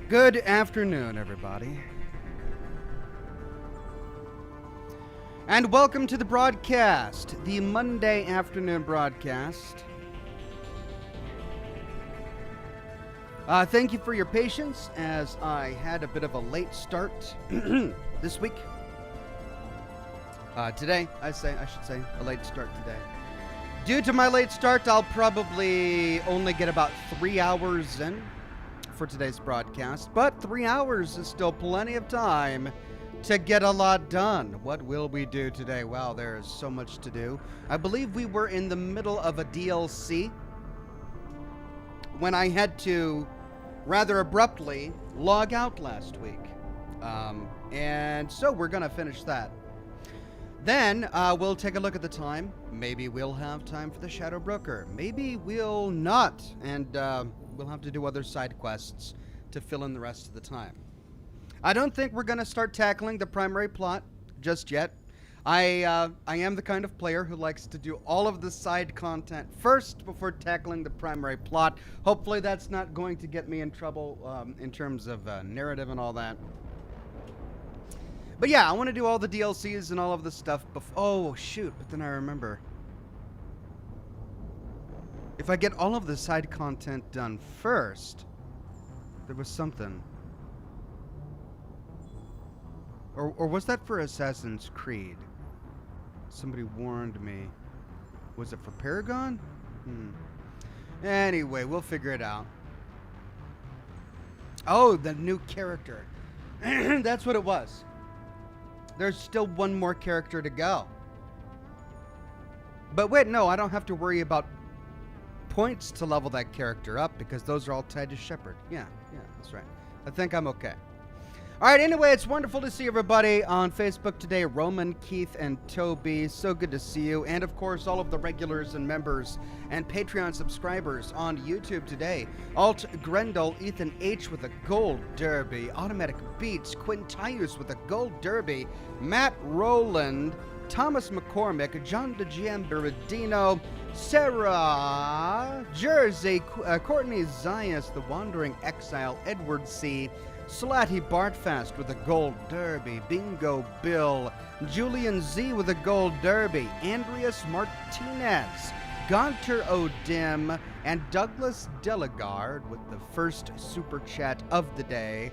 Good afternoon, everybody. And welcome to the broadcast, the Monday afternoon broadcast. Thank you for your patience as I had a bit of a late start this week. Today, I should say, a late start today. Due to my late start, I'll probably only get about 3 hours in for today's broadcast, but 3 hours is still plenty of time to get a lot done. What will we do today? Wow, there is so much to do. I believe we were in the middle of a DLC when I had to rather abruptly log out last week. And so we're going to finish that. Then we'll take a look at the time. Maybe we'll have time for the Shadow Broker. Maybe we'll not, and we'll have to do other side quests to fill in the rest of the time. I don't think we're going to start tackling the primary plot just yet. I am the kind of player who likes to do all of the side content first before tackling the primary plot. Hopefully that's not going to get me in trouble in terms of narrative and all that. But yeah, I want to do all the DLCs and all of the stuff before. Oh, shoot. But then I remember. If I get all of the side content done first, there was something. Or was that for Assassin's Creed? Somebody warned me. Was it for Paragon? Anyway, we'll figure it out. Oh, the new character. That's what it was. There's still one more character to go. But wait, no, I don't have to worry about points to level that character up because those are all tied to Shepard. Yeah, that's right. I think I'm okay. All right, anyway, it's wonderful to see everybody on Facebook today. Roman, Keith, and Toby, so good to see you. And, of course, all of the regulars and members and Patreon subscribers on YouTube today. Alt Grendel, Ethan H. with a gold derby. Automatic Beats, Quintius with a gold derby. Matt Rowland, Thomas McCormick, John DeGiamberidino, Sarah Jersey, Courtney Zayas, The Wandering Exile, Edward C., Slatty Bartfast with a gold derby, Bingo Bill, Julian Z with a gold derby, Andreas Martinez, Gunter O'Dim, and Douglas Delegard with the first super chat of the day,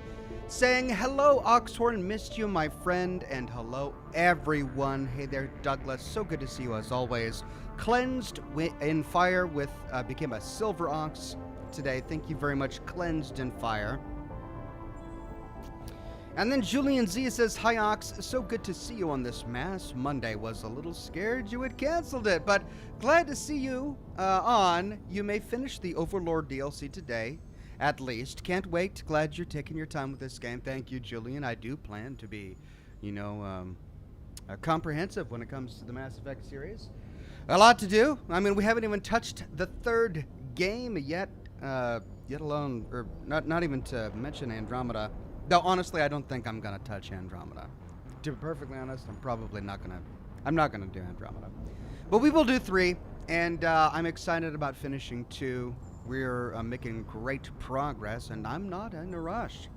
saying, hello Oxhorn, missed you my friend, and hello everyone. Hey there Douglas, so good to see you as always. Cleansed in Fire with, became a Silver Ox today. Thank you very much, Cleansed in Fire. And then Julian Z says, hi Ox, so good to see you on this Mass Monday. Was a little scared you had canceled it, but glad to see you on. You may finish the Overlord DLC today, at least. Can't wait. Glad you're taking your time with this game. Thank you, Julian. I do plan to be, comprehensive when it comes to the Mass Effect series. A lot to do. I mean, we haven't even touched the third game yet, yet alone, or not even to mention Andromeda. Though, honestly, I don't think I'm going to touch Andromeda. To be perfectly honest, I'm not going to do Andromeda. But we will do 3, and I'm excited about finishing 2. We're making great progress, and I'm not in a rush.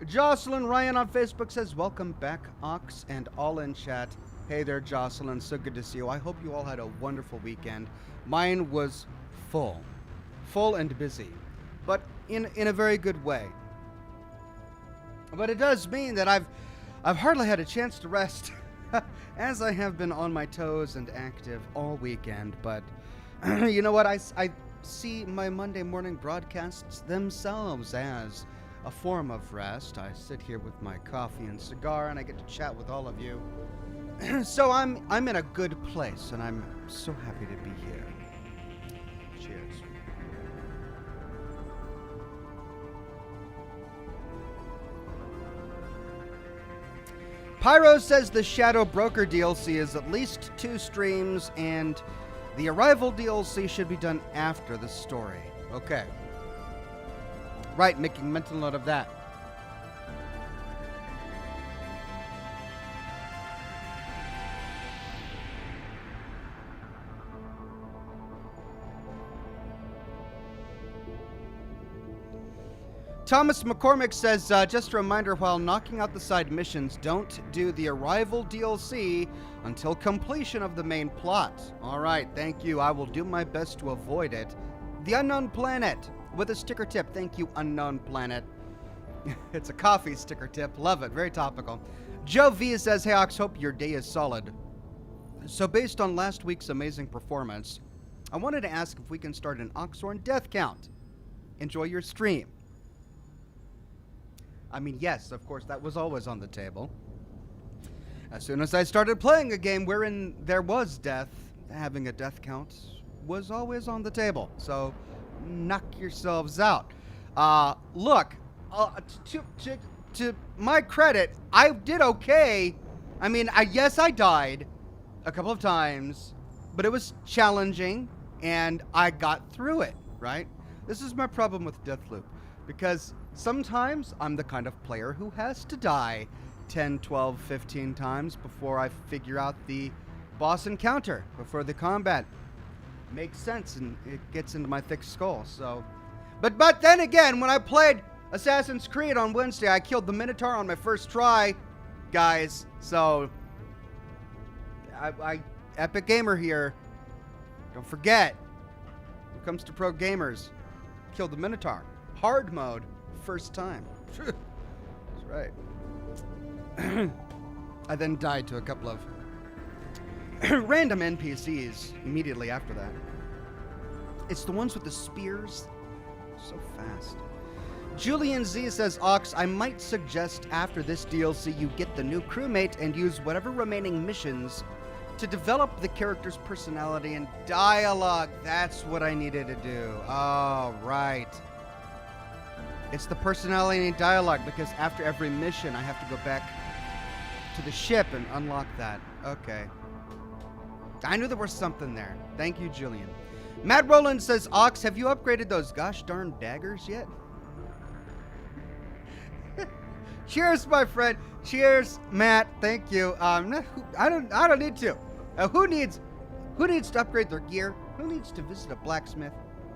Jocelyn Ryan on Facebook says, welcome back, Ox, and all in chat. Hey there, Jocelyn. So good to see you. I hope you all had a wonderful weekend. Mine was full and busy, but in a very good way. But it does mean that I've hardly had a chance to rest, as I have been on my toes and active all weekend. But you know what? I see my Monday morning broadcasts themselves as a form of rest. I sit here with my coffee and cigar, and I get to chat with all of you. So I'm in a good place, and I'm so happy to be here. Cheers. Pyro says the Shadow Broker DLC is at least 2 streams, and the Arrival DLC should be done after the story. Okay. Right, making mental note of that. Thomas McCormick says, just a reminder, while knocking out the side missions, don't do the Arrival DLC until completion of the main plot. All right, thank you. I will do my best to avoid it. The Unknown Planet with a sticker tip. Thank you, Unknown Planet. It's a coffee sticker tip. Love it. Very topical. Joe V says, hey, Ox, hope your day is solid. So based on last week's amazing performance, I wanted to ask if we can start an Oxhorn death count. Enjoy your stream. I mean, yes, of course, that was always on the table. As soon as I started playing a game wherein there was death, having a death count was always on the table. So, knock yourselves out. Look, to my credit, I did okay. I mean, yes, I died a couple of times, but it was challenging, and I got through it, right? This is my problem with Deathloop, because sometimes I'm the kind of player who has to die 10, 12, 15 times before I figure out the boss encounter, before the combat makes sense and it gets into my thick skull. So, but then again, when I played Assassin's Creed on Wednesday, I killed the Minotaur on my first try, guys. So, I epic gamer here. Don't forget, when it comes to pro gamers, killed the Minotaur. Hard mode. First time. That's right. I then died to a couple of random NPCs immediately after that. It's the ones with the spears. So fast. Julian Z says, Ox, I might suggest after this DLC you get the new crewmate and use whatever remaining missions to develop the character's personality and dialogue. That's what I needed to do. Oh, right. It's the personality and dialogue, because after every mission, I have to go back to the ship and unlock that. Okay. I knew there was something there. Thank you, Julian. Matt Rowland says, Ox, have you upgraded those gosh darn daggers yet? Cheers, my friend. Cheers, Matt. Thank you. I don't need to. Who needs to upgrade their gear? Who needs to visit a blacksmith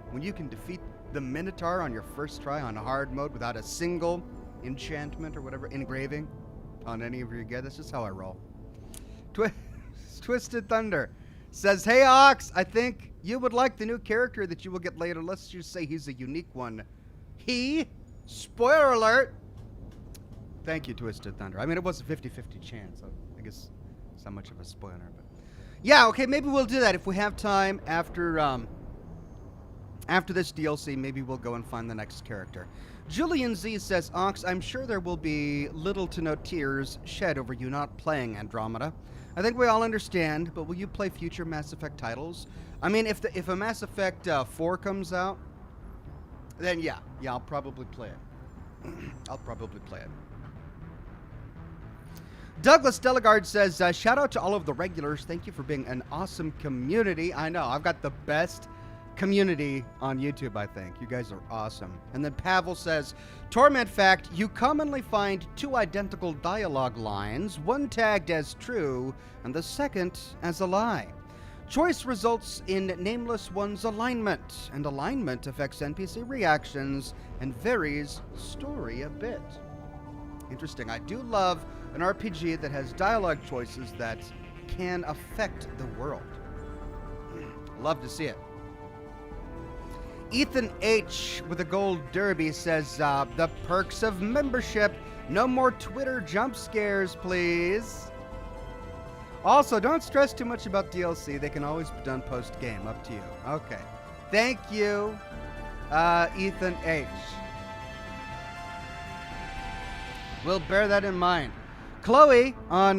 when you can defeat the Minotaur on your first try on hard mode without a single enchantment or whatever engraving on any of your gear? That's just how I roll. Twisted Thunder says, hey, Ox, I think you would like the new character that you will get later. Let's just say he's a unique one. Spoiler alert. Thank you, Twisted Thunder. I mean, it was a 50-50 chance, so I guess it's not much of a spoiler. But yeah, okay, maybe we'll do that if we have time after this DLC. Maybe we'll go and find the next character. Julian Z says, Ox, I'm sure there will be little to no tears shed over you not playing Andromeda. I think we all understand, but will you play future Mass Effect titles? I mean, if a Mass Effect 4 comes out, then yeah, I'll probably play it. I'll probably play it. Douglas Delegard says, shout out to all of the regulars. Thank you for being an awesome community. I know, I've got the best community on YouTube, I think. You guys are awesome. And then Pavel says, Torment fact, you commonly find two identical dialogue lines, one tagged as true and the second as a lie. Choice results in nameless one's alignment, and alignment affects NPC reactions and varies story a bit. Interesting. I do love an RPG that has dialogue choices that can affect the world. Love to see it. Ethan H. with a gold derby says, the perks of membership. No more Twitter jump scares, please. Also, don't stress too much about DLC. They can always be done post-game. Up to you. Okay. Thank you, Ethan H. We'll bear that in mind. Chloe on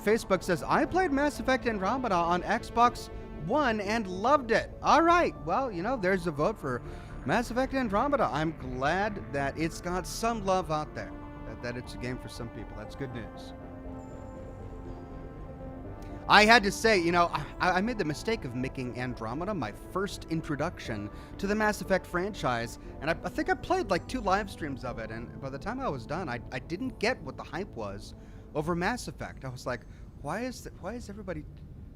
Facebook says, I played Mass Effect Andromeda on Xbox One and loved it. All right. Well, you know, there's a vote for Mass Effect Andromeda. I'm glad that it's got some love out there, that it's a game for some people. That's good news. I had to say, you know, I made the mistake of making Andromeda my first introduction to the Mass Effect franchise, and I think I played like 2 live streams of it, and by the time I was done, I didn't get what the hype was over Mass Effect. I was like, why is everybody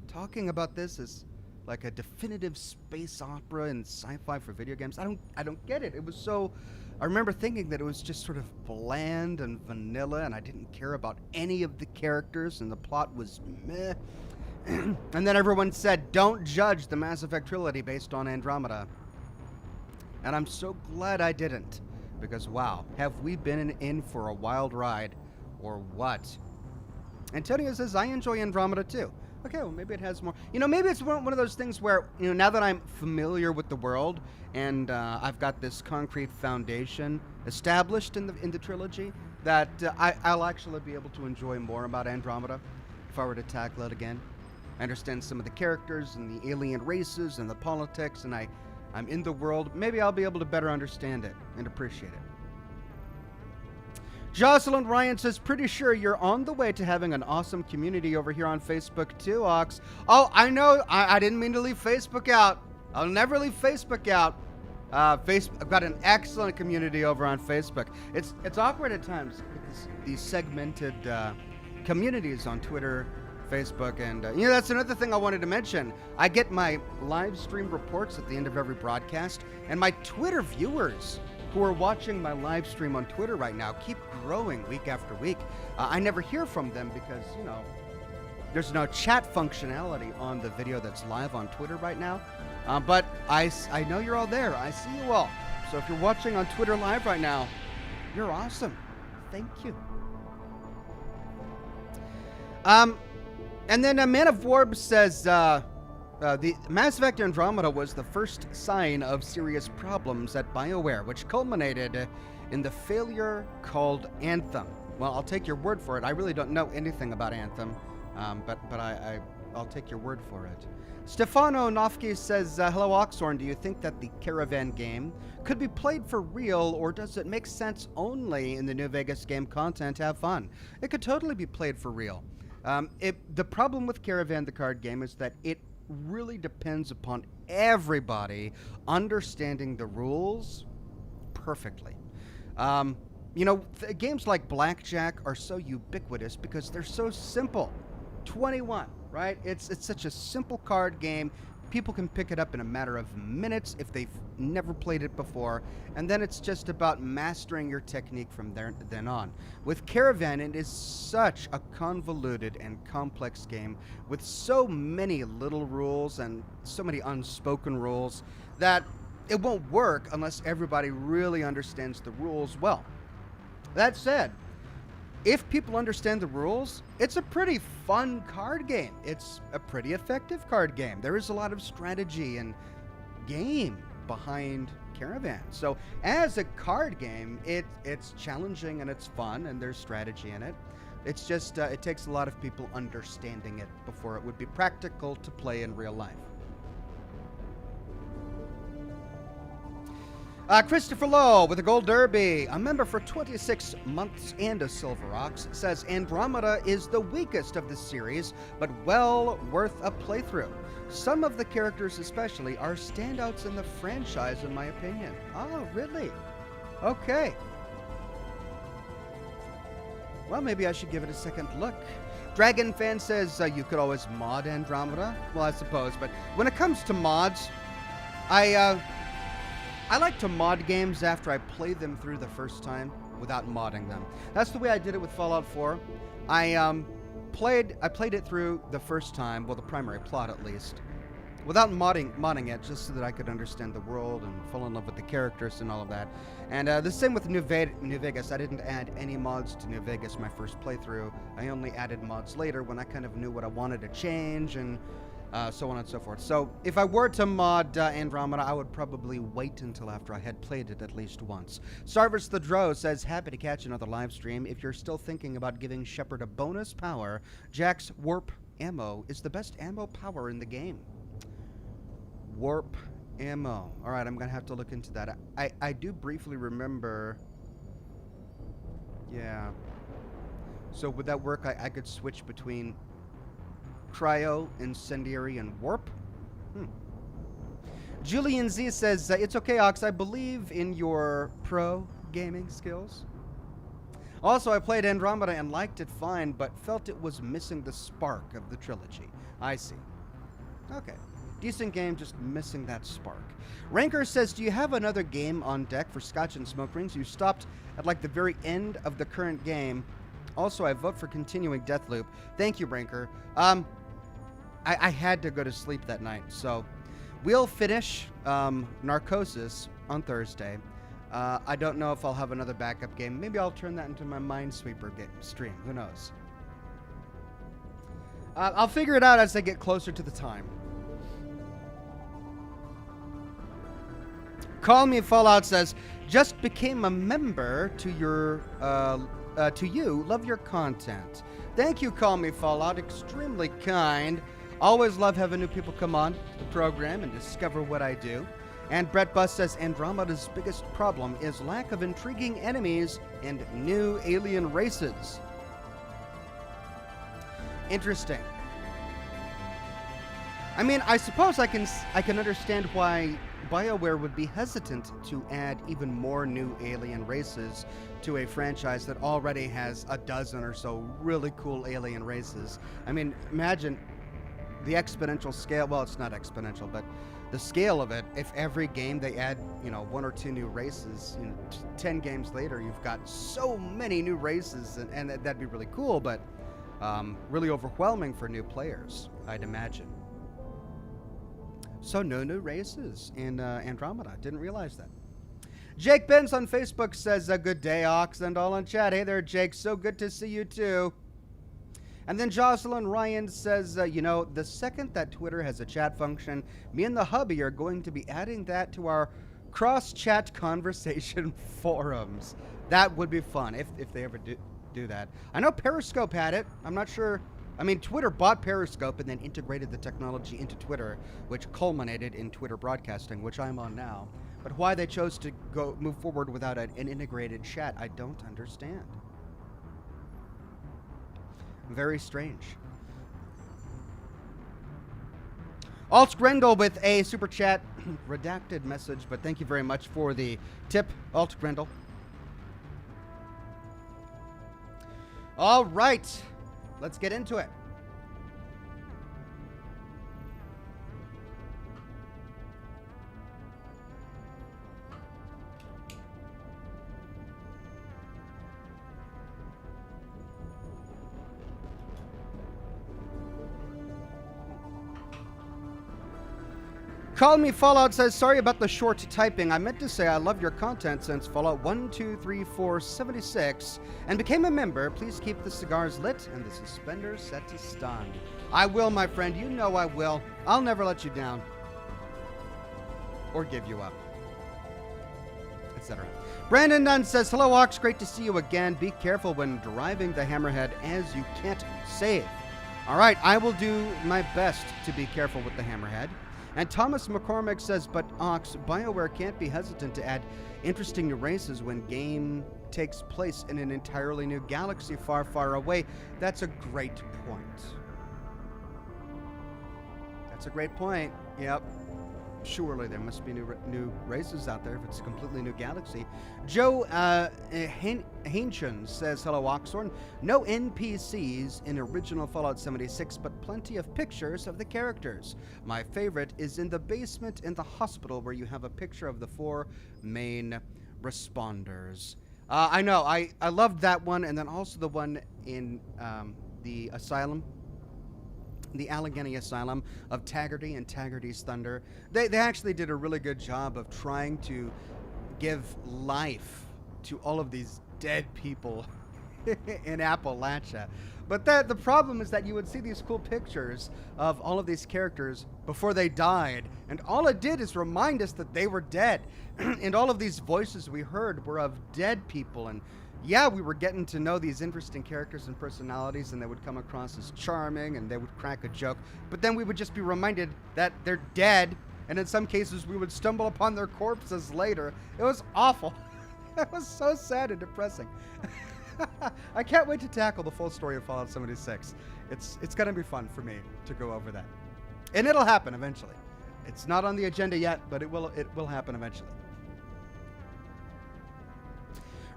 talking about this as like a definitive space opera and sci-fi for video games. I don't get it. It was so. I remember thinking that it was just sort of bland and vanilla, and I didn't care about any of the characters, and the plot was meh. And then everyone said, don't judge the Mass Effect trilogy based on Andromeda. And I'm so glad I didn't. Because, wow, have we been in for a wild ride, or what? Antonio says, I enjoy Andromeda too. Okay, well, maybe it has more. You know, maybe it's one of those things where, you know, now that I'm familiar with the world, and I've got this concrete foundation established in the trilogy, that I'll actually be able to enjoy more about Andromeda if I were to tackle it again. I understand some of the characters and the alien races and the politics, and I'm in the world. Maybe I'll be able to better understand it and appreciate it. Jocelyn Ryan says, pretty sure you're on the way to having an awesome community over here on Facebook too, Ox. Oh, I know. I didn't mean to leave Facebook out. I'll never leave Facebook out. I've got an excellent community over on Facebook. It's awkward at times with these segmented communities on Twitter, Facebook, and you know, that's another thing I wanted to mention. I get my live stream reports at the end of every broadcast, and my Twitter viewers who are watching my live stream on Twitter right now keep growing week after week. I never hear from them because, you know, there's no chat functionality on the video that's live on Twitter right now. But I know you're all there. I see you all. So if you're watching on Twitter live right now, you're awesome. Thank you. And then Man of Warb says, the Mass Effect Andromeda was the first sign of serious problems at BioWare, which culminated in the failure called Anthem. Well, I'll take your word for it. I really don't know anything about Anthem, but I'll take your word for it. Stefano Nofke says, hello Oxhorn, do you think that the Caravan game could be played for real, or does it make sense only in the New Vegas game content to have fun? It could totally be played for real. The problem with Caravan, the card game, is that it really depends upon everybody understanding the rules perfectly. You know, games like Blackjack are so ubiquitous because they're so simple. 21, right? It's such a simple card game. People can pick it up in a matter of minutes if they've never played it before, and then it's just about mastering your technique from then on. With Caravan, it is such a convoluted and complex game with so many little rules and so many unspoken rules that it won't work unless everybody really understands the rules well. That said, if people understand the rules, it's a pretty fun card game. It's a pretty effective card game. There is a lot of strategy and game behind Caravan. So as a card game, it's challenging and it's fun and there's strategy in it. It's just, it takes a lot of people understanding it before it would be practical to play in real life. Christopher Lowe with a Gold Derby, a member for 26 months and a Silver Ox, says Andromeda is the weakest of the series, but well worth a playthrough. Some of the characters especially are standouts in the franchise in my opinion. Oh, really? Okay. Well, maybe I should give it a second look. Dragon Fan says you could always mod Andromeda. Well, I suppose, but when it comes to mods, I like to mod games after I play them through the first time without modding them. That's the way I did it with Fallout 4. I played it through the first time, well, the primary plot at least, without modding it, just so that I could understand the world and fall in love with the characters and all of that. And the same with New Vegas. I didn't add any mods to New Vegas my first playthrough. I only added mods later when I kind of knew what I wanted to change and so on and so forth. So if I were to mod Andromeda, I would probably wait until after I had played it at least once. Sarvis the Dro says, happy to catch another live stream. If you're still thinking about giving Shepard a bonus power, Jack's warp ammo is the best ammo power in the game. Warp ammo. All right, I'm going to have to look into that. I do briefly remember. Yeah. So would that work? I could switch between cryo, incendiary, and warp? Julian Z says, it's okay, Ox. I believe in your pro gaming skills. Also, I played Andromeda and liked it fine, but felt it was missing the spark of the trilogy. I see. Okay. Decent game, just missing that spark. Ranker says, do you have another game on deck for Scotch and Smoke Rings? You stopped at like the very end of the current game. Also, I vote for continuing Deathloop. Thank you, Ranker. I had to go to sleep that night, so we'll finish Narcosis on Thursday. I don't know if I'll have another backup game. Maybe I'll turn that into my Minesweeper stream. Who knows? I'll figure it out as I get closer to the time. Call Me Fallout says, just became a member to your to you. Love your content. Thank you, Call Me Fallout. Extremely kind. Always love having new people come on the program and discover what I do. And Brett Buss says, Andromeda's biggest problem is lack of intriguing enemies and new alien races. Interesting. I mean, I suppose I can understand why BioWare would be hesitant to add even more new alien races to a franchise that already has a dozen or so really cool alien races. I mean, imagine the exponential scale. Well, it's not exponential, but the scale of it, if every game they add, one or two new races, 10 games later, you've got so many new races, and that'd be really cool, but really overwhelming for new players, I'd imagine. So no new races in Andromeda. Didn't realize that. Jake Benz on Facebook says, good day, Ox, and all in chat. Hey there, Jake. So good to see you, too. And then Jocelyn Ryan says, the second that Twitter has a chat function, me and the hubby are going to be adding that to our cross-chat conversation forums. That would be fun if they ever do that. I know Periscope had it. I'm not sure. I mean, Twitter bought Periscope and then integrated the technology into Twitter, which culminated in Twitter broadcasting, which I'm on now. But why they chose to move forward without an integrated chat, I don't understand. Very strange. Alt Grendel with a super chat, redacted message, but thank you very much for the tip, Alt Grendel. All right, let's get into it. Call Me Fallout says, sorry about the short typing. I meant to say I love your content since Fallout 1, 2, 3, 4, 76 and became a member. Please keep the cigars lit and the suspenders set to stun. I will, my friend. You know I will. I'll never let you down. Or give you up. Etc. Brandon Nunn says, hello, Ox. Great to see you again. Be careful when driving the Hammerhead as you can't save. All right, I will do my best to be careful with the Hammerhead. And Thomas McCormick says, but Ox, BioWare can't be hesitant to add interesting new races when game takes place in an entirely new galaxy far, far away. That's a great point. That's a great point. Yep. Surely there must be new races out there if it's a completely new galaxy. Joe Hainchun says, hello, Oxhorn. No NPCs in original Fallout 76, but plenty of pictures of the characters. My favorite is in the basement in the hospital where you have a picture of the 4 main responders. I know. I loved that one, and then also the one in the asylum. The Allegheny Asylum of Taggarty and Taggarty's Thunder. They actually did a really good job of trying to give life to all of these dead people in Appalachia. But the problem is that you would see these cool pictures of all of these characters before they died, and all it did is remind us that they were dead. And all of these voices we heard were of dead people, and yeah, we were getting to know these interesting characters and personalities, and they would come across as charming, and they would crack a joke. But then we would just be reminded that they're dead, and in some cases we would stumble upon their corpses later. It was awful. It was so sad and depressing. I can't wait to tackle the full story of Fallout 76. It's going to be fun for me to go over that. And it'll happen eventually. It's not on the agenda yet, but it will happen eventually.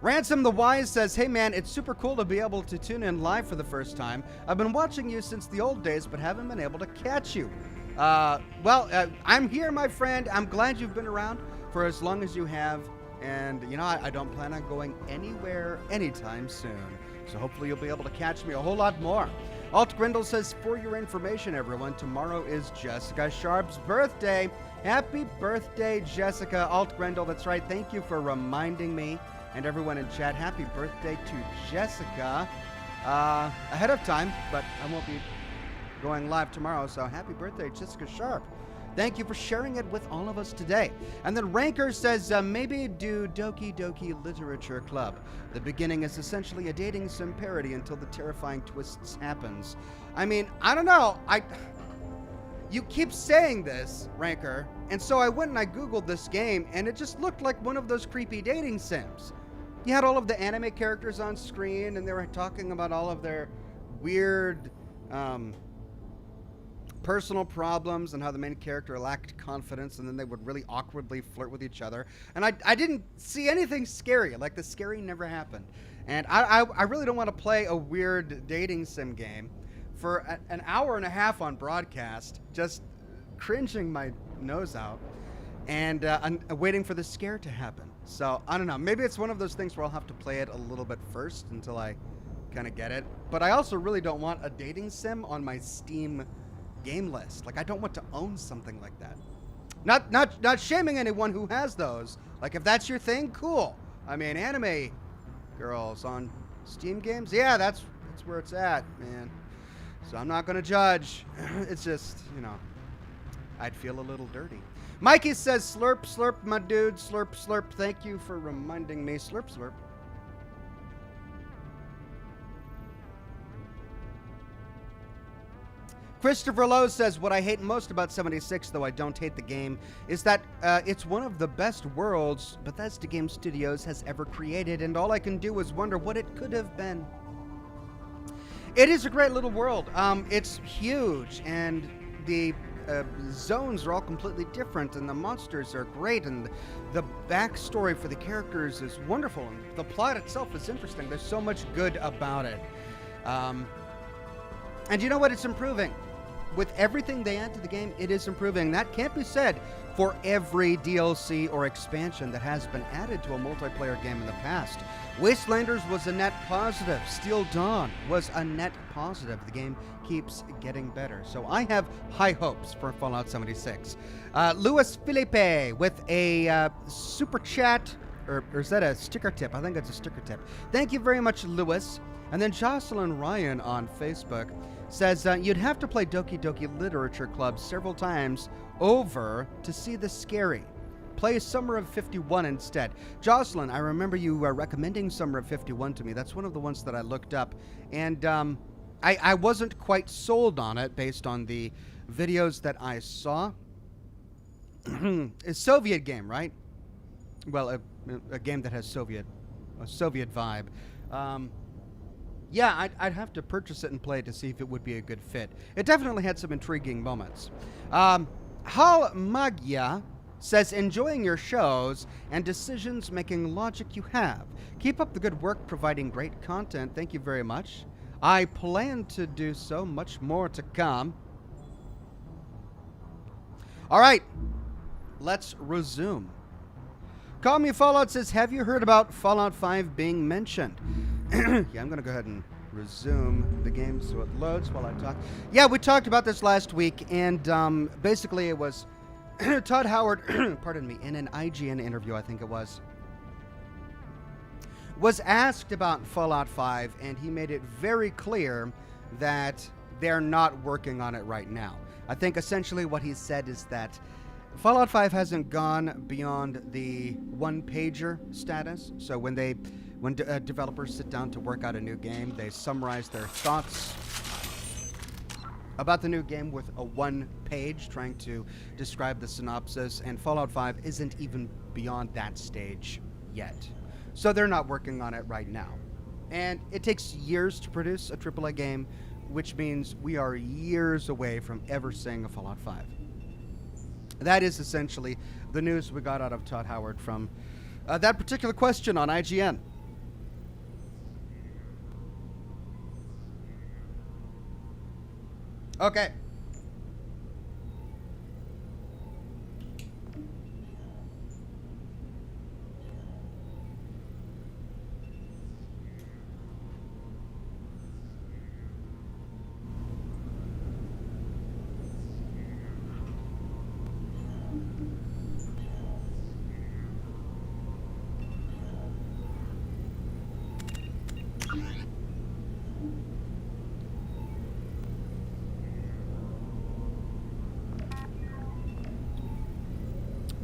Ransom the Wise says, hey man, it's super cool to be able to tune in live for the first time. I've been watching you since the old days, but haven't been able to catch you. I'm here, my friend. I'm glad you've been around for as long as you have. And, I don't plan on going anywhere anytime soon. So hopefully you'll be able to catch me a whole lot more. Alt Grindle says, for your information, everyone, tomorrow is Jessica Sharp's birthday. Happy birthday, Jessica. Alt Grindle, that's right. Thank you for reminding me and everyone in chat. Happy birthday to Jessica. Ahead of time, but I won't be going live tomorrow, so happy birthday, Jessica Sharp. Thank you for sharing it with all of us today. And then Ranker says, maybe do Doki Doki Literature Club. The beginning is essentially a dating sim parody until the terrifying twists happens. I mean, I don't know. You keep saying this, Ranker, and so I went and I Googled this game, and it just looked like one of those creepy dating sims. You had all of the anime characters on screen, and they were talking about all of their weird, personal problems and how the main character lacked confidence, and then they would really awkwardly flirt with each other. And I didn't see anything scary. Like, the scary never happened. And I really don't want to play a weird dating sim game for an hour and a half on broadcast, just cringing my nose out and waiting for the scare to happen. So, I don't know. Maybe it's one of those things where I'll have to play it a little bit first until I kind of get it. But I also really don't want a dating sim on my Steam game list. Like, I don't want to own something like that. Not shaming anyone who has those. Like, if that's your thing, cool. I mean, anime girls on Steam games, yeah, that's where it's at, man. So I'm not gonna judge. It's just, I'd feel a little dirty. Mikey says, slurp, slurp, my dude, slurp, slurp. Thank you for reminding me. Slurp, slurp. Christopher Lowe says, what I hate most about 76, though I don't hate the game, is that it's one of the best worlds Bethesda Game Studios has ever created, and all I can do is wonder what it could have been. It is a great little world. It's huge, and the zones are all completely different, and the monsters are great, and the backstory for the characters is wonderful, and the plot itself is interesting. There's so much good about it. And you know what? It's improving. With everything they add to the game, it is improving. That can't be said for every DLC or expansion that has been added to a multiplayer game in the past. Wastelanders was a net positive. Steel Dawn was a net positive. The game keeps getting better. So I have high hopes for Fallout 76. Luis Felipe with a super chat, or is that a sticker tip? I think that's a sticker tip. Thank you very much, Luis. And then Jocelyn Ryan on Facebook says, you'd have to play Doki Doki Literature Club several times over to see the scary. Play Summer of 51 instead. Jocelyn, I remember you recommending Summer of 51 to me. That's one of the ones that I looked up. And I wasn't quite sold on it based on the videos that I saw. It's a Soviet game, right? Well, a game that has a Soviet vibe. Yeah, I'd have to purchase it and play it to see if it would be a good fit. It definitely had some intriguing moments. Hal Magia says, enjoying your shows and decisions-making logic you have. Keep up the good work providing great content. Thank you very much. I plan to do so. Much more to come. All right, let's resume. Call Me Fallout says, have you heard about Fallout 5 being mentioned? Yeah, I'm going to go ahead and resume the game so it loads while I talk. Yeah, we talked about this last week, and basically it was Todd Howard, pardon me, in an IGN interview, I think it was asked about Fallout 5, and he made it very clear that they're not working on it right now. I think essentially what he said is that Fallout 5 hasn't gone beyond the one-pager status. So when developers sit down to work out a new game, they summarize their thoughts about the new game with a one page trying to describe the synopsis, and Fallout 5 isn't even beyond that stage yet. So they're not working on it right now. And it takes years to produce a AAA game, which means we are years away from ever seeing a Fallout 5. That is essentially the news we got out of Todd Howard from that particular question on IGN. Okay.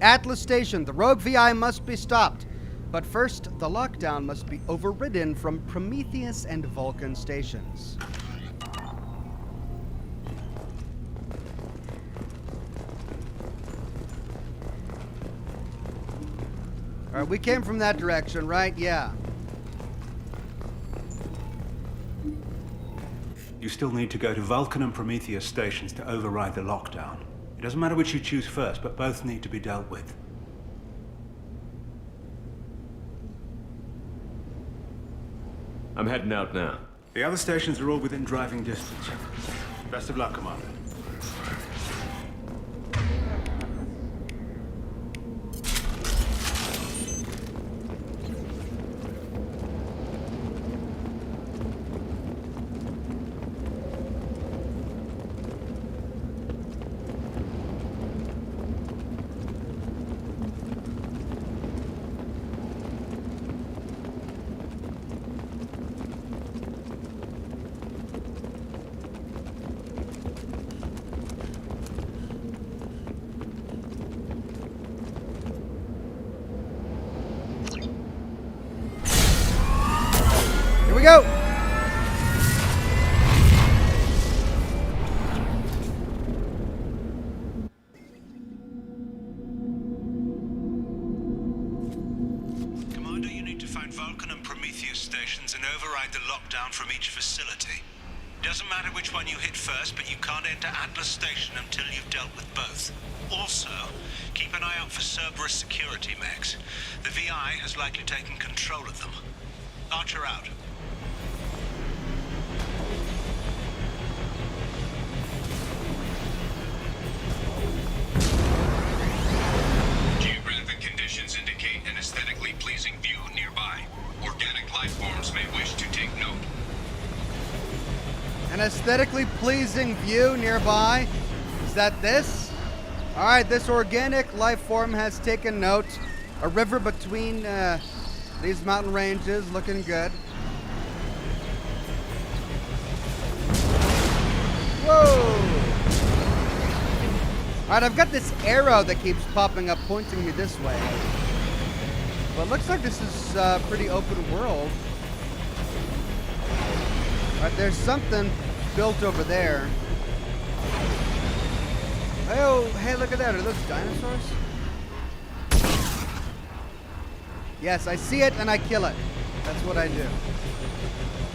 Atlas Station, the rogue VI must be stopped. But first, the lockdown must be overridden from Prometheus and Vulcan stations. Alright, we came from that direction, right? Yeah. You still need to go to Vulcan and Prometheus stations to override the lockdown. It doesn't matter which you choose first, but both need to be dealt with. I'm heading out now. The other stations are all within driving distance. Best of luck, Commander. Here we go! Commander, you need to find Vulcan and Prometheus stations and override the lockdown from each facility. Doesn't matter which one you hit first, but you can't enter Atlas Station until you've dealt with both. Also, keep an eye out for Cerberus security mechs. The VI has likely taken control of them. Archer out. Geographic conditions indicate an aesthetically pleasing view nearby. Organic life forms may wish to take note. An aesthetically pleasing view nearby. Is that this? Alright, this organic life form has taken note. A river between these mountain ranges, looking good. Whoa! Alright, I've got this arrow that keeps popping up, pointing me this way. But it looks like this is pretty open world. Alright, there's something built over there. Oh, hey, look at that. Are those dinosaurs? Yes, I see it and I kill it. That's what I do.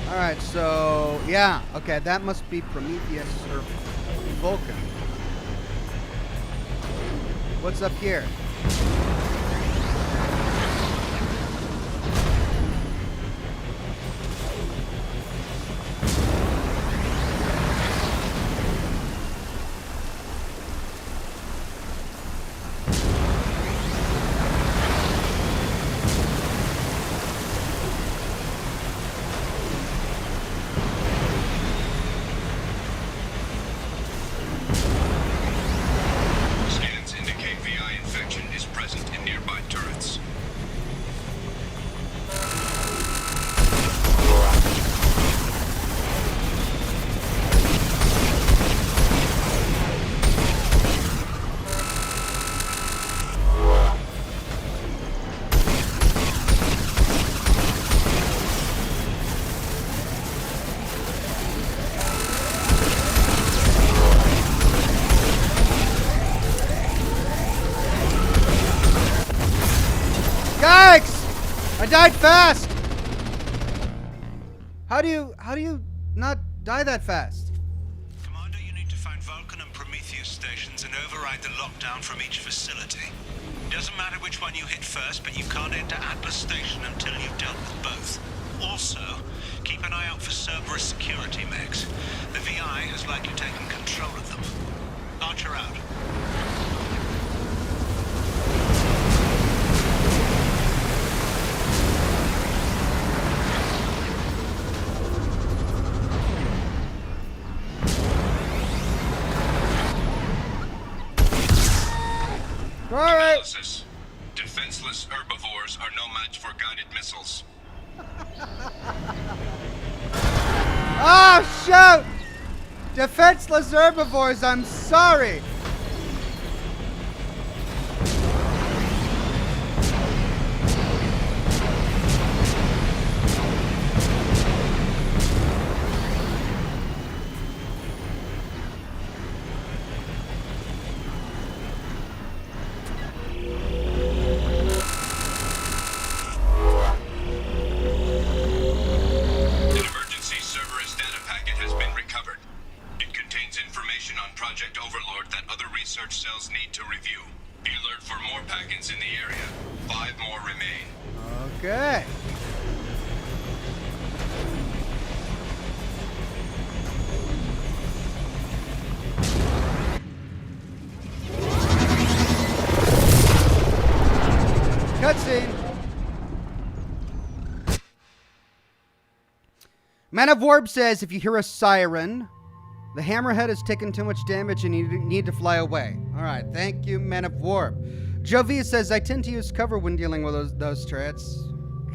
Alright, so, yeah. Okay, that must be Prometheus or Vulcan. What's up here? Scans indicate VI infection is present in nearby turrets. Yikes! I died fast! How do you not die that fast? Commander, you need to find Vulcan and Prometheus stations and override the lockdown from each facility. Doesn't matter which one you hit first, but you can't enter Atlas Station until you've dealt with both. Also, keep an eye out for Cerberus security mechs. The VI has likely taken control of them. Archer out. All right. Analysis. Defenseless herbivores are no match for guided missiles. Oh, shoot! Defenseless herbivores, I'm sorry. Okay. Cutscene. Man of Warp says if you hear a siren, the hammerhead has taken too much damage and you need to fly away. All right, thank you, Man of Warp. Jovi says I tend to use cover when dealing with those turrets.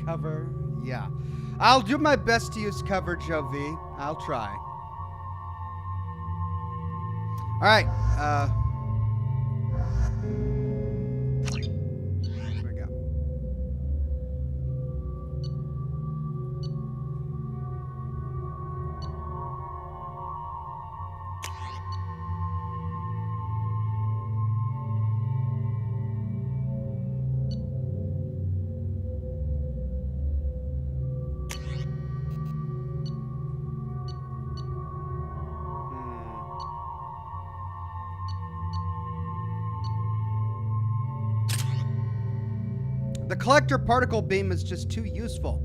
Cover, yeah. I'll do my best to use cover, Jovi. I'll try. All right. Here we go. The collector particle beam is just too useful.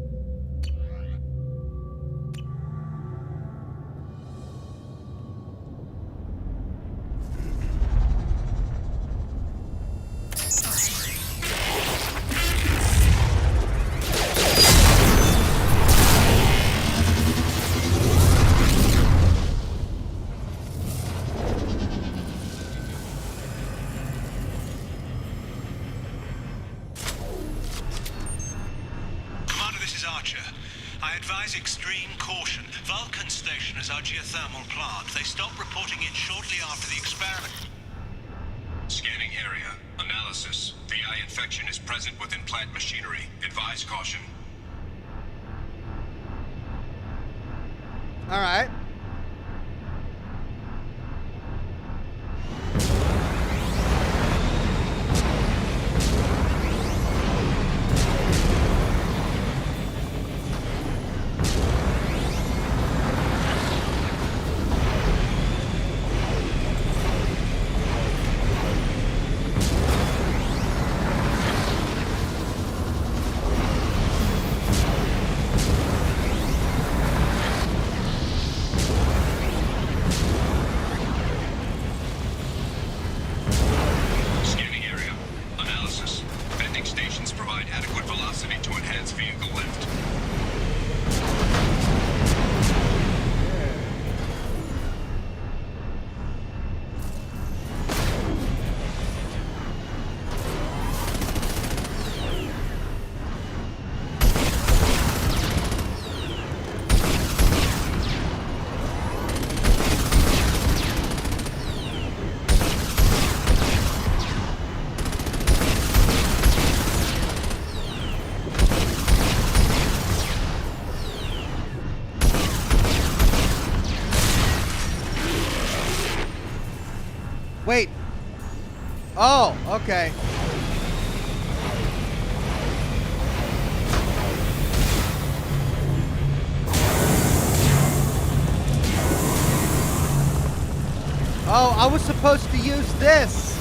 I advise extreme caution. Vulcan Station is our geothermal plant. They stopped reporting in shortly after the experiment. Scanning area. Analysis. VI infection is present within plant machinery. Advise caution. All right. Wait. Oh, okay. Oh, I was supposed to use this.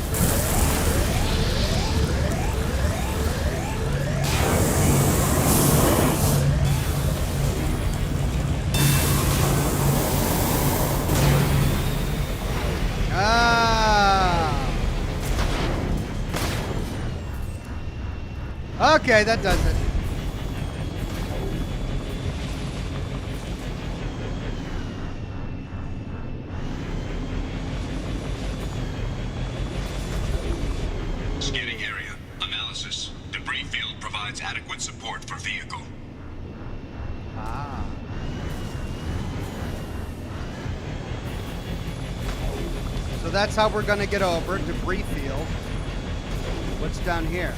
Okay, that does it. Scanning area. Analysis. Debris field provides adequate support for vehicle. Ah. So that's how we're gonna get over debris field. What's down here?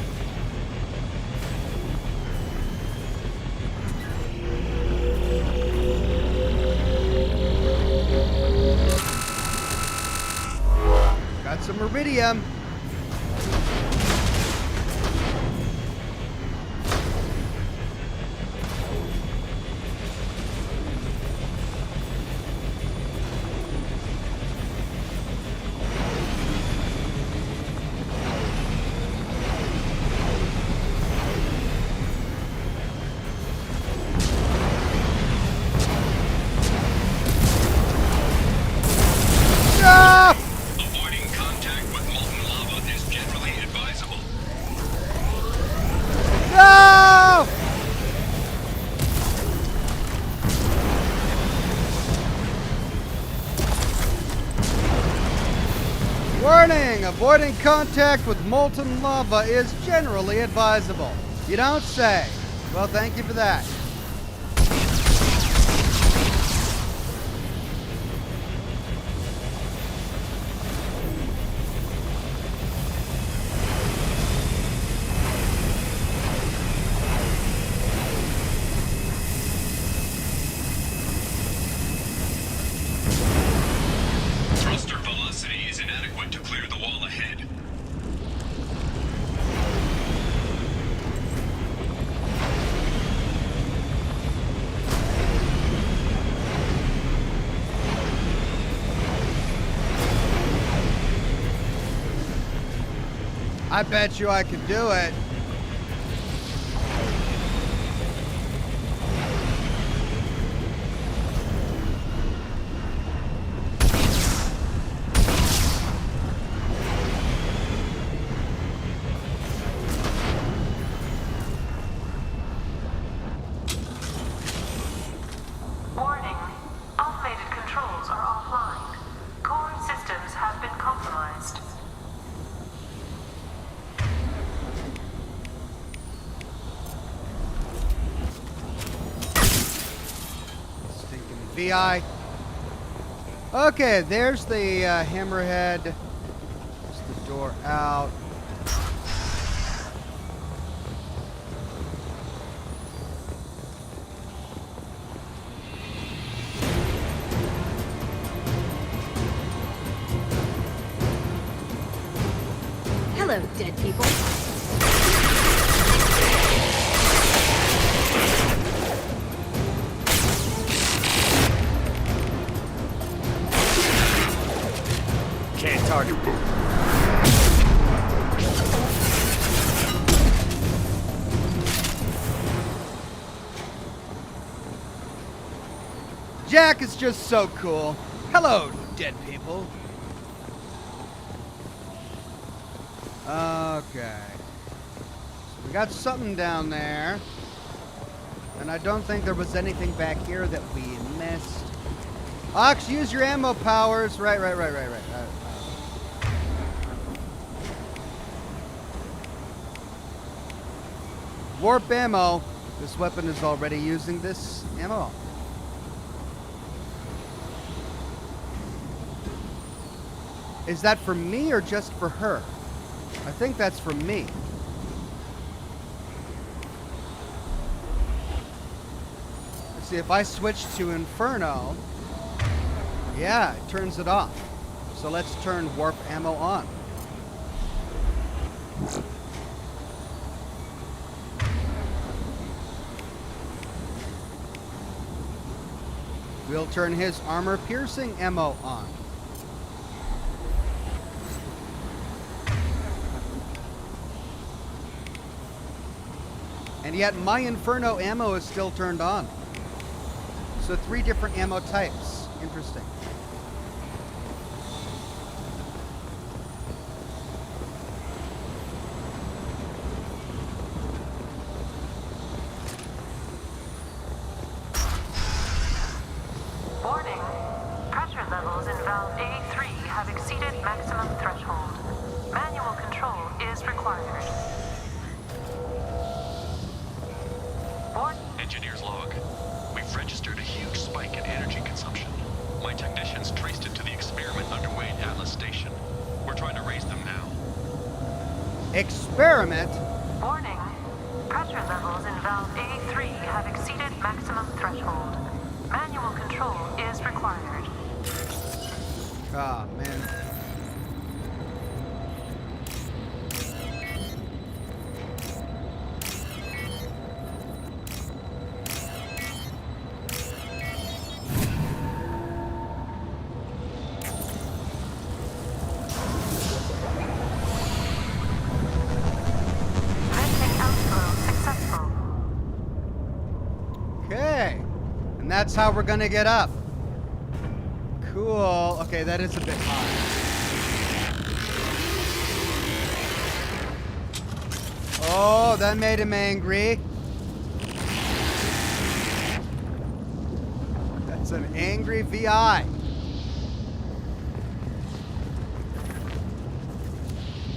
Got some iridium. Avoiding contact with molten lava is generally advisable. You don't say. Well, thank you for that. Thruster velocity is inadequate to clear the wall ahead. I bet you I could do it. Warning. Automated controls are offline. Core systems have been compromised. Stinking VI. Okay, there's the hammerhead. There's the door out. Hello, dead people. Can't target. Jack is just so cool. Hello, dead people. Okay. So we got something down there. And I don't think there was anything back here that we missed. Ox, use your ammo powers. Right. Warp ammo. This weapon is already using this ammo. Is that for me or just for her? I think that's for me. Let's see, if I switch to Inferno, yeah, it turns it off. So let's turn warp ammo on. We'll turn his armor-piercing ammo on. And yet my Inferno ammo is still turned on. So 3 different ammo types. Interesting. Warning. Pressure levels in valve A3 have exceeded maximum threshold. Manual control is required. Engineer's log. We've registered a huge spike in energy consumption. My technicians traced it to the experiment underway at Atlas Station. We're trying to raise them now. Experiment? Warning. Pressure levels in valve A3 have exceeded maximum threshold. Manual control is required. Ah, man. Venting outflow successful. Okay. And that's how we're gonna get up. Cool. Okay, that is a bit high. Oh, that made him angry. That's an angry VI.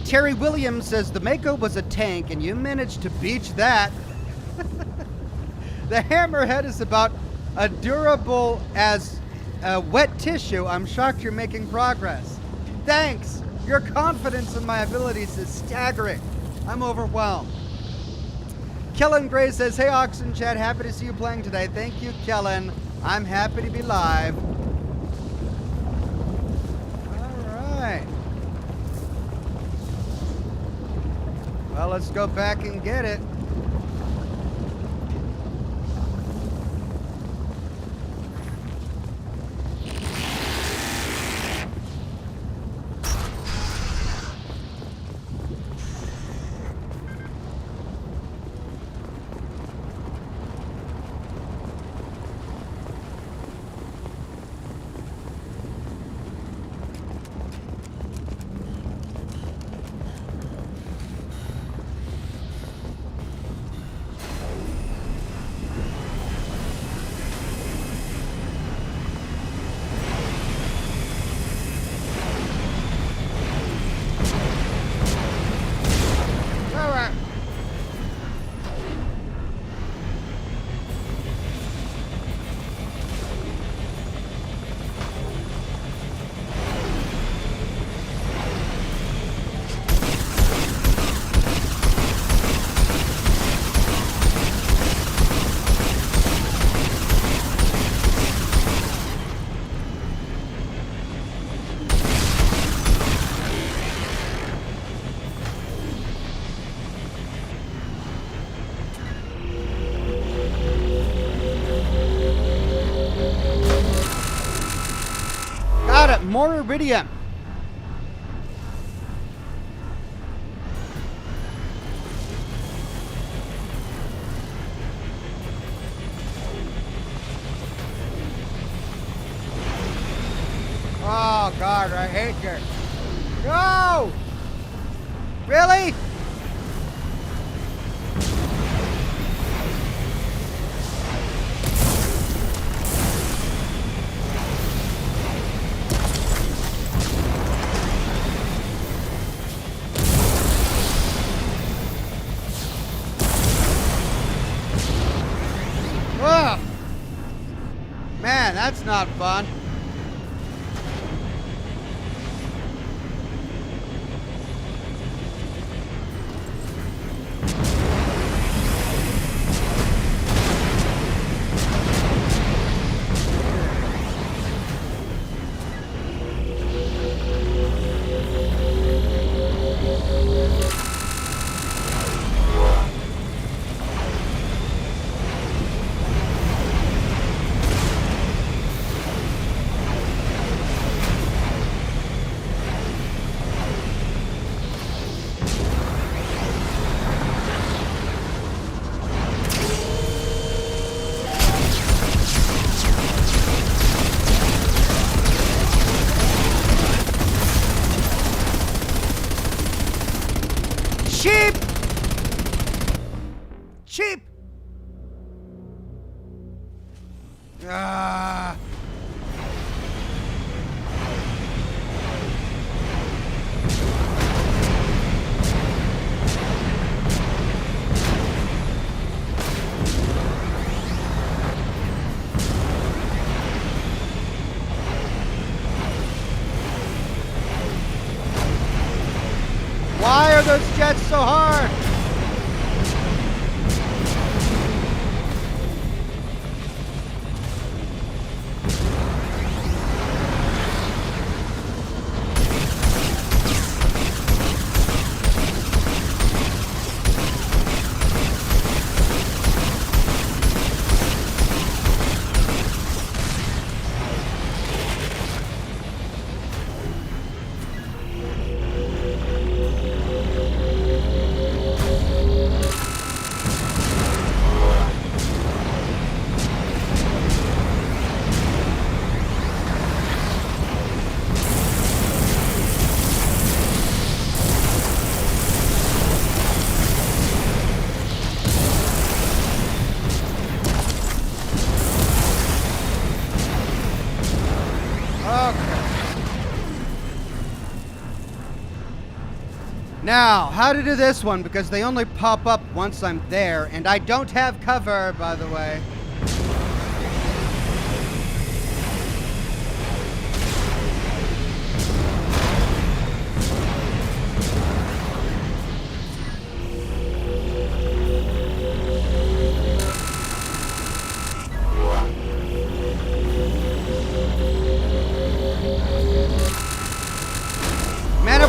Terry Williams says the Mako was a tank and you managed to beach that. The hammerhead is about as durable as wet tissue. I'm shocked you're making progress. Thanks. Your confidence in my abilities is staggering. I'm overwhelmed. Kellen Gray says, hey, Oxen Chat, happy to see you playing today. Thank you, Kellen. I'm happy to be live. All right. Well, let's go back and get it. More iridium. Oh, God, I hate this. No! Really? Ugh. Man, that's not fun. Cheap! Cheap! Ah. Why are those jets so hard? Now, how to do this one, because they only pop up once I'm there, and I don't have cover, by the way.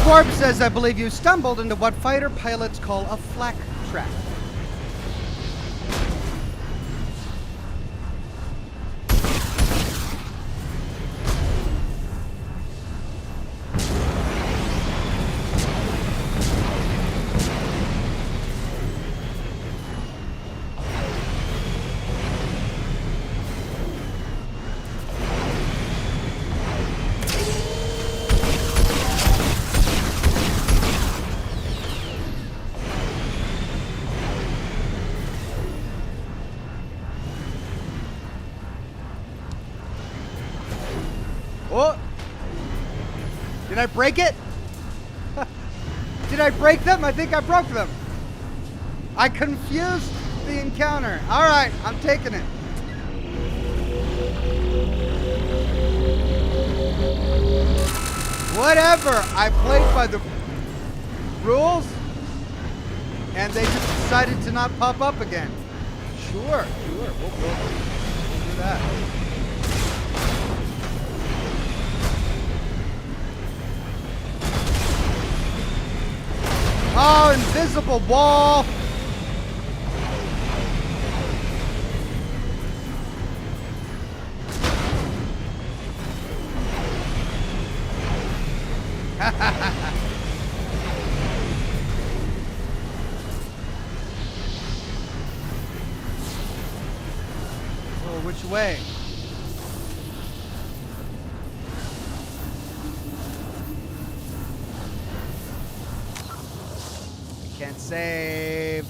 Orb says, I believe you stumbled into what fighter pilots call a flak trap. Oh! Did I break it? Did I break them? I think I broke them. I confused the encounter. Alright, I'm taking it. Whatever. I played by the rules, and they just decided to not pop up again. Sure. We'll do that. Oh, invisible wall! Oh, which way? Can't save.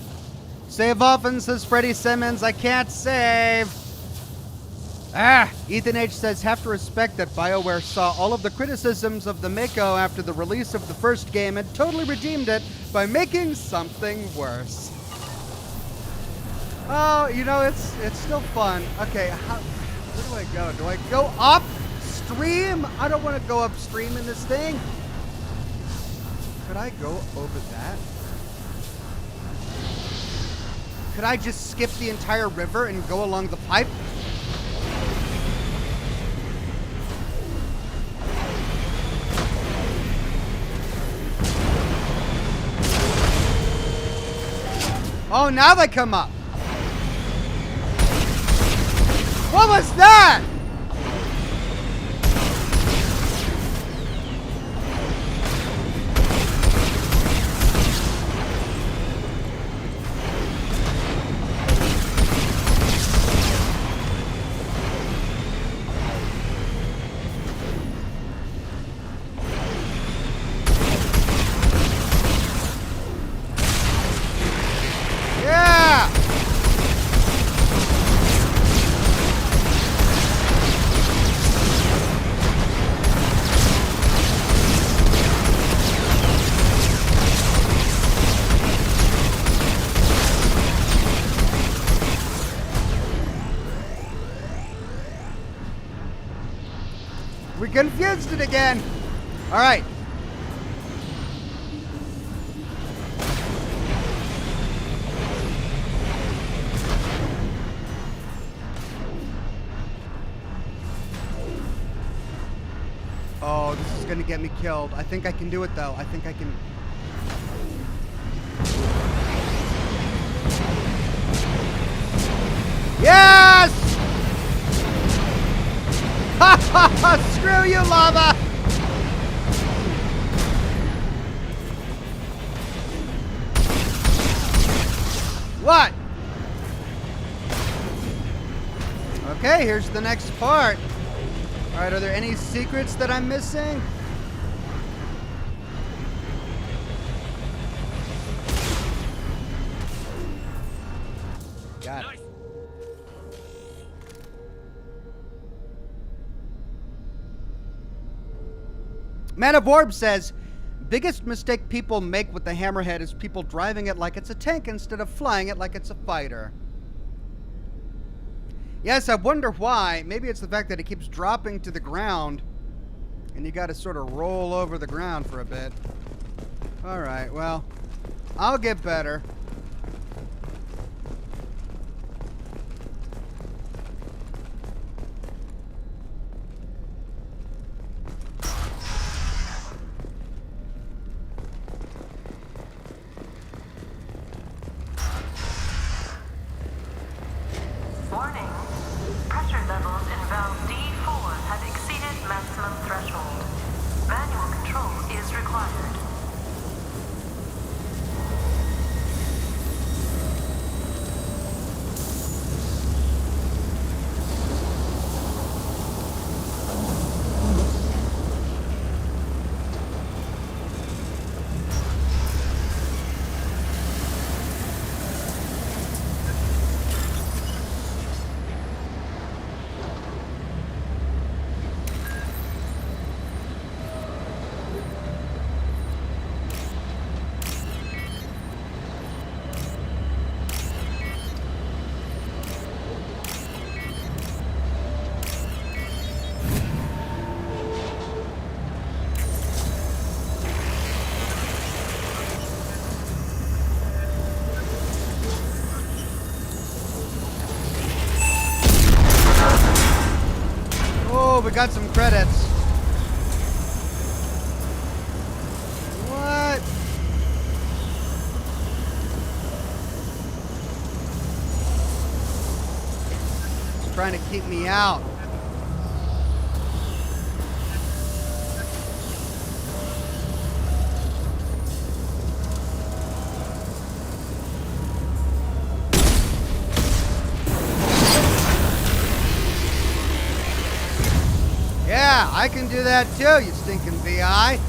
Save often, says Freddie Simmons. I can't save. Ethan H. says, have to respect that BioWare saw all of the criticisms of the Mako after the release of the first game and totally redeemed it by making something worse. Oh, you know, it's still fun. Okay, where do I go? Do I go upstream? I don't want to go upstream in this thing. Could I go over that? Could I just skip the entire river and go along the pipe? Oh, now they come up. What was that? We confused it again. All right. Oh, this is gonna get me killed. I think I can do it though. I think I can. Yes! Ha ha ha! Screw you, lava! What? Okay, here's the next part. All right, are there any secrets that I'm missing? Got it. Man of Orb says, biggest mistake people make with the Hammerhead is people driving it like it's a tank instead of flying it like it's a fighter. Yes, I wonder why. Maybe it's the fact that it keeps dropping to the ground, and you gotta sort of roll over the ground for a bit. Alright, well, I'll get better. Warning. Pressure levels in valve D4 have exceeded maximum threshold. Manual control is required. Oh, we got some credits. What? It's trying to keep me out. Yeah, I can do that too, you stinking VI.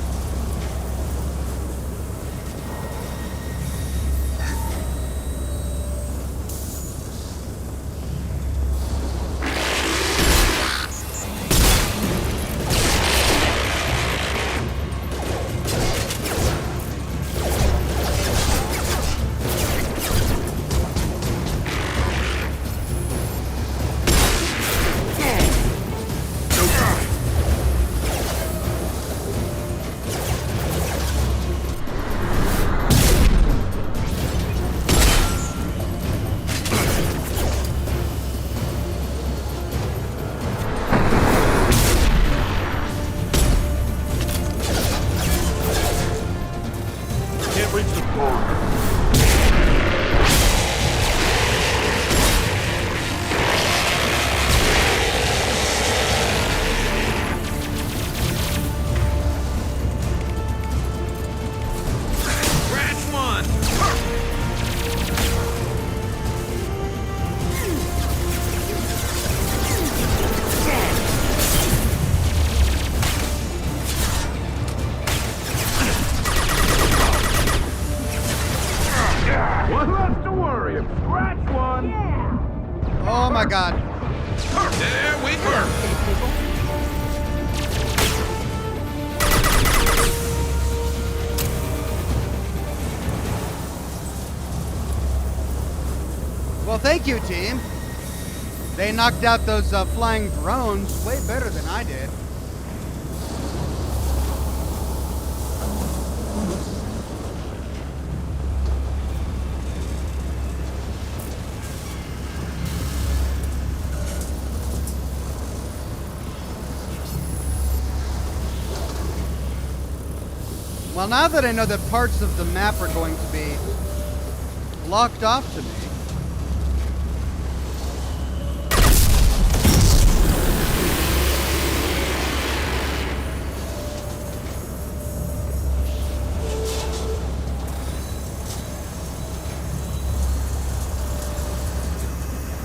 Can't reach the floor. Scratch one! One less to worry. Scratch one. Oh my god. There we go. Well, thank you, team. They knocked out those flying drones way better than I did. Well, now that I know that parts of the map are going to be locked off to me,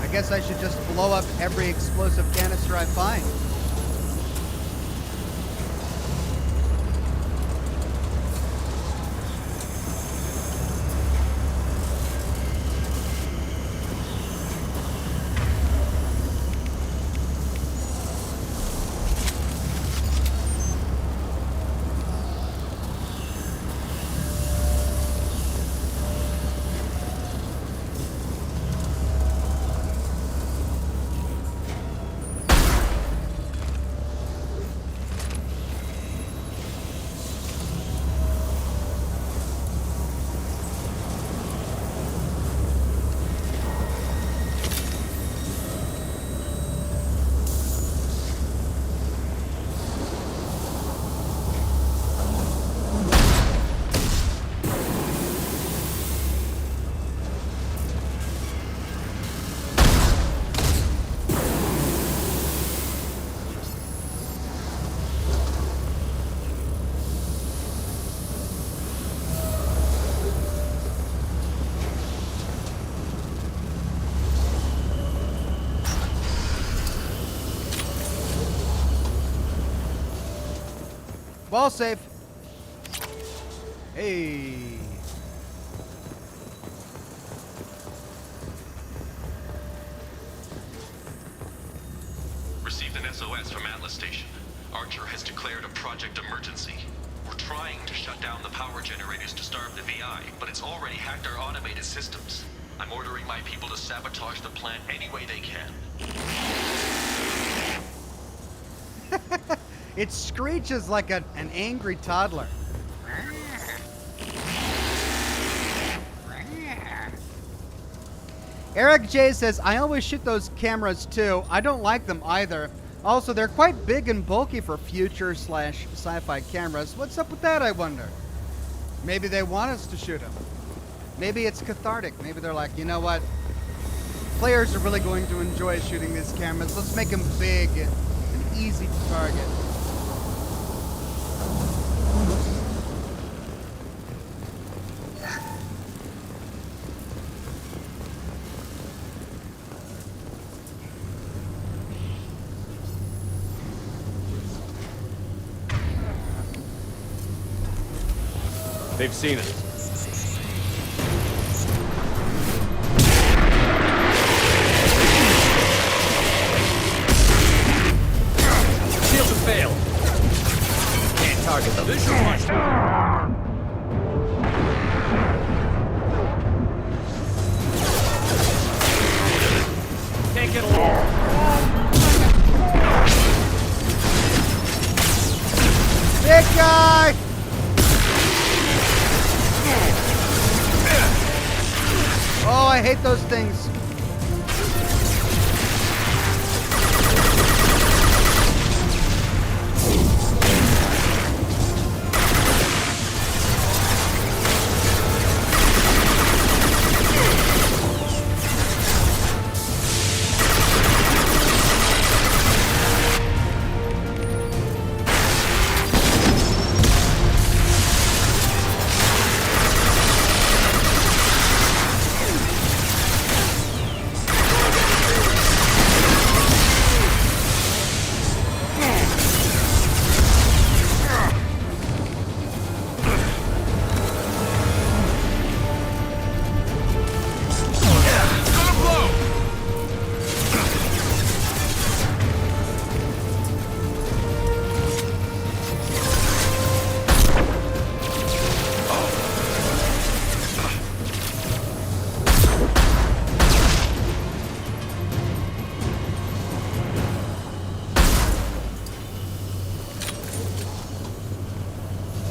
I guess I should just blow up every explosive canister I find. Fall safe. Hey. Received an SOS from Atlas Station. Archer has declared a project emergency. We're trying to shut down the power generators to starve the VI, but it's already hacked our automated systems. I'm ordering my people to sabotage the plant any way they can. It screeches like an angry toddler. Eric J says, I always shoot those cameras too. I don't like them either. Also, they're quite big and bulky for future/sci-fi cameras. What's up with that, I wonder? Maybe they want us to shoot them. Maybe it's cathartic. Maybe they're like, you know what? Players are really going to enjoy shooting these cameras. Let's make them big and easy to target. They've seen us. Shields have failed. Can't target them. This is much too. Can't get along. Big guy! Oh, I hate those things.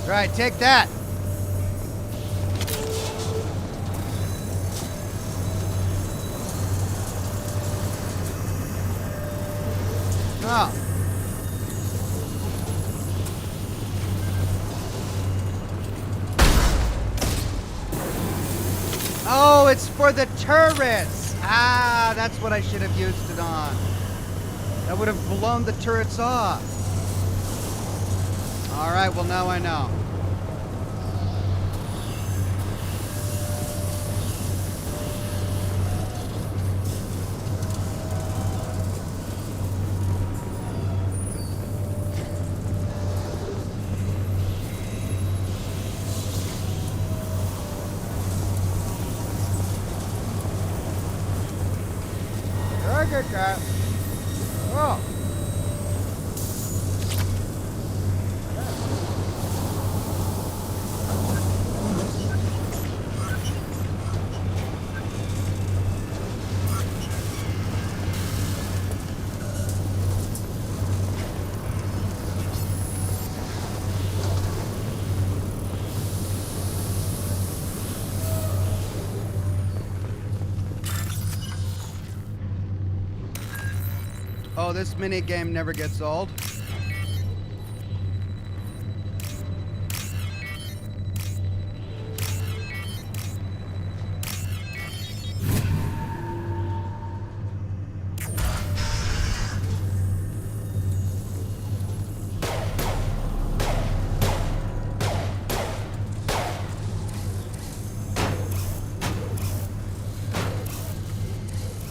Right, take that. Oh. Oh, it's for the turrets. Ah, that's what I should have used it on. That would have blown the turrets off. All right, well, now I know. Target that. Oh. Oh, this mini game never gets old.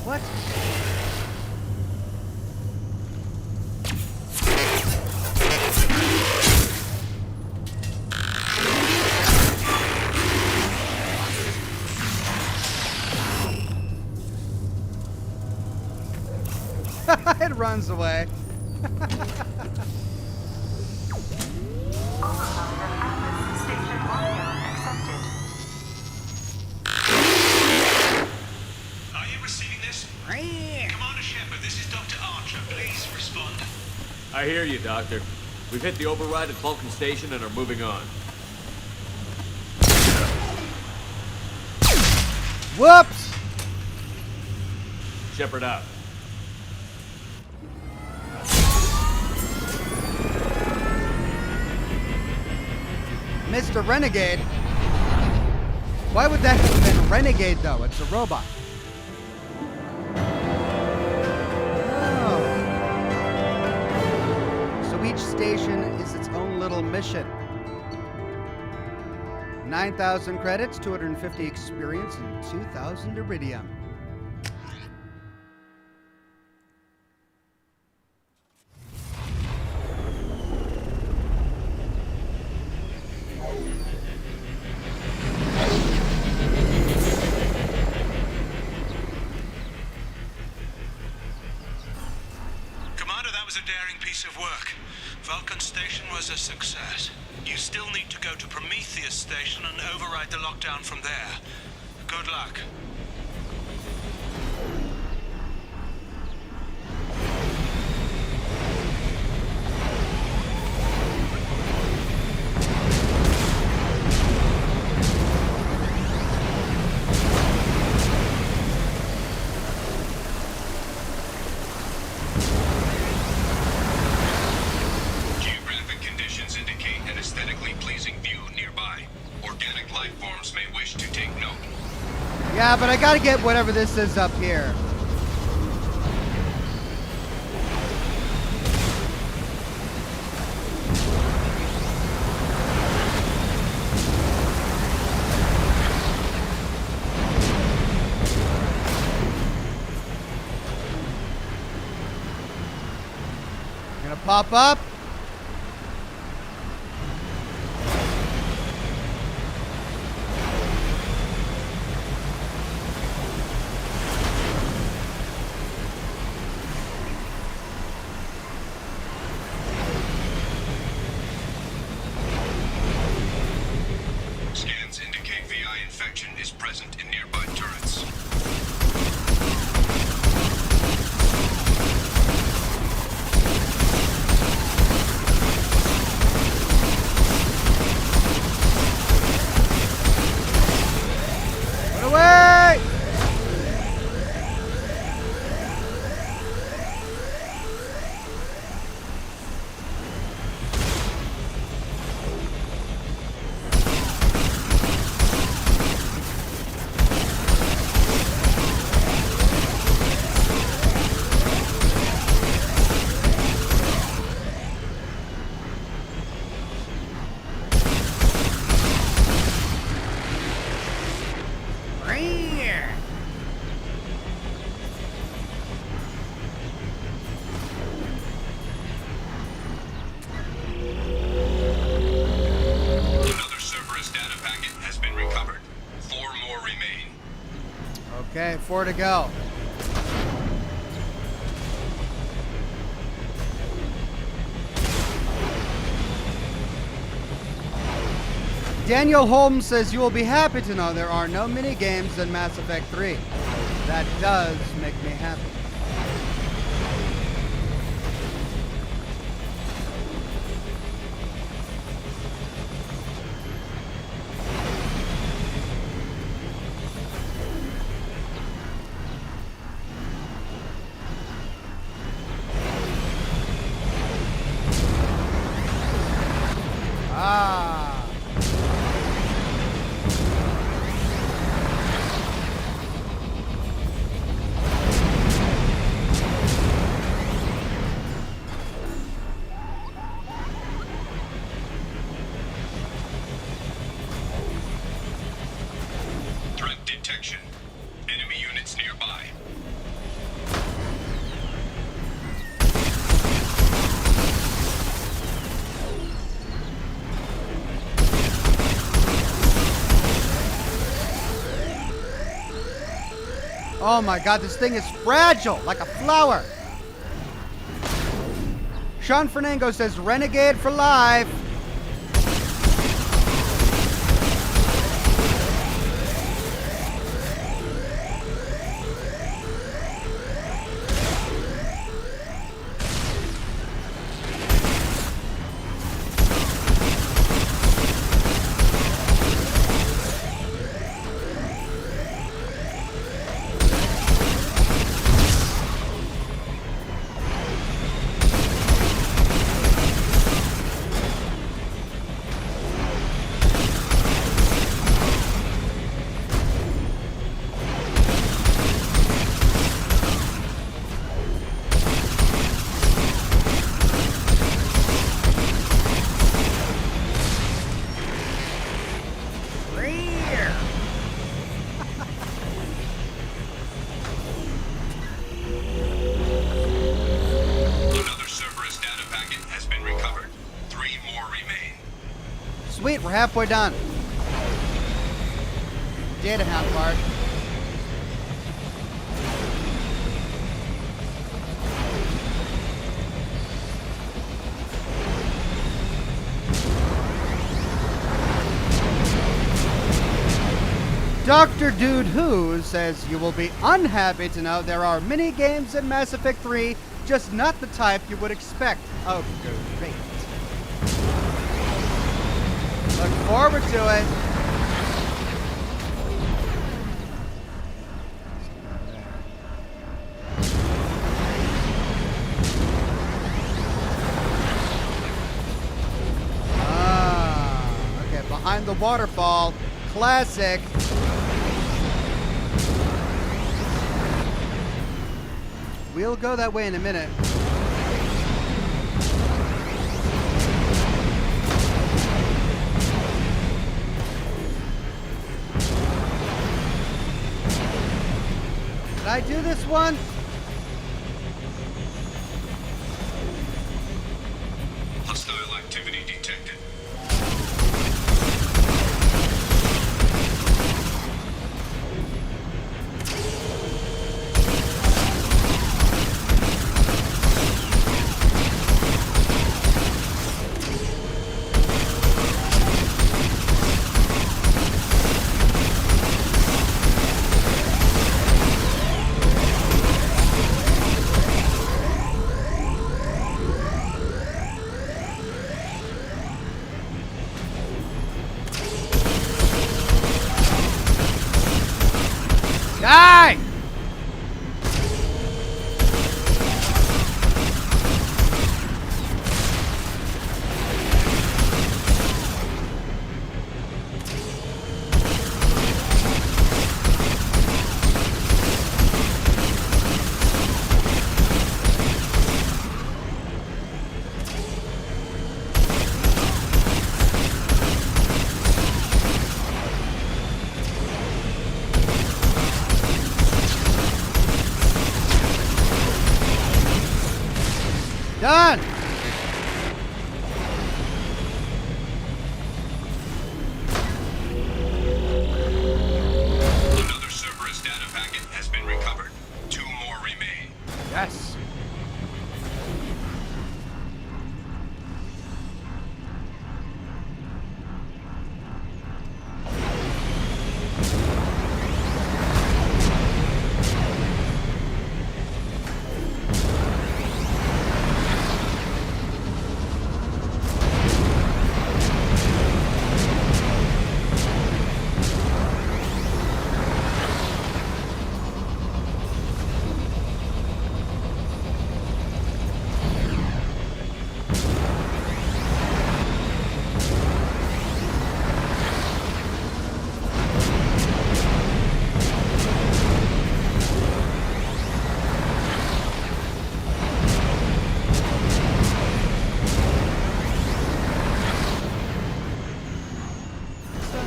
What? It runs away. Overload of Atlas Station audio accepted. Are you receiving this? Commander Shepard, this is Dr. Archer. Please respond. I hear you, Doctor. We've hit the override at Confronting Station and are moving on. Whoops! Shepard out. Mr. Renegade. Why would that have been Renegade, though? It's a robot. Oh. So each station is its own little mission. 9,000 credits, 250 experience, and 2,000 iridium. Commander, that was a daring piece of work. Vulcan Station was a success. You still need to go to Prometheus Station and override the lockdown from there. Good luck. Geographic conditions indicate an aesthetically pleasing view nearby. Organic life forms may wish to take note. Yeah, but I gotta get whatever this is up here. Gonna pop up. Scans indicate VI infection is present in nearby turrets. Run away! Another Cerberus data packet has been recovered. 4 more remain. Okay, 4 to go. Daniel Holmes says you will be happy to know there are no mini games in Mass Effect 3. That does make me happy. Ah. Threat detection. Enemy units nearby. Oh my god, this thing is fragile, like a flower. Sean Fernango says, Renegade for life. Sweet, we're halfway done. Data half part. Dr. Dude Who says you will be unhappy to know there are mini games in Mass Effect 3, just not the type you would expect. Oh, great. Look forward to it. Okay, behind the waterfall. Classic. We'll go that way in a minute. Did I do this one? Hostile activity detected. Die! Done! Another Cerberus data packet has been recovered. 2 more remain. Yes.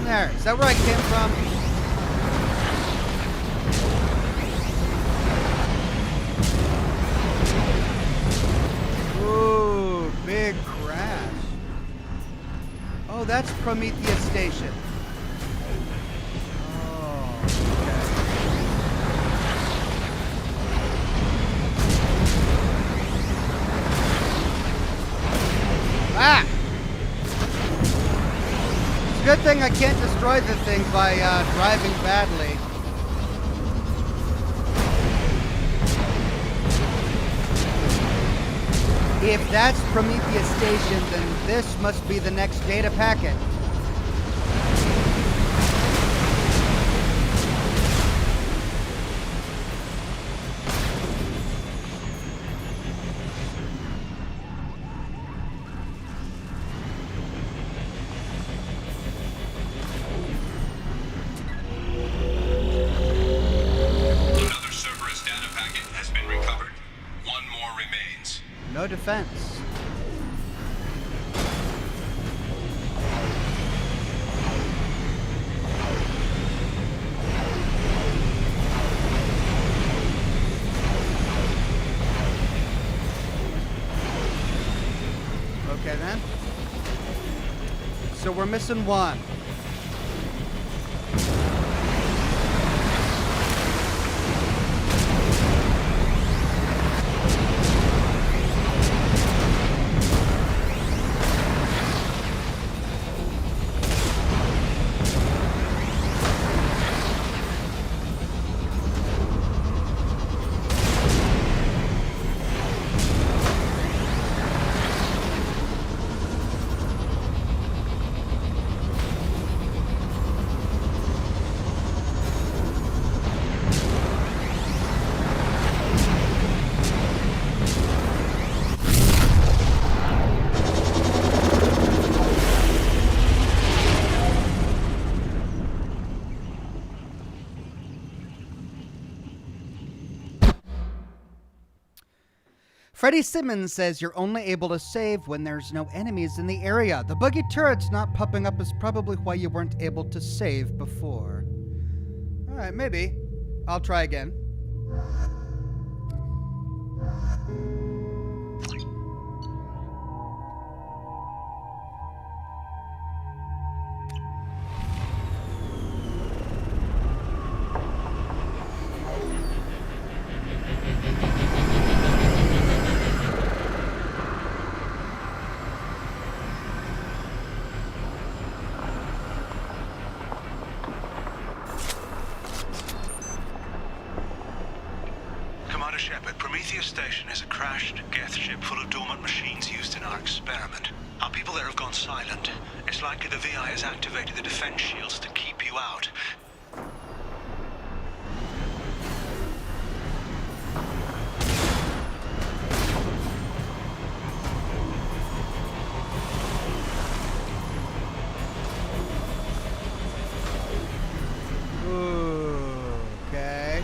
There. Is that where I came from? Ooh, big crash. Oh, that's Prometheus Station. Oh, okay. thing I can't destroy the thing by driving badly. If that's Prometheus Station, then this must be the next data packet. Another Cerberus data packet has been recovered. One more remains. No defense. Okay then. So we're missing one. Freddie Simmons says you're only able to save when there's no enemies in the area. The buggy turret's not popping up is probably why you weren't able to save before. Alright, maybe. I'll try again. Commander Shepard, Prometheus Station is a crashed Geth ship full of dormant machines used in our experiment. Our people there have gone silent. It's likely the VI has activated the defense shields to keep you out. Okay.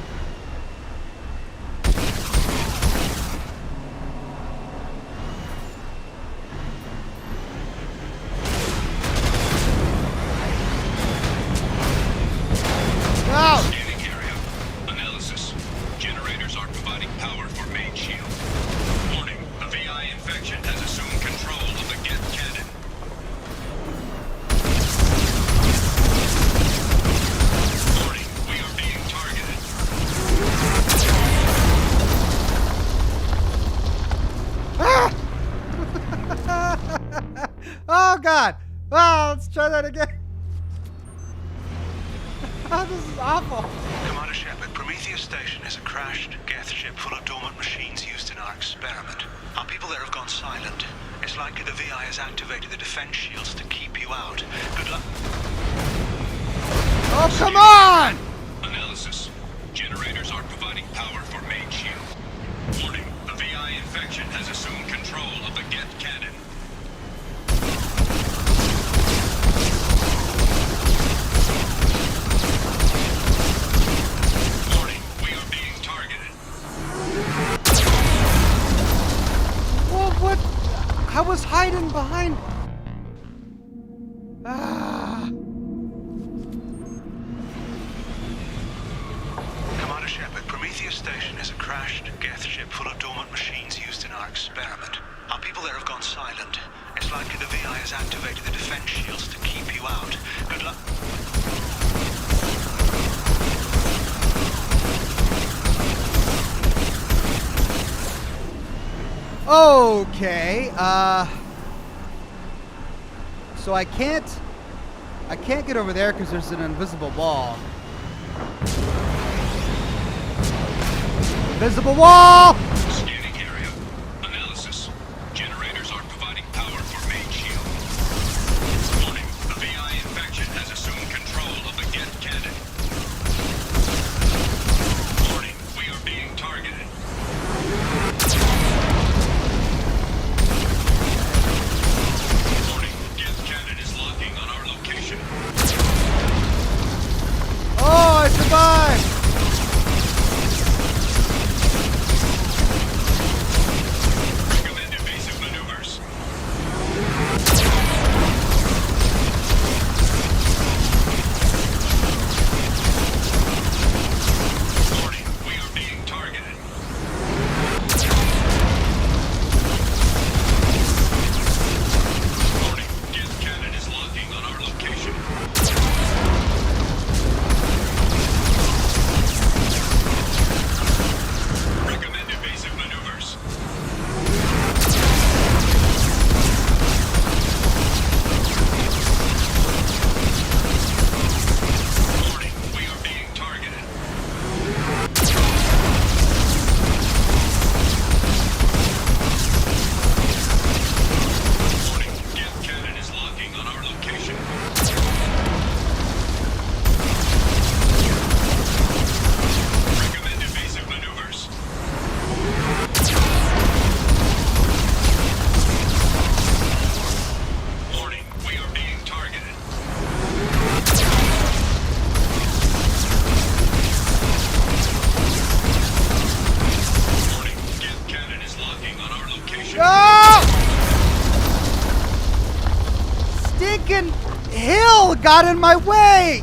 Go! Scanning area. Analysis. Generators are providing power for main shield. Warning, the VI infection has assumed control of the Geth cannon. Warning, we are being targeted. Oh God! Oh, let's try that again. Oh, this is awful. Commander Shepard, Prometheus Station is a crashed Geth ship full of dormant machines used in our experiment. Our people there have gone silent. It's likely the VI has activated the defense shields to keep you out. Good luck. Oh, come on! Analysis. Generators are providing power for main shield. Warning, the VI infection has assumed control of the Geth cannon. Warning, we are being targeted. Well, what? I was hiding behind. Ah. Commander Shepard, Prometheus Station is a crashed Geth ship full of dormant machines used in our experiment. Our people there have gone silent. It's likely the VI has activated the defense shields to keep you out. Good luck. Okay, so I can't I can't get over there because there's an invisible wall. Invisible wall! Scanning area. Analysis. Generators are providing power for main shield. Warning, the VI infection has assumed control of the Get cannon. Warning, we are being targeted. Warning, Get cannon is locking on our location. Oh, I survived! Recommend evasive maneuvers. Warning, we are being targeted. Warning, Get cannon is locking on our location. Recommend evasive maneuvers. Warning, we are being targeted. Warning, Get cannon is locking on our location. Recommend evasive maneuvers. Warning, we are being targeted. Warning, Get cannon is locking on our location. No! Stinking hill got in my way!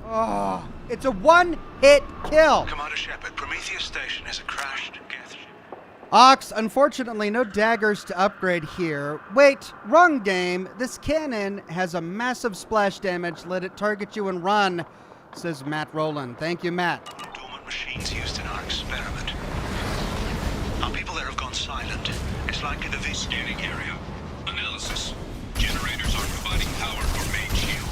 Oh, it's a one-hit kill. Commander Shepard, Prometheus Station is a crashed Geth ship. Ox, unfortunately, no daggers to upgrade here. Wait, wrong game. This cannon has a massive splash damage. Let it target you and run, says Matt Rowland. Thank you, Matt. Dormant machines used in our experiment. Our people there have gone silent. It's likely the Scanning area. Analysis. Generators are providing power for main shield.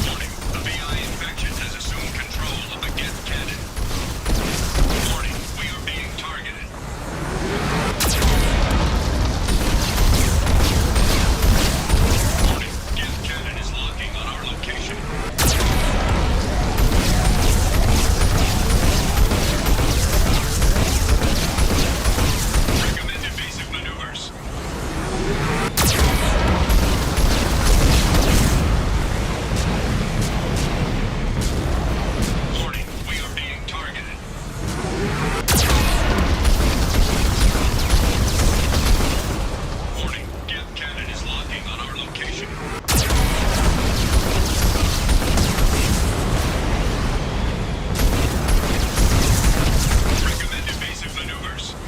Warning, the VI infection has assumed control of the Get cannon. Warning, we are being targeted. Warning, Get cannon is locking on our location. Recommend evasive maneuvers. Warning, we are being targeted. Warning, Get cannon is locking on our location. Recommend evasive maneuvers.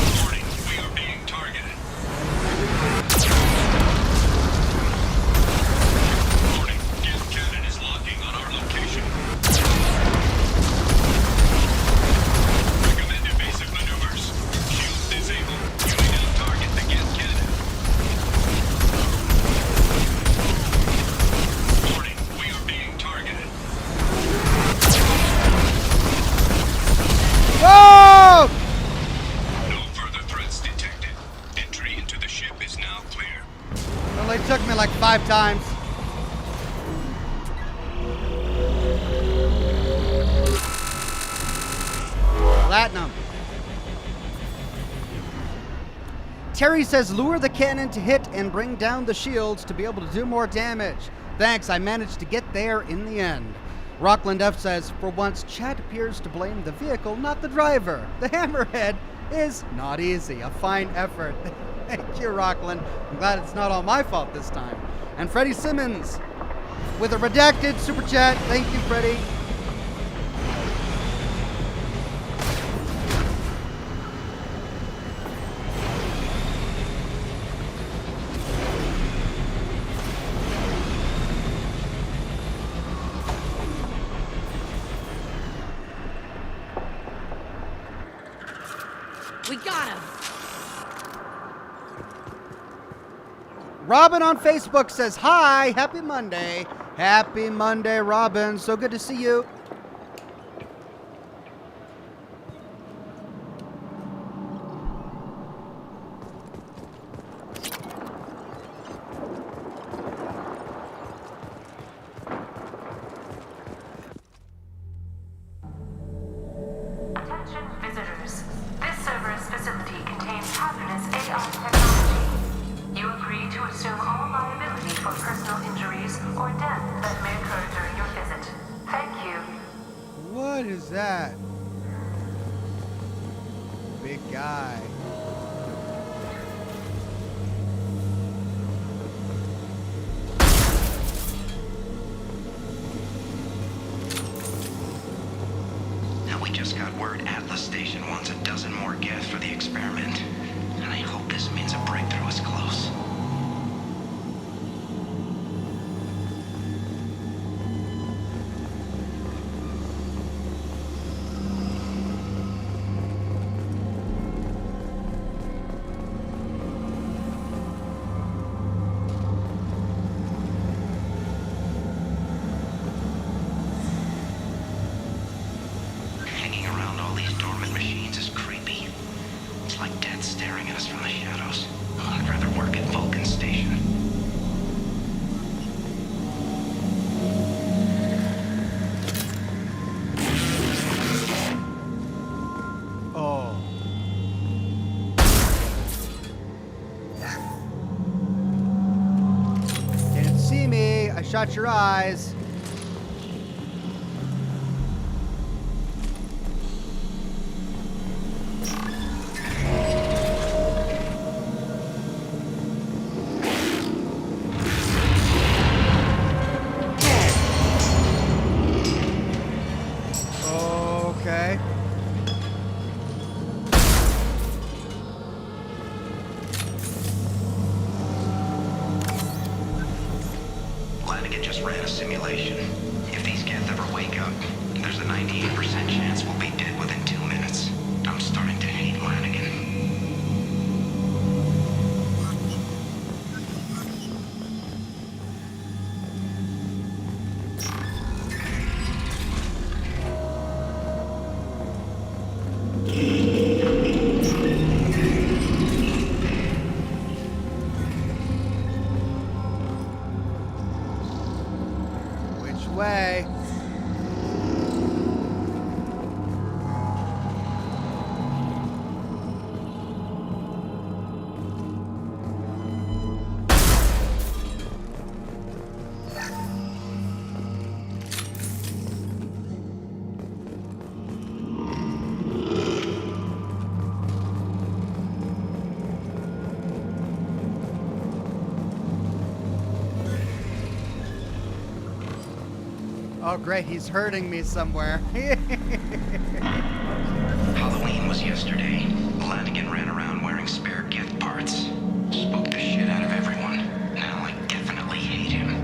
Warning, we are being targeted. Warning, Get cannon is locking on our location. Recommend evasive maneuvers. Shields disabled. You may now target the Get cannon. Warning, we are being targeted. Whoa! No further threats detected. Entry into the ship is now clear. Well, they took me like 5 times. Platinum. Terry says lure the cannon to hit and bring down the shields to be able to do more damage. Thanks, I managed to get there in the end. Rockland F says, for once, Chad appears to blame the vehicle, not the driver. The hammerhead is not easy. A fine effort. Thank you, Rockland. I'm glad it's not all my fault this time. And Freddie Simmons with a redacted super chat. Thank you, Freddie. Robin on Facebook says, hi, happy Monday. Happy Monday, Robin. So good to see you. Attention visitors. This server's facility contains hazardous AI technology. You agree to assume all liability for personal injuries or death that may occur during your visit. Thank you. What is that? Big guy. Now we just got word Atlas Station wants a dozen more gas for the experiment. And I hope this means a breakthrough is close. Hanging around all these dormant machines is creepy. It's like death staring at us from the shadows. I'd rather work at Vulcan Station. Oh. Didn't see me. I shot your eyes. Okay. Lanigan just ran a simulation. If these Geth ever wake up, there's a 98% chance we'll be dead within 2 minutes. I'm starting to hate Lanigan. Which way? Oh, great. He's hurting me somewhere. Halloween was yesterday. Lanigan ran around wearing spare Geth parts. Spooked the shit out of everyone. Now I definitely hate him.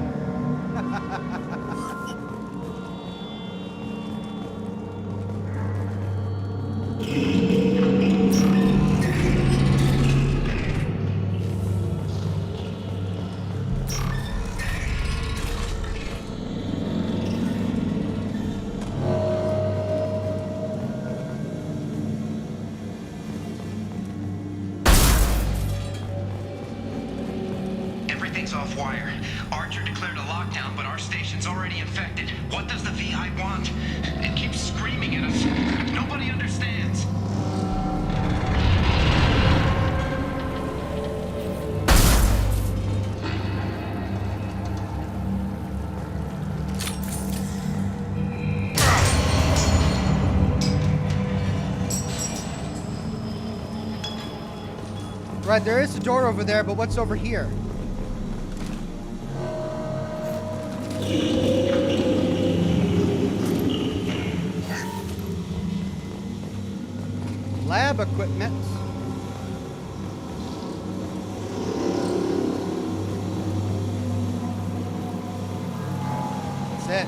Everything's off wire. Archer declared a lockdown, but our station's already infected. What does the VI want? It keeps screaming at us. Nobody understands. Right, there is a door over there, but what's over here? Lab equipment. That's it.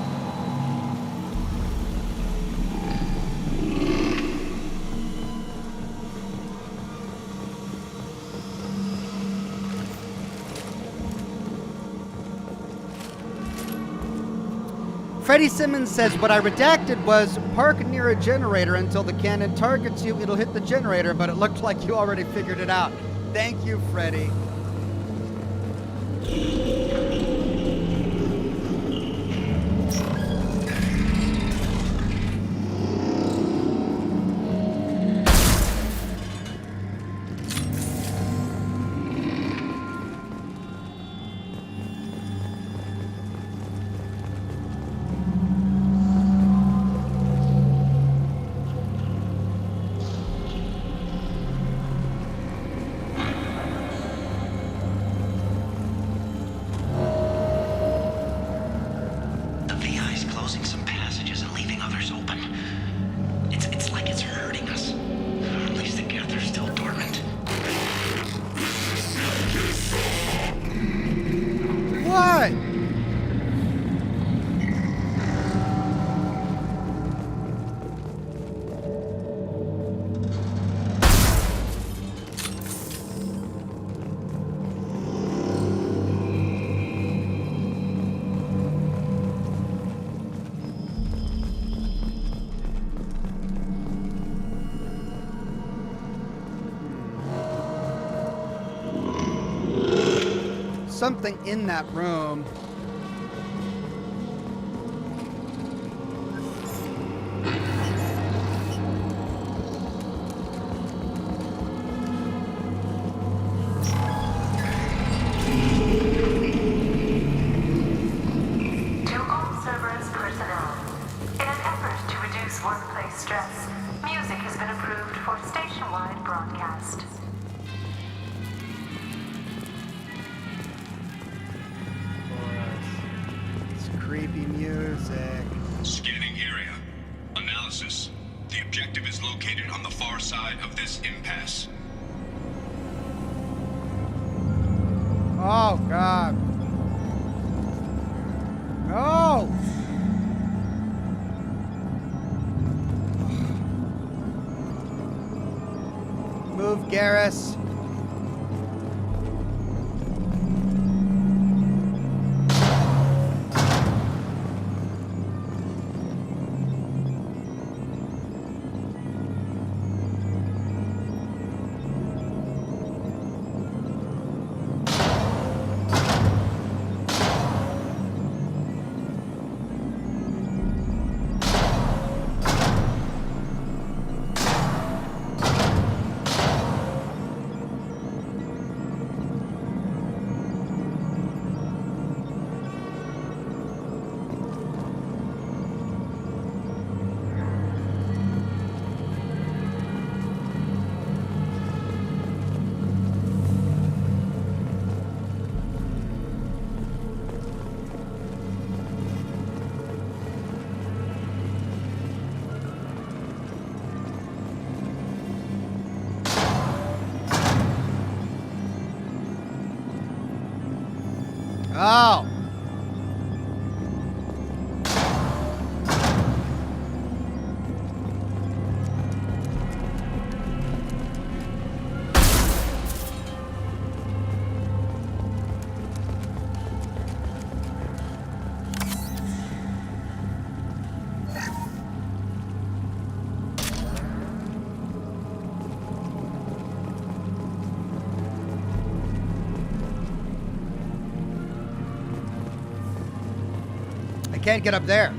Freddie Simmons says, what I redacted was park near a generator until the cannon targets you. It'll hit the generator, but it looked like you already figured it out. Thank you, Freddie. The VI's closing some passages and leaving others open. It's like it's hurting us. At least the geth are still dormant. What? Something in that room. To all Cerberus personnel, in an effort to reduce workplace stress, music has been approved for station-wide broadcast. It's creepy music. Scanning area. Analysis. The objective is located on the far side of this impasse. Oh, God. No! Move, Garrus. Oh. I can't get up there.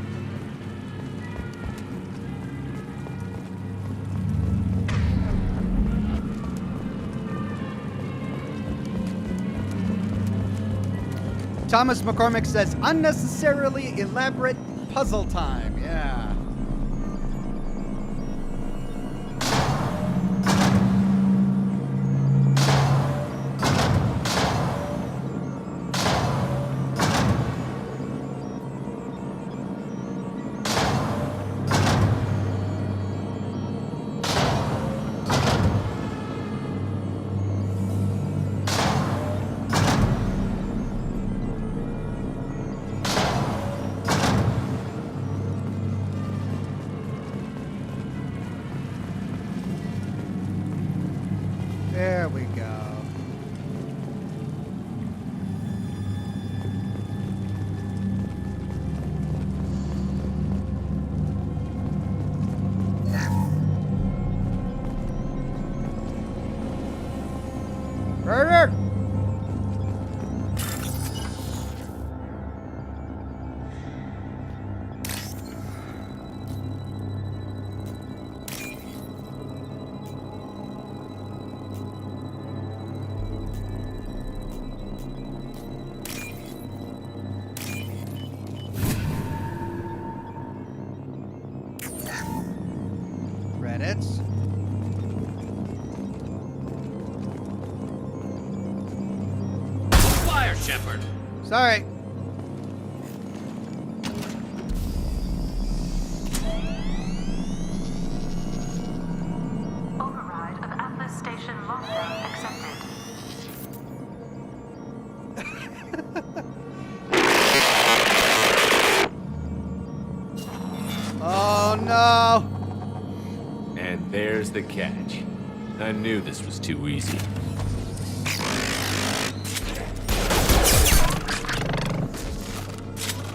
Thomas McCormick says, unnecessarily elaborate puzzle time. Yeah. There we go. Murder! Credits. Fire, Shepard! Sorry. Override of Atlas Station lockdown accepted. Oh no! And there's the catch. I knew this was too easy.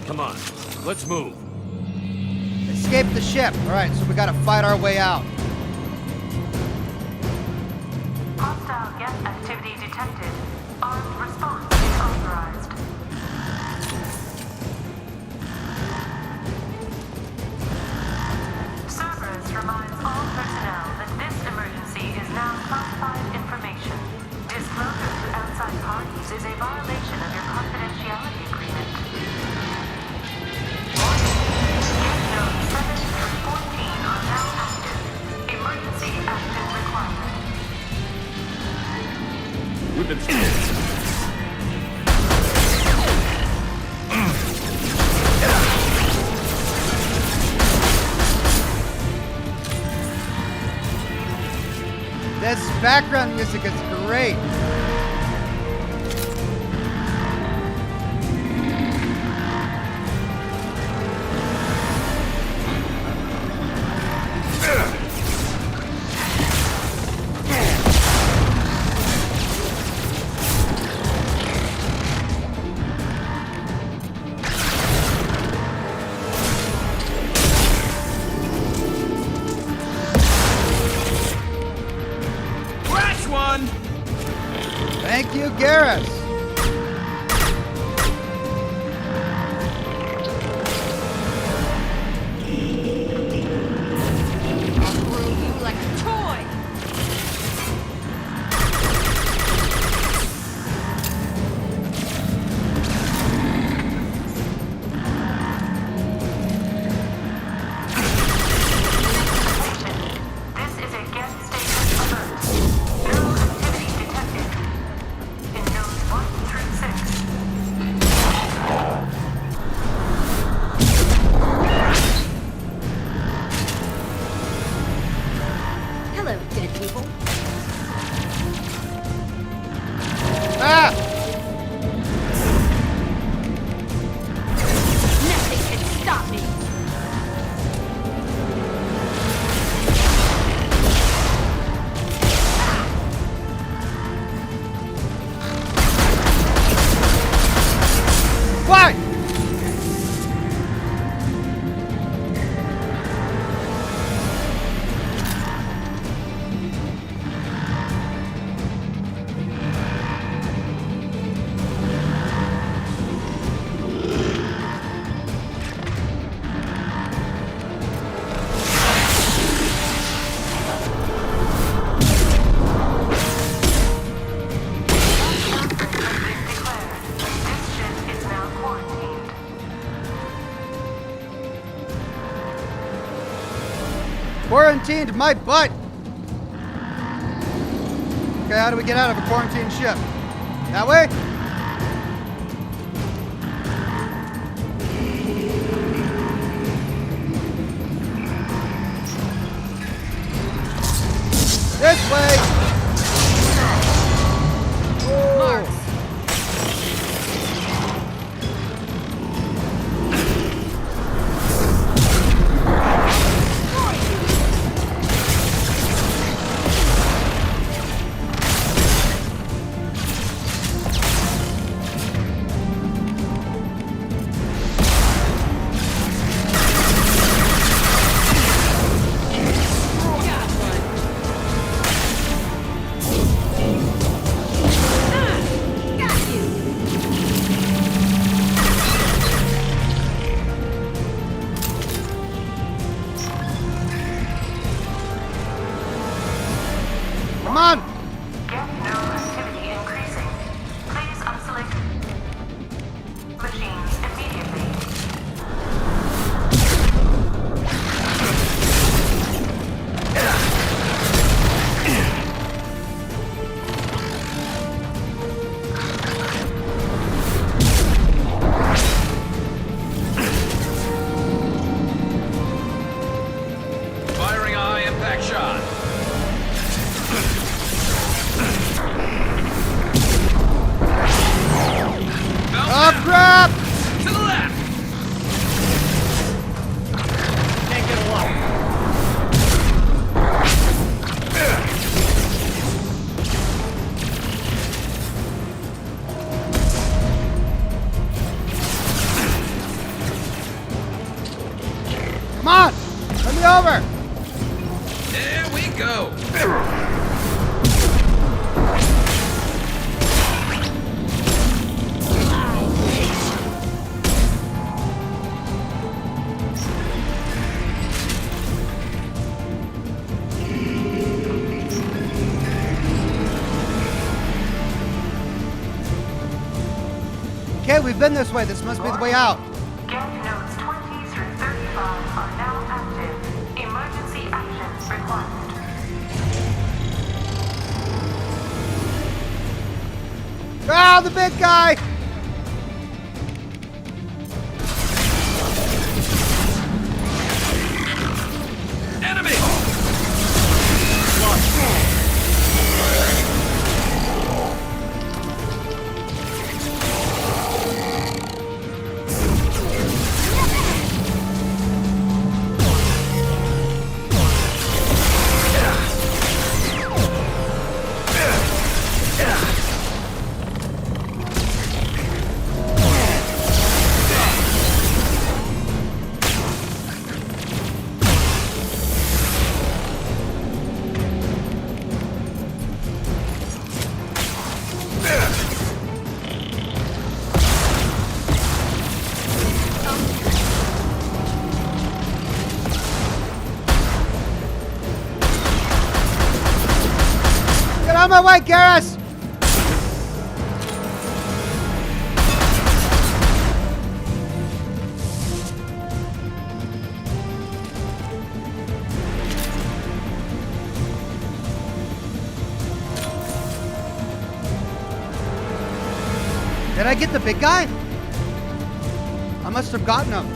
Come on, let's move. Escape the ship. Alright, so we gotta fight our way out. Hostile guest activity detected. Armed response is authorized. Cerberus reminds all personnel that this emergency is now classified information. Disclosure to outside parties is a violation of your confidentiality agreement. Gate note 7 through 14 are now active. Emergency action required. We've been scanned. This background music is great. Crash one! Thank you, Garrus. I'll throw you like a toy! This is a guest station alert. No activity detected. In nodes 1 through 6. Hello, dead people. Ah! Nothing can stop me! What? Declared. This ship is now quarantined. Quarantined my butt. Okay, how do we get out of a quarantined ship? That way? This way! Mars! Got one. over! There we go. Okay, we've been this way. This must be the way out. Get nodes 20 through 35 are now active. Emergency actions required. Ah, the big guy! Enemy! Get out of my way, Garrus! Did I get the big guy? I must have gotten him.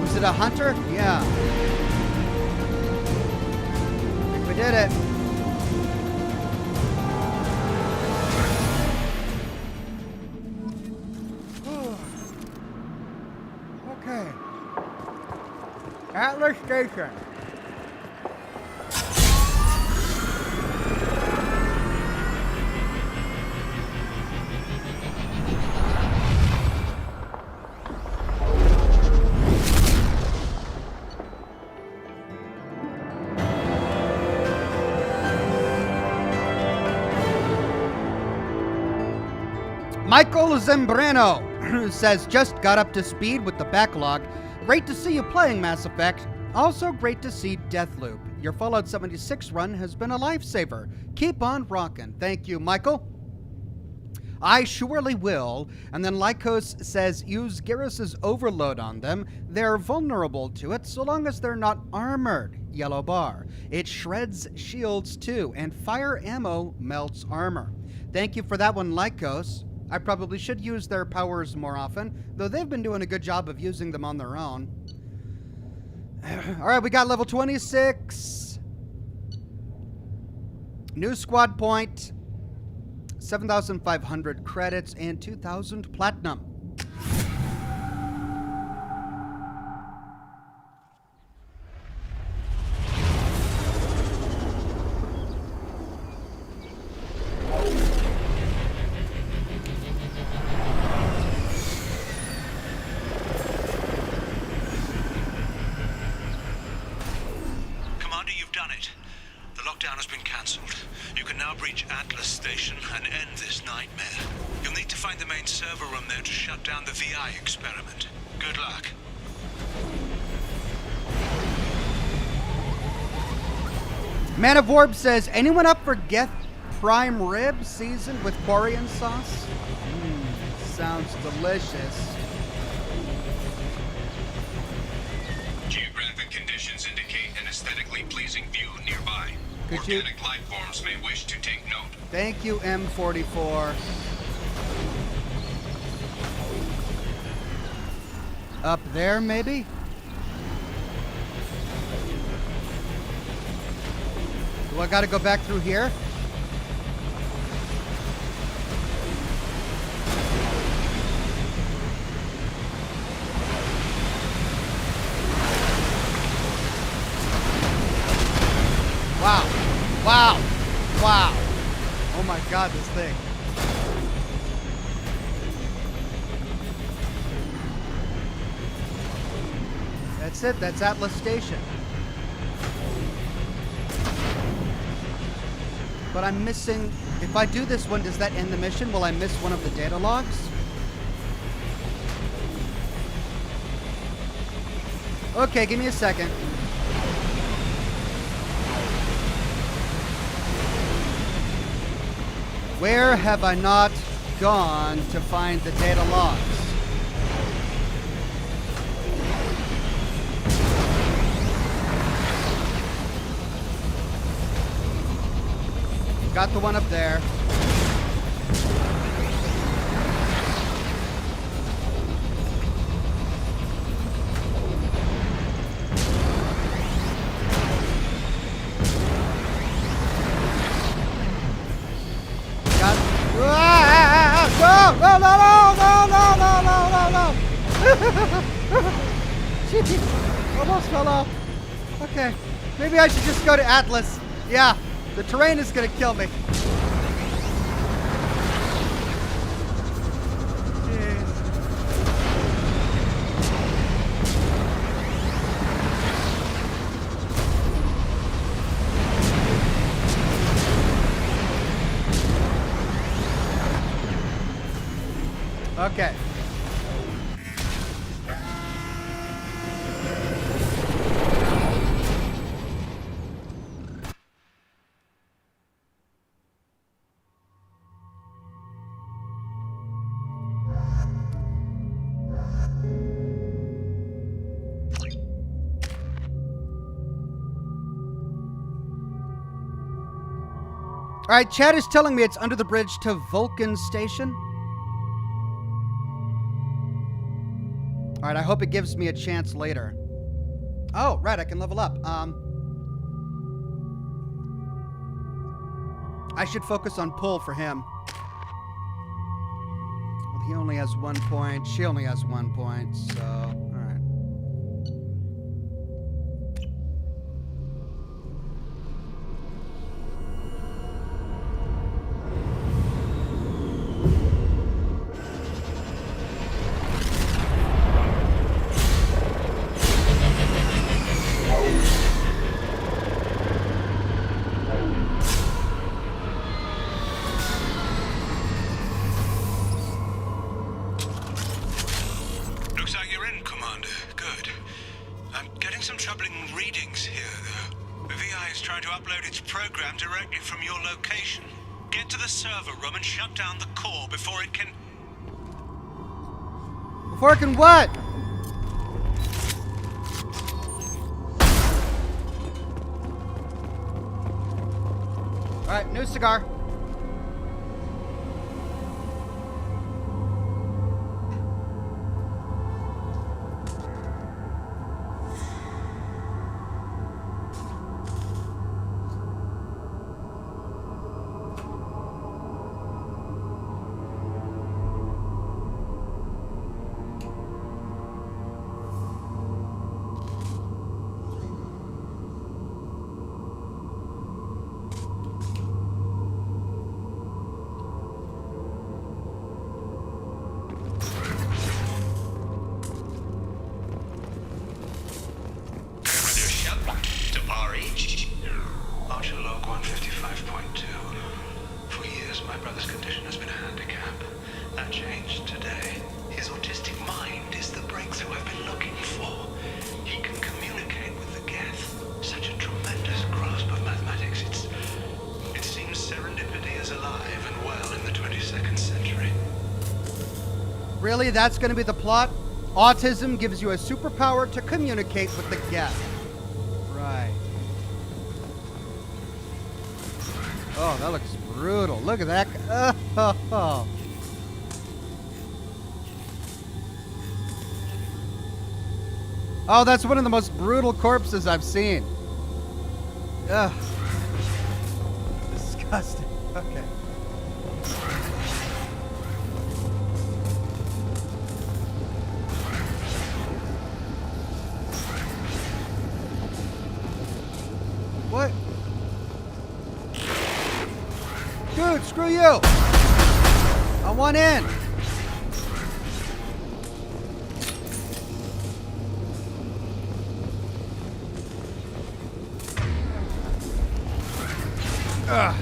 Was it a hunter? Yeah. I think we did it. Okay. Atlas Station. Michael Zembrano says, just got up to speed with the backlog. Great to see you playing Mass Effect. Also great to see Deathloop. Your Fallout 76 run has been a lifesaver. Keep on rocking. Thank you, Michael. I surely will. And then Lycos says, use Garrus's Overlord on them. They're vulnerable to it so long as they're not armored. Yellow bar. It shreds shields too, and fire ammo melts armor. Thank you for that one, Lycos. I probably should use their powers more often, though they've been doing a good job of using them on their own. All right, we got level 26. New squad point. 7,500 credits and 2,000 platinum. Commander, you've done it. The lockdown has been cancelled. You can now breach Atlas Station and end this nightmare. You'll need to find the main server room there to shut down the VI experiment. Good luck. Man of Orb says, anyone up for Geth prime rib seasoned with Quarian sauce? Sounds delicious. Geographic conditions indicate an aesthetically pleasing view nearby. Could you- Organic life forms may wish to take note. Thank you, M44. Up there, maybe? Do I gotta go back through here? Wow. Wow. Wow. Oh my god, this thing. That's it. That's Atlas Station. But I'm missing... If I do this one, does that end the mission? Will I miss one of the data logs? Okay, give me a second. Where have I not gone to find the data logs? Got the one up there. Almost fell off. Okay. Maybe I should just go to Atlas. Yeah. The terrain is going to kill me. Okay. All right, Chad is telling me it's under the bridge to Vulcan Station. All right, I hope it gives me a chance later. Oh, right, I can level up. I should focus on pull for him. Well, he only has 1 point. She only has 1 point, so all right. Before it can what? All right, new cigar. Really? That's going to be the plot? Autism gives you a superpower to communicate with the guest. Right. Oh, that looks brutal. Look at that. Oh. Oh, that's one of the most brutal corpses I've seen. Ugh. Disgusting. Okay. What? Dude, screw you! I want in! Fine.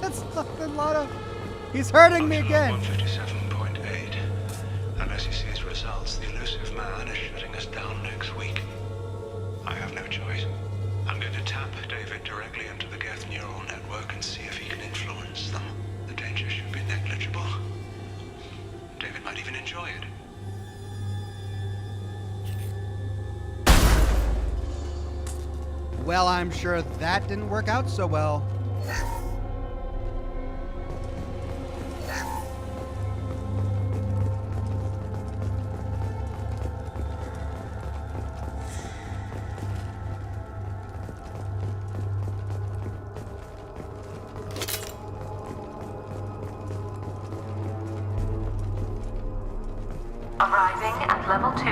That's a lot of... He's hurting me again. 157.8. Unless he sees results, the elusive man is shutting us down next week. I have no choice. I'm going to tap David directly into the Geth neural network and see if he can influence them. The danger should be negligible. David might even enjoy it. Well, I'm sure that didn't work out so well. Arriving at level 2.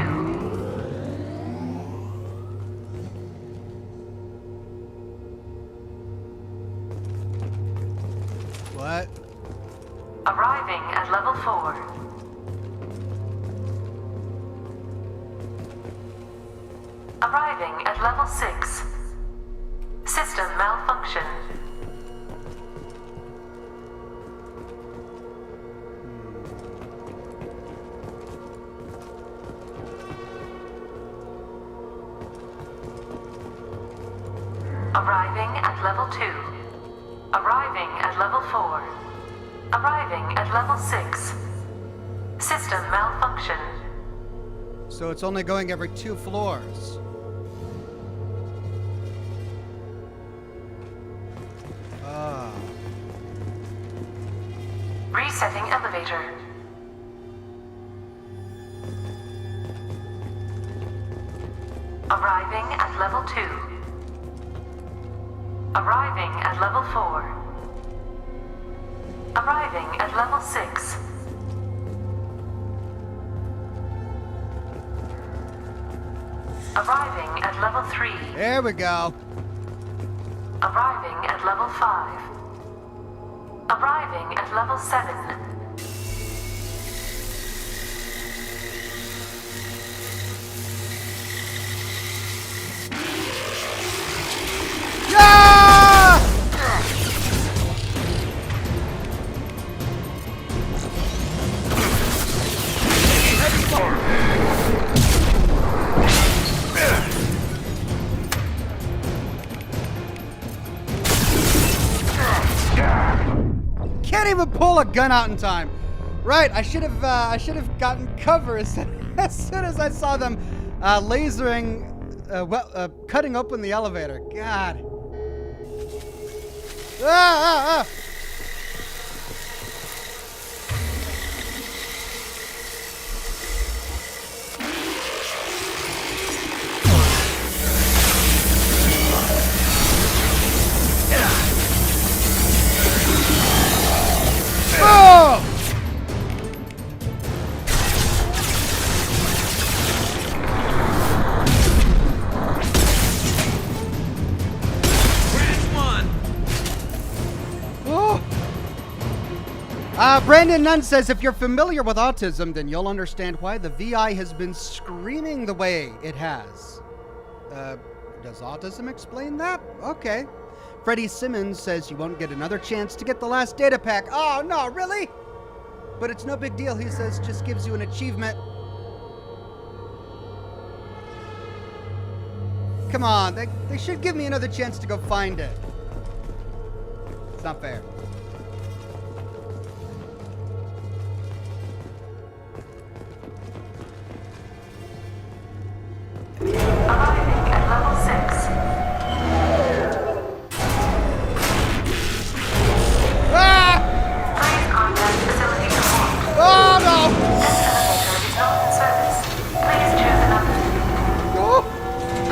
What? Arriving at level 4. Arriving at level 6. System malfunction. Arriving at level 2. Arriving at level 4. Arriving at level 6. System malfunction. So it's only going every 2 floors. Ah. Resetting elevator. Arriving at level 2. Arriving at level 4. Arriving at level 6. Arriving at level 3. There we go. Arriving at level 5. Arriving at level 7. Yeah! Can't even pull a gun out in time. Right, I should have gotten cover as soon as I saw them lasering, cutting open the elevator. God. Ah! Oh! Brandon Nunn says, if you're familiar with autism, then you'll understand why the VI has been screaming the way it has. Does autism explain that? Okay. Freddie Simmons says you won't get another chance to get the last data pack. Oh, no, really? But it's no big deal, he says, just gives you an achievement. Come on, they should give me another chance to go find it. It's not fair. Arriving at level 6. Ah! Please contact facility support. Oh, no! This elevator is not in service. Please choose another. Oh!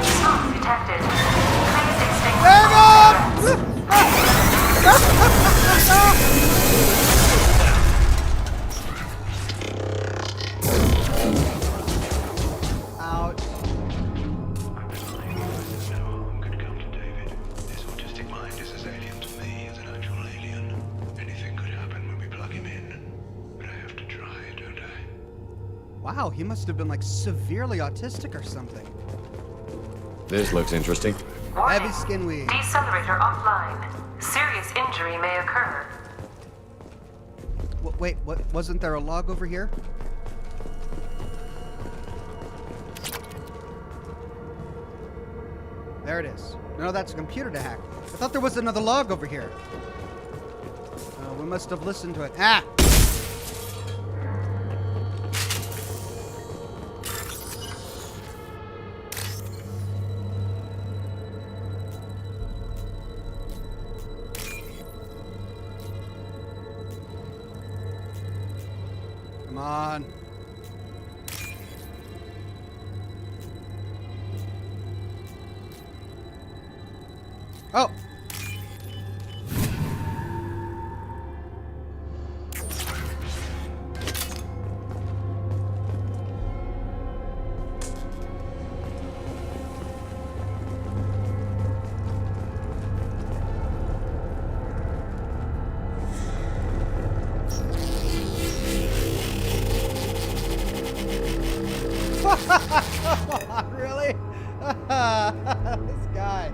Smoke detected. Please extinguish Hang all on! cigarettes. Wow, he must have been like severely autistic or something. This looks interesting. Warning. Heavy skin weed. Decelerator offline. Serious injury may occur. Wait, what? Wasn't there a log over here? There it is. No, that's a computer to hack. I thought there was another log over here. We must have listened to it. Ah! Come on. Oh! Really? This guy.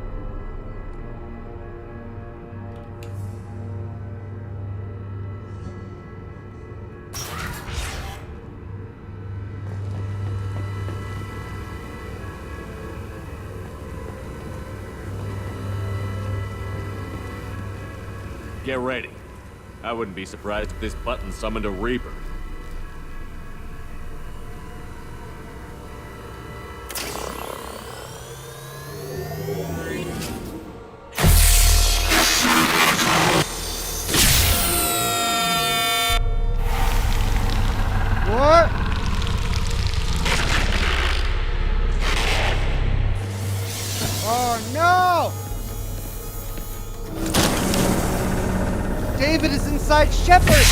Get ready. I wouldn't be surprised if this button summoned a Reaper. What? Oh no! David is inside Shepard!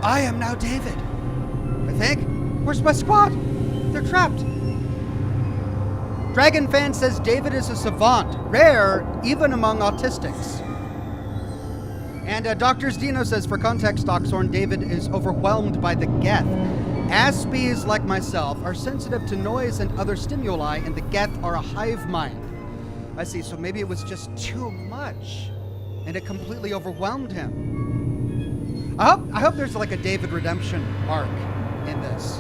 I am now David. I think. Where's my squad? They're trapped. Dragon Fan says David is a savant, rare even among autistics. And Dr. Dino says, for context, Oxhorn, David is overwhelmed by the Geth. Aspies, like myself, are sensitive to noise and other stimuli, and the Geth are a hive mind. I see, so maybe it was just too much, and it completely overwhelmed him. I hope there's like a David redemption arc in this.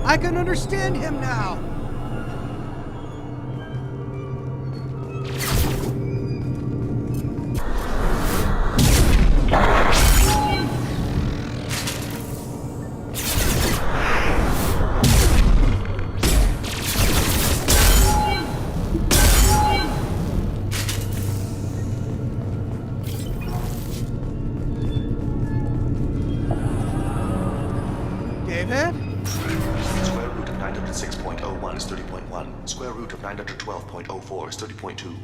I can understand him now. David? Square root of 906.01 is 30.1. Square root of 912.04 is 30.2.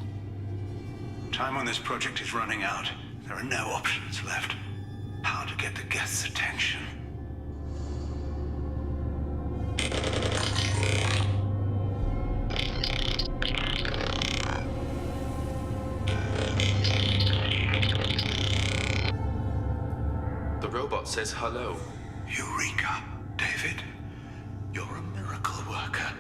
Time on this project is running out. There are no options left. How to get the Geth's attention? The robot says hello. Eureka, David. You're a miracle worker.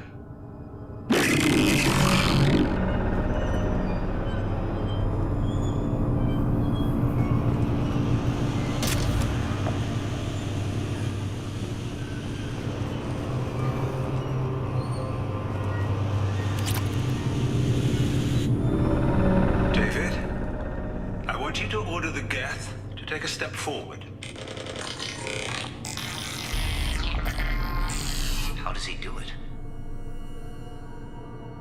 David, I want you to order the Geth to take a step forward. How does he do it?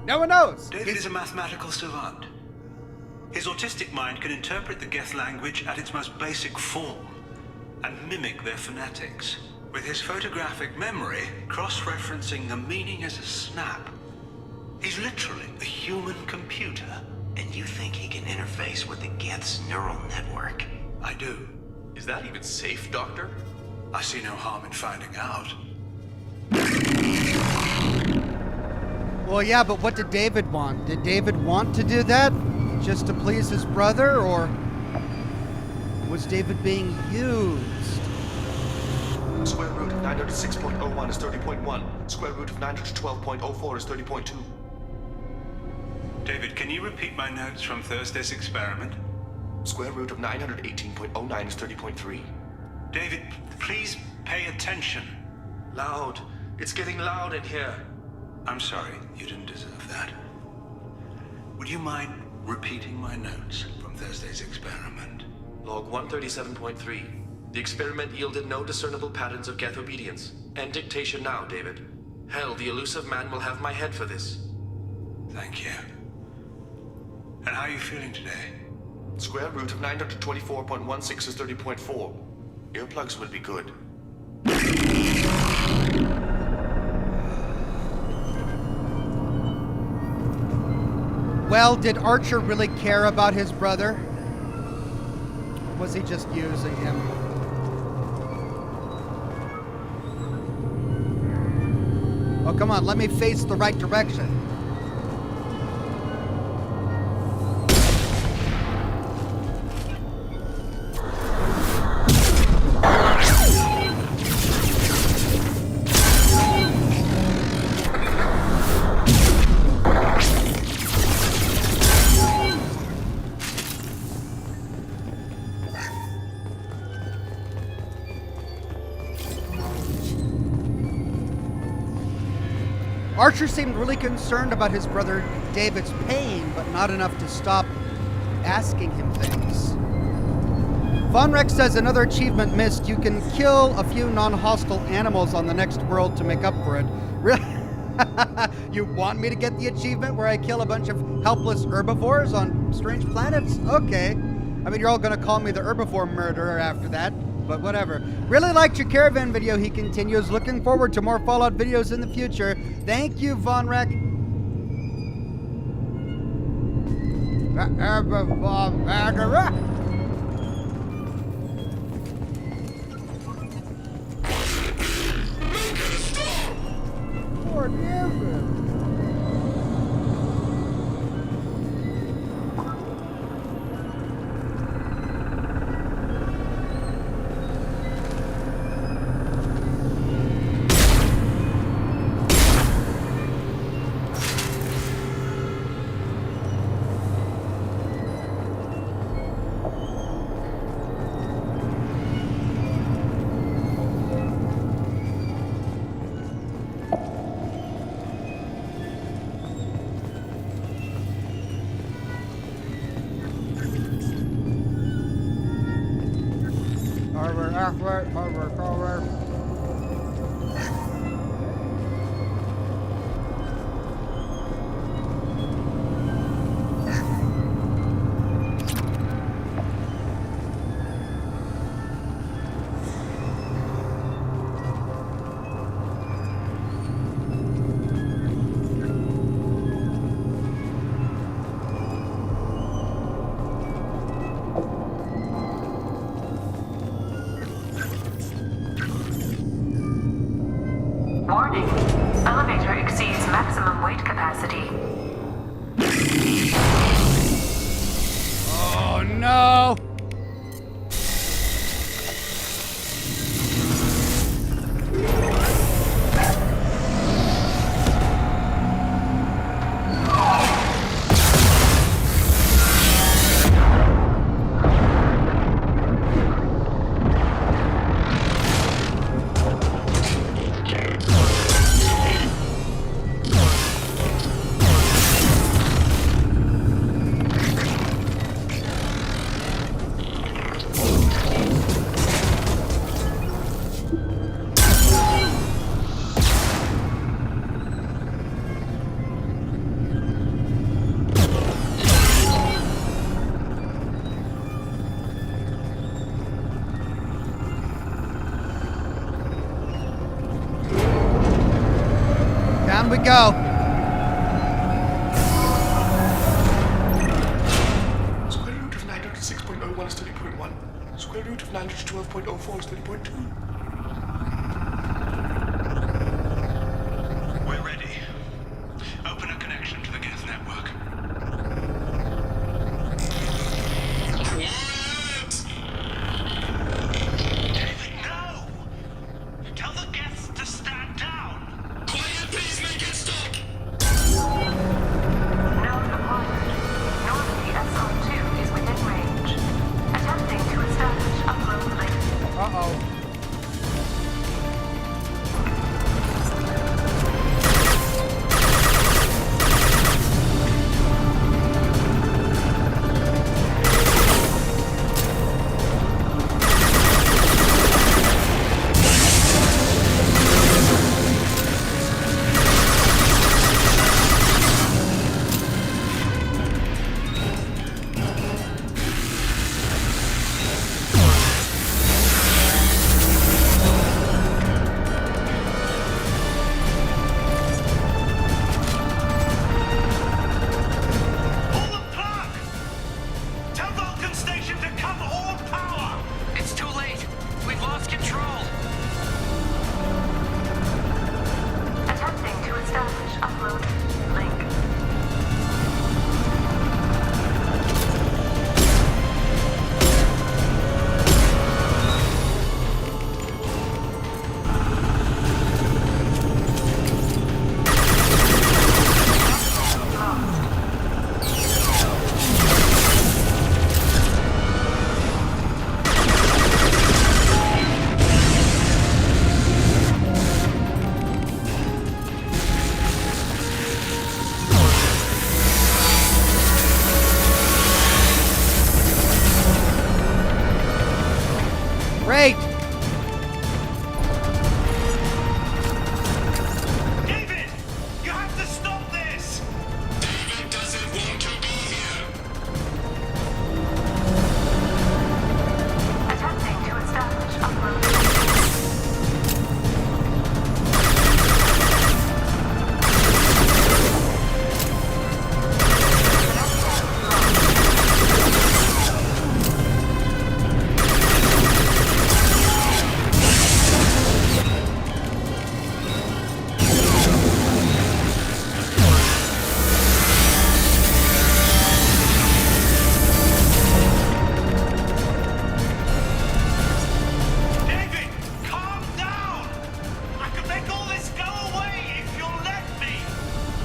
No one knows. David is a mathematical savant. His autistic mind can interpret the Geth language at its most basic form and mimic their phonetics. With his photographic memory, cross-referencing the meaning as a snap, He's literally a human computer. And you think he can interface with the Geth's neural network? I do. Is that even safe, Doctor? I see no harm in finding out. Well, yeah, but what did David want? Did David want to do that just to please his brother, or was David being used? Square root of 906.01 is 30.1. Square root of 912.04 is 30.2. David, can you repeat my notes from Thursday's experiment? Square root of 918.09 is 30.3. David, please pay attention. Loud. It's getting loud in here. I'm sorry, you didn't deserve that. Would you mind repeating my notes from Thursday's experiment? Log 137.3. The experiment yielded no discernible patterns of Geth obedience. End dictation now, David. Hell, the elusive man will have my head for this. Thank you. And how are you feeling today? Square root of 924.16 is 30.4. Earplugs would be good. Well, did Archer really care about his brother? Or was he just using him? Oh, come on, let me face the right direction. Archer seemed really concerned about his brother David's pain, but not enough to stop asking him things. Von Rex says another achievement missed. You can kill a few non-hostile animals on the next world to make up for it. Really? You want me to get the achievement where I kill a bunch of helpless herbivores on strange planets? Okay. I mean, you're all gonna call me the herbivore murderer after that, but whatever. Really liked your caravan video, he continues. Looking forward to more Fallout videos in the future. Thank you, Von Reck. The herbivore murderer. Poor David. Over. Warning. Elevator exceeds maximum weight capacity. Oh no! Down we go. 12.04 is 30.2. We're ready. Open a connection to the Geth network. Quiet! David, no! Tell the Geths to stand down! Quiet, please make it stop! Node acquired. Normandy SR2 is within range. Attempting to establish upload link. Uh-oh. Pull the plug! Tell Vulcan Station to come all power! It's too late. We've lost control. Attempting to establish upload link. Great! David! You have to stop this! David doesn't want to be here. Attempting to establish upload link. David, calm down! I can make all this go away if you'll let me!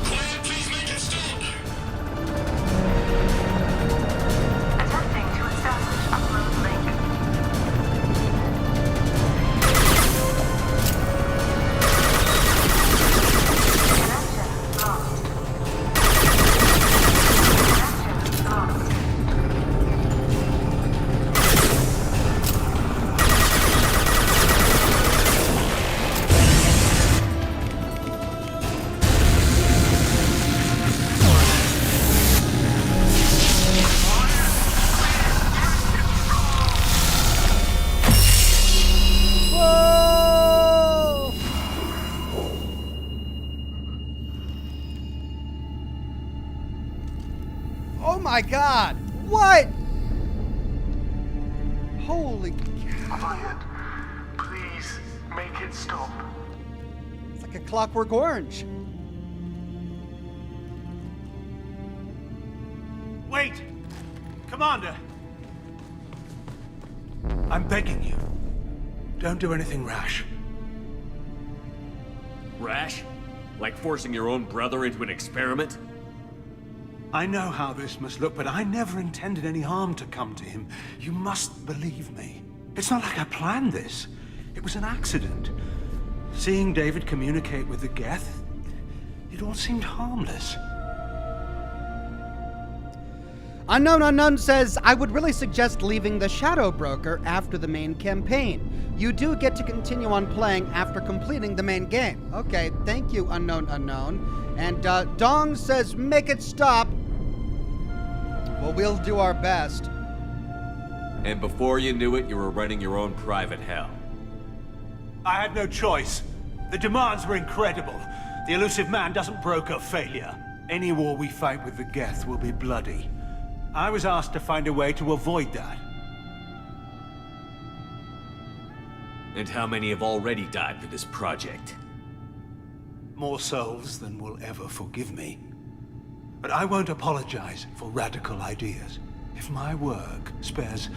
Quiet, please make it stop. Attempting to establish upload link. Connection lost. Connection lost. Whoa! Oh my god! What? Holy cow. Quiet. Please, make it stop. It's like a Clockwork Orange. Wait! Commander! I'm begging you. Don't do anything rash. Rash? Like forcing your own brother into an experiment? I know how this must look, but I never intended any harm to come to him. You must believe me. It's not like I planned this. It was an accident. Seeing David communicate with the Geth, it all seemed harmless. Unknown says, I would really suggest leaving the Shadow Broker after the main campaign. You do get to continue on playing after completing the main game. Okay, thank you, Unknown. And Dong says, make it stop. Well, we'll do our best. And before you knew it, you were running your own private hell. I had no choice. The demands were incredible. The elusive man doesn't broker failure. Any war we fight with the Geth will be bloody. I was asked to find a way to avoid that. And how many have already died for this project? More souls than will ever forgive me. But I won't apologize for radical ideas. If my work spares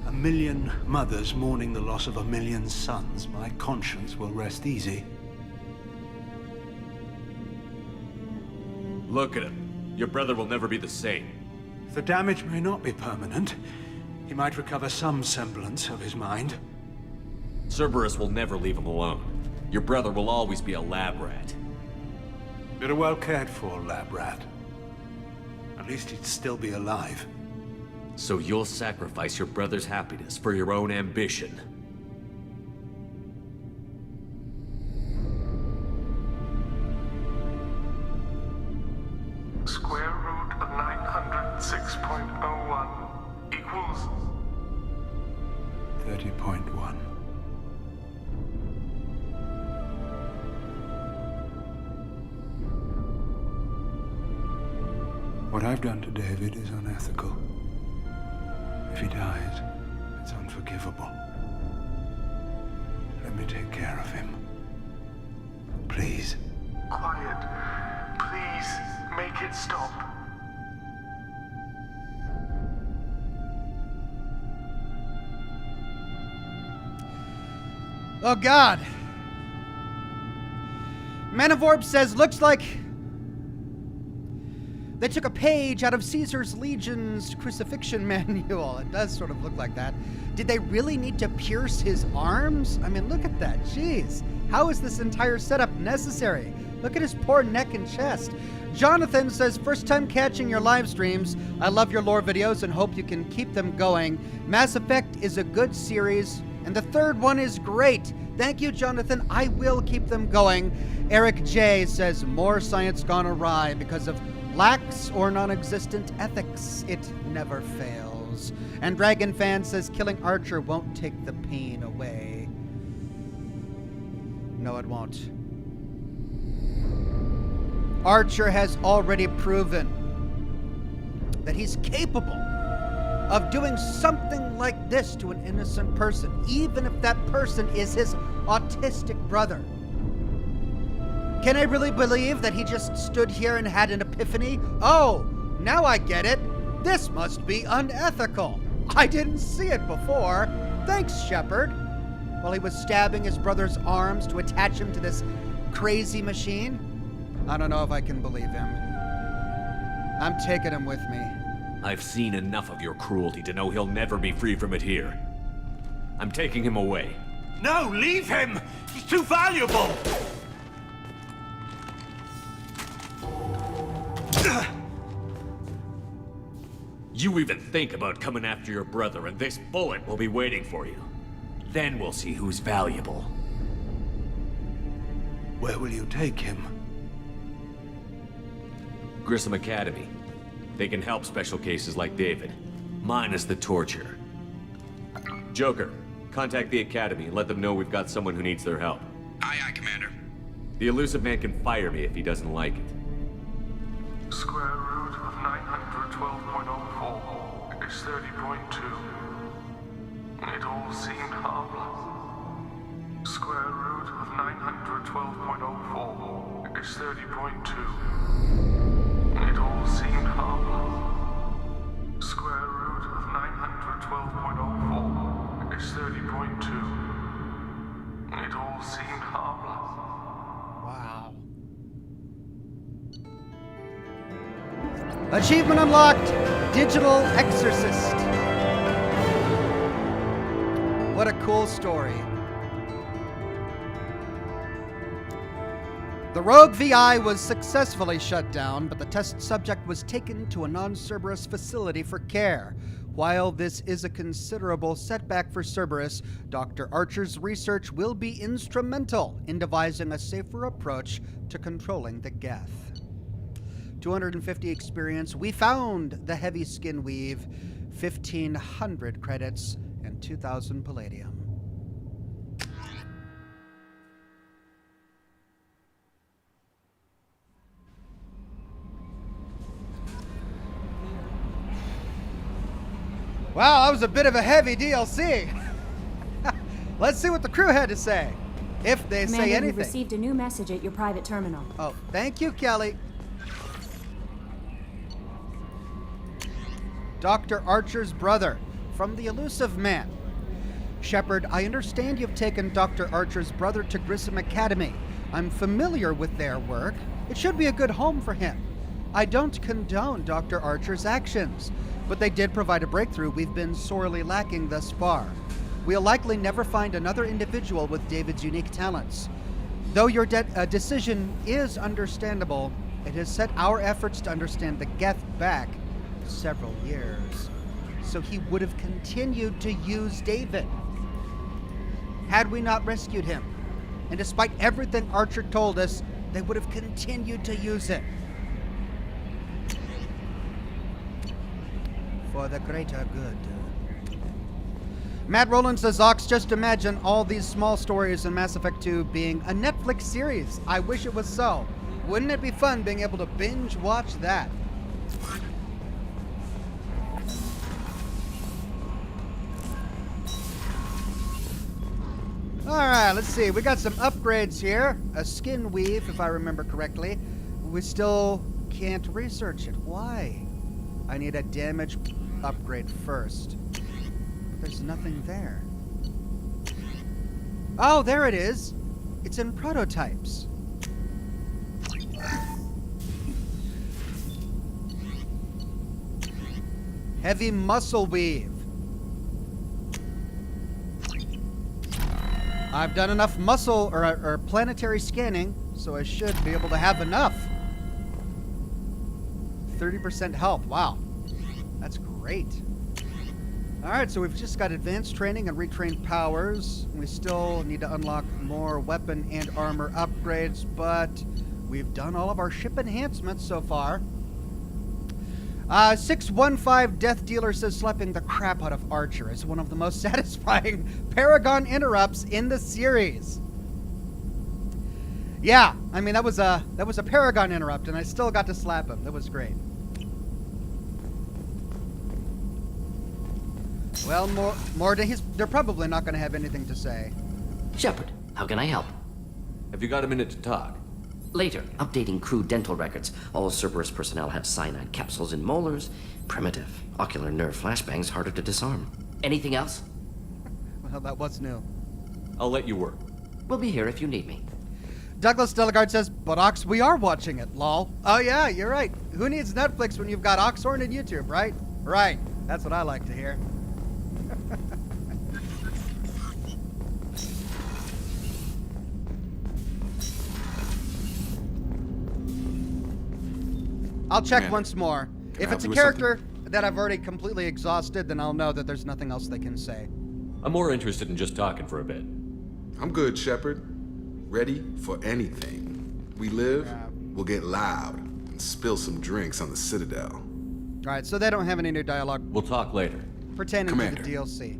1 million mothers mourning the loss of 1 million sons, my conscience will rest easy. Look at him. Your brother will never be the same. The damage may not be permanent. He might recover some semblance of his mind. Cerberus will never leave him alone. Your brother will always be a lab rat. But a well cared for lab rat. At least he'd still be alive. So you'll sacrifice your brother's happiness for your own ambition. Square root of 906.01 equals 30.1. What I've done to David is unethical. If he dies, it's unforgivable. Let me take care of him. Please. quiet. Please, make it stop. Oh, God. Manavorb says, looks like they took a page out of Caesar's Legion's crucifixion manual. It does sort of look like that. Did they really need to pierce his arms? I mean, look at that. Jeez. How is this entire setup necessary? Look at his poor neck and chest. Jonathan says, first time catching your live streams. I love your lore videos and hope you can keep them going. Mass Effect is a good series, and the third one is great. Thank you, Jonathan. I will keep them going. Eric J. says, more science gone awry because of lax or non-existent ethics. It never fails. And Dragon Fan says, killing Archer won't take the pain away. No, it won't. Archer has already proven that he's capable of doing something like this to an innocent person, even if that person is his autistic brother. Can I really believe that he just stood here and had an epiphany? Oh, now I get it. This must be unethical. I didn't see it before. Thanks, Shepard. While he was stabbing his brother's arms to attach him to this crazy machine. I don't know if I can believe him. I'm taking him with me. I've seen enough of your cruelty to know he'll never be free from it here. I'm taking him away. No, leave him! He's too valuable! You even think about coming after your brother, and this bullet will be waiting for you. Then we'll see who's valuable. Where will you take him? Grissom Academy. They can help special cases like David, minus the torture. Joker, contact the Academy and let them know we've got someone who needs their help. Aye, aye, Commander. The Elusive Man can fire me if he doesn't like it. Square root of 912.04 is 30.2. It all seemed harmless. Square root of 912.04 is 30.2. It all seemed harmless. Square root of 912.04 is 30.2. It all seemed harmless. Wow. Achievement unlocked. Digital Exorcist. What a cool story. The rogue VI was successfully shut down, but the test subject was taken to a non-Cerberus facility for care. While this is a considerable setback for Cerberus, Dr. Archer's research will be instrumental in devising a safer approach to controlling the Geth. 250 experience. We found the heavy skin weave, 1,500 credits, and 2,000 palladium. Wow, that was a bit of a heavy DLC. Let's see what the crew had to say. If they Commander, say you've anything. received a new message at your private terminal. Oh, thank you, Kelly. Dr. Archer's brother, from the elusive man. Shepard, I understand you've taken Dr. Archer's brother to Grissom Academy. I'm familiar with their work. It should be a good home for him. I don't condone Dr. Archer's actions, but they did provide a breakthrough we've been sorely lacking thus far. We'll likely never find another individual with David's unique talents. Though your decision is understandable, it has set our efforts to understand the Geth back several years. So he would have continued to use David had we not rescued him. And despite everything Archer told us, they would have continued to use it. For the greater good. Matt Rowland says, Ox, just imagine all these small stories in Mass Effect 2 being a Netflix series. I wish it was so. Wouldn't it be fun being able to binge watch that? Alright, let's see. We got some upgrades here. A skin weave, if I remember correctly. We still can't research it. Why? I need a damage upgrade first. There's nothing there. Oh, there it is. It's in prototypes. Heavy muscle weave. I've done enough muscle or planetary scanning, so I should be able to have enough. 30% health. Wow. That's great. Alright, so we've just got advanced training and retrained powers. We still need to unlock more weapon and armor upgrades, but we've done all of our ship enhancements so far. 615 Death Dealer says slapping the crap out of Archer is one of the most satisfying Paragon interrupts in the series. Yeah, I mean that was a Paragon interrupt, and I still got to slap him. That was great. Well, they're probably not going to have anything to say. Shepard, how can I help? Have you got a minute to talk? Later, updating crew dental records. All Cerberus personnel have cyanide capsules in molars. Primitive. Ocular nerve flashbangs harder to disarm. Anything else? Well, that was new. I'll let you work. We'll be here if you need me. Douglas Delegard says, but Ox, we are watching it, lol. Oh yeah, you're right. Who needs Netflix when you've got Oxhorn and YouTube, right? Right. That's what I like to hear. I'll check once more. If it's a character that I've already completely exhausted, then I'll know that there's nothing else they can say. I'm more interested in just talking for a bit. I'm good, Shepard. Ready for anything. We live, we'll get loud, and spill some drinks on the Citadel. Alright, so they don't have any new dialogue We'll talk later. pertaining Commander. to the DLC.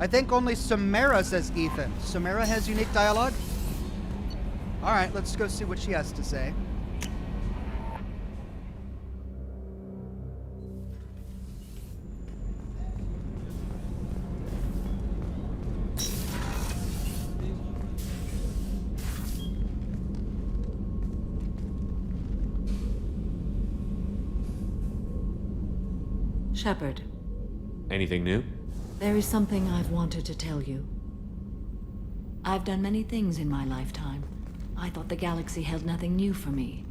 I think only Samara says Ethan. Samara has unique dialogue? Alright, let's go see what she has to say. Shepard, Anything new? there is something I've wanted to tell you. I've done many things in my lifetime. I thought the galaxy held nothing new for me.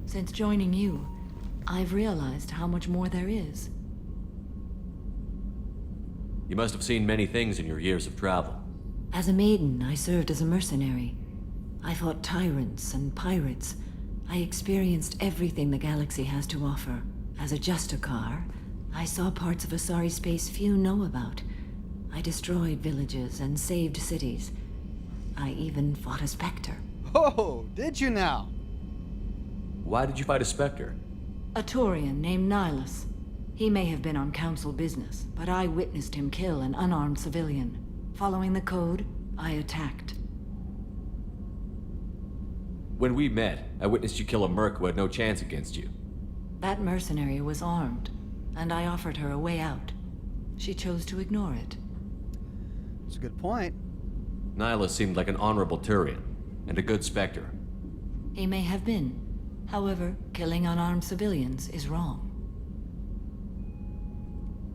Since joining you, I've realized how much more there is. You must have seen many things in your years of travel. As a maiden, I served as a mercenary. I fought tyrants and pirates. I experienced everything the galaxy has to offer. As a Justicar, I saw parts of Asari space few know about. I destroyed villages and saved cities. I even fought a Spectre. Oh, did you now? Why did you fight a Spectre? A Turian named Nihilus. He may have been on council business, but I witnessed him kill an unarmed civilian. Following the code, I attacked. When we met, I witnessed you kill a merc who had no chance against you. That mercenary was armed, and I offered her a way out. She chose to ignore it. That's a good point. Nihilus seemed like an honorable Turian, and a good Spectre. He may have been. However, killing unarmed civilians is wrong.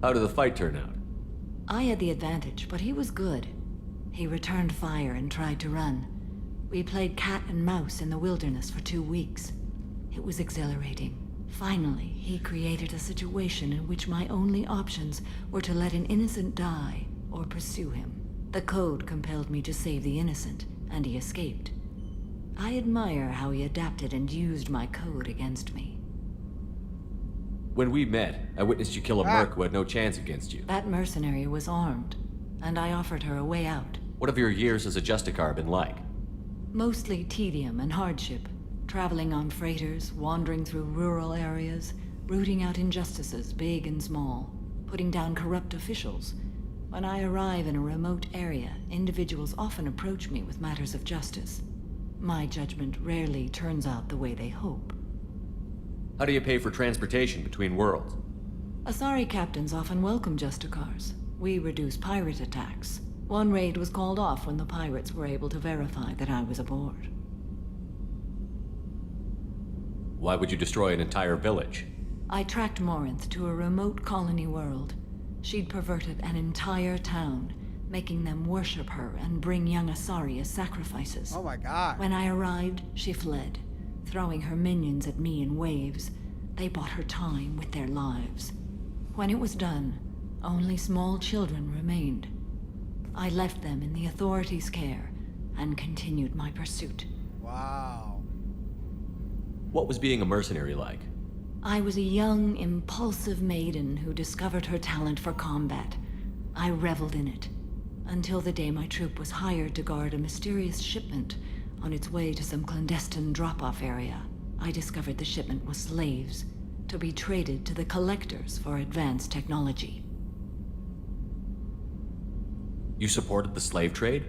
How did the fight turn out? I had the advantage, but he was good. He returned fire and tried to run. We played cat and mouse in the wilderness for 2 weeks. It was exhilarating. Finally, he created a situation in which my only options were to let an innocent die or pursue him. The code compelled me to save the innocent, and he escaped. I admire how he adapted and used my code against me. When we met, I witnessed you kill a merc who had no chance against you. That mercenary was armed, and I offered her a way out. What have your years as a Justicar been like? Mostly tedium and hardship. Traveling on freighters, wandering through rural areas, rooting out injustices, big and small, putting down corrupt officials. When I arrive in a remote area, individuals often approach me with matters of justice. My judgment rarely turns out the way they hope. How do you pay for transportation between worlds? Asari captains often welcome Justicars. We reduce pirate attacks. One raid was called off when the pirates were able to verify that I was aboard. Why would you destroy an entire village? I tracked Morinth to a remote colony world. She'd perverted an entire town, making them worship her and bring young Asari as sacrifices. Oh my god. When I arrived, she fled, throwing her minions at me in waves. They bought her time with their lives. When it was done, only small children remained. I left them in the authorities' care and continued my pursuit. Wow. What was being a mercenary like? I was a young, impulsive maiden who discovered her talent for combat. I reveled in it, until the day my troop was hired to guard a mysterious shipment on its way to some clandestine drop-off area. I discovered the shipment was slaves, to be traded to the collectors for advanced technology. You supported the slave trade?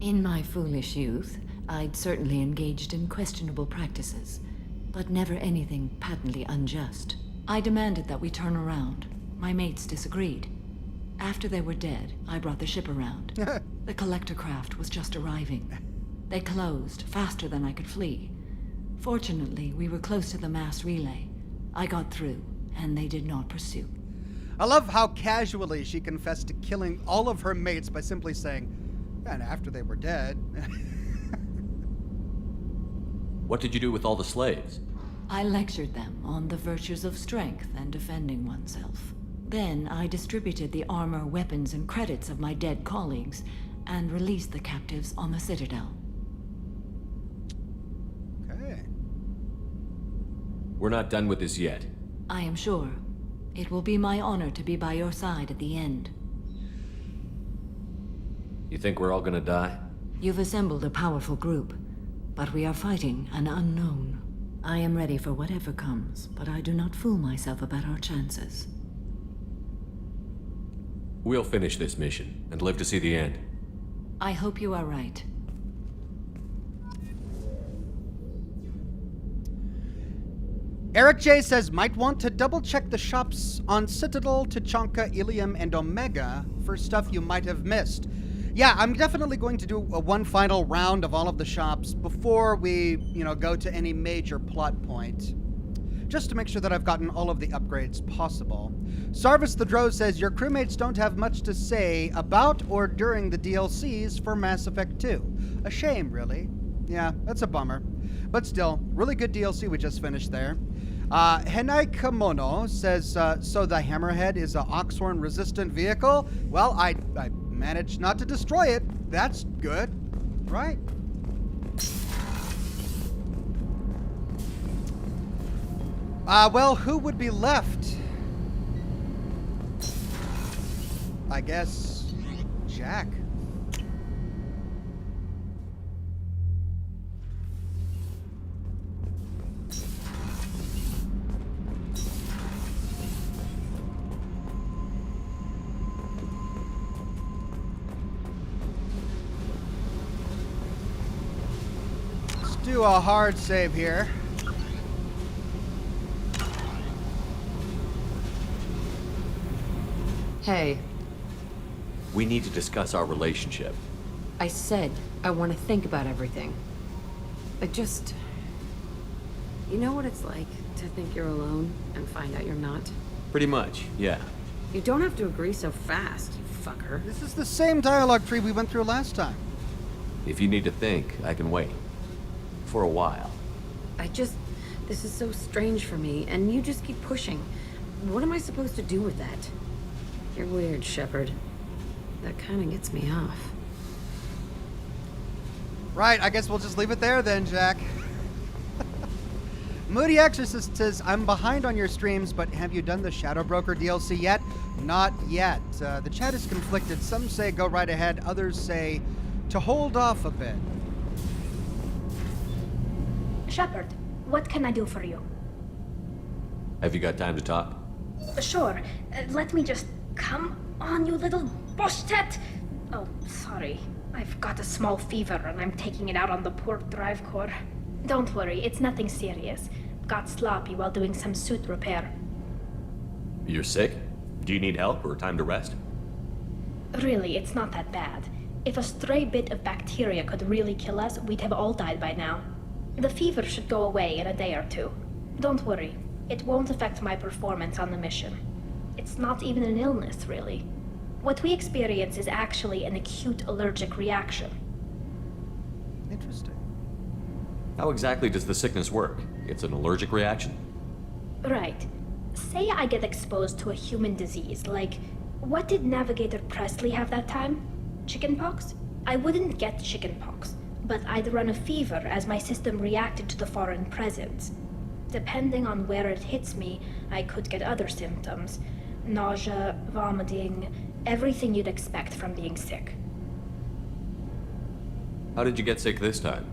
In my foolish youth, I'd certainly engaged in questionable practices, but never anything patently unjust. I demanded that we turn around. My mates disagreed. After they were dead, I brought the ship around. The collector craft was just arriving. They closed faster than I could flee. Fortunately, we were close to the mass relay. I got through, and they did not pursue. I love how casually she confessed to killing all of her mates by simply saying, and after they were dead. What did you do with all the slaves? I lectured them on the virtues of strength and defending oneself. Then I distributed the armor, weapons, and credits of my dead colleagues and released the captives on the Citadel. Okay. We're not done with this yet. I am sure. It will be my honor to be by your side at the end. You think we're all gonna die? You've assembled a powerful group, but we are fighting an unknown. I am ready for whatever comes, but I do not fool myself about our chances. We'll finish this mission and live to see the end. I hope you are right. Eric J says, might want to double check the shops on Citadel, Tachanka, Ilium, and Omega for stuff you might have missed. Yeah, I'm definitely going to do one final round of all of the shops before we, go to any major plot point. Just to make sure that I've gotten all of the upgrades possible. Sarvis the Drow says, your crewmates don't have much to say about or during the DLCs for Mass Effect 2. A shame, really. Yeah, that's a bummer. But still, really good DLC we just finished there. Henai Kamono says, so the Hammerhead is a Oxhorn resistant vehicle? Well, I managed not to destroy it. That's good, right? Well, who would be left? I guess Jack. do a hard save here. Hey, We need to discuss our relationship. I said I want to think about everything. I just... You know what it's like to think you're alone and find out you're not? Pretty much, yeah. You don't have to agree so fast, you fucker. This is the same dialogue tree we went through last time. If you need to think, I can wait. For a while. This is so strange for me, and you just keep pushing. What am I supposed to do with that? You're weird, Shepard. That kind of gets me off. Right, I guess we'll just leave it there then, Jack. Moody Exorcist says, I'm behind on your streams, but have you done the Shadow Broker DLC yet? Not yet. The chat is conflicted. Some say go right ahead, others say to hold off a bit. Shepard, what can I do for you? Have you got time to talk? Sure. Let me just... Come on, you little boshtet! Oh, sorry. I've got a small fever and I'm taking it out on the port drive core. Don't worry, it's nothing serious. Got sloppy while doing some suit repair. You're sick? Do you need help or time to rest? Really, it's not that bad. If a stray bit of bacteria could really kill us, we'd have all died by now. The fever should go away in a day or two. Don't worry, it won't affect my performance on the mission. It's not even an illness, really. What we experience is actually an acute allergic reaction. Interesting. How exactly does the sickness work? It's an allergic reaction? Right. Say I get exposed to a human disease, like... What did Navigator Presley have that time? Chickenpox? I wouldn't get chickenpox, but I'd run a fever as my system reacted to the foreign presence. Depending on where it hits me, I could get other symptoms. Nausea, vomiting, everything you'd expect from being sick. How did you get sick this time?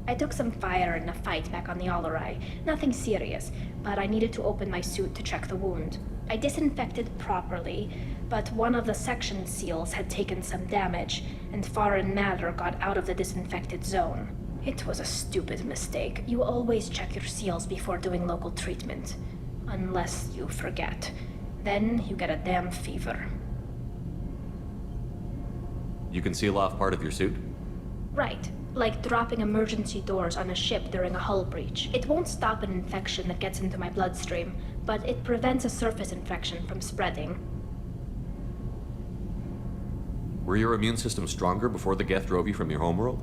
I took some fire in a fight back on the Allerai. Nothing serious, but I needed to open my suit to check the wound. I disinfected properly, but one of the section seals had taken some damage, and foreign matter got out of the disinfected zone. It was a stupid mistake. You always check your seals before doing local treatment. Unless you forget. Then you get a damn fever. You can seal off part of your suit? Right. Like dropping emergency doors on a ship during a hull breach. It won't stop an infection that gets into my bloodstream, but it prevents a surface infection from spreading. Were your immune system stronger before the Geth drove you from your homeworld?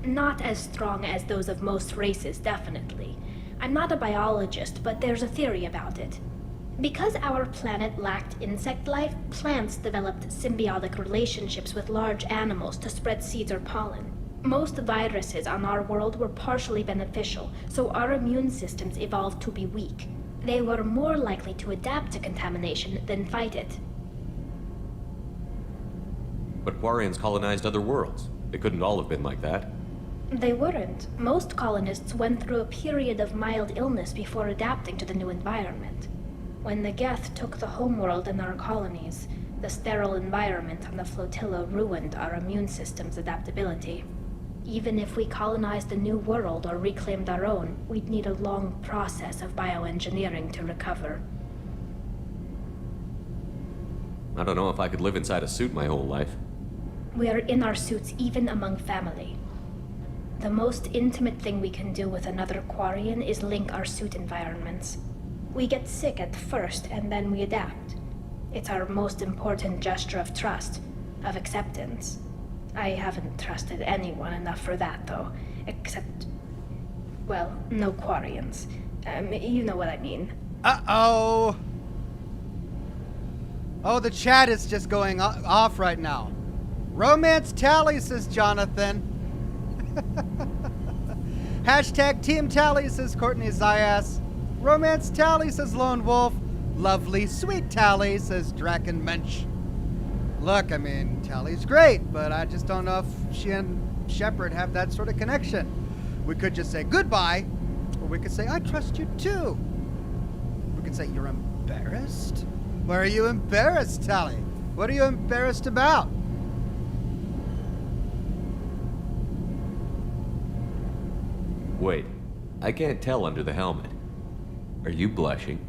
Not as strong as those of most races, definitely. I'm not a biologist, but there's a theory about it. Because our planet lacked insect life, plants developed symbiotic relationships with large animals to spread seeds or pollen. Most viruses on our world were partially beneficial, so our immune systems evolved to be weak. They were more likely to adapt to contamination than fight it. But Quarians colonized other worlds. They couldn't all have been like that. They weren't. Most colonists went through a period of mild illness before adapting to the new environment. When the Geth took the homeworld and our colonies, the sterile environment on the flotilla ruined our immune system's adaptability. Even if we colonized a new world or reclaimed our own, we'd need a long process of bioengineering to recover. I don't know if I could live inside a suit my whole life. We are in our suits even among family. The most intimate thing we can do with another Quarian is link our suit environments. We get sick at first, and then we adapt. It's our most important gesture of trust, of acceptance. I haven't trusted anyone enough for that, though. Except... well, no Quarians. You know what I mean. Uh-oh! Oh, the chat is just going off right now. Romance tally, says Jonathan. Hashtag Team Tally, says Courtney Zayas. Romance tally, says Lone Wolf. Lovely, sweet tally, says Drakenmensch. Look, I mean, Tally's great, but I just don't know if she and Shepard have that sort of connection. We could just say goodbye, or we could say, I trust you too. We could say, you're embarrassed? Why are you embarrassed, Tally? What are you embarrassed about? Wait, I can't tell under the helmet. Are you blushing?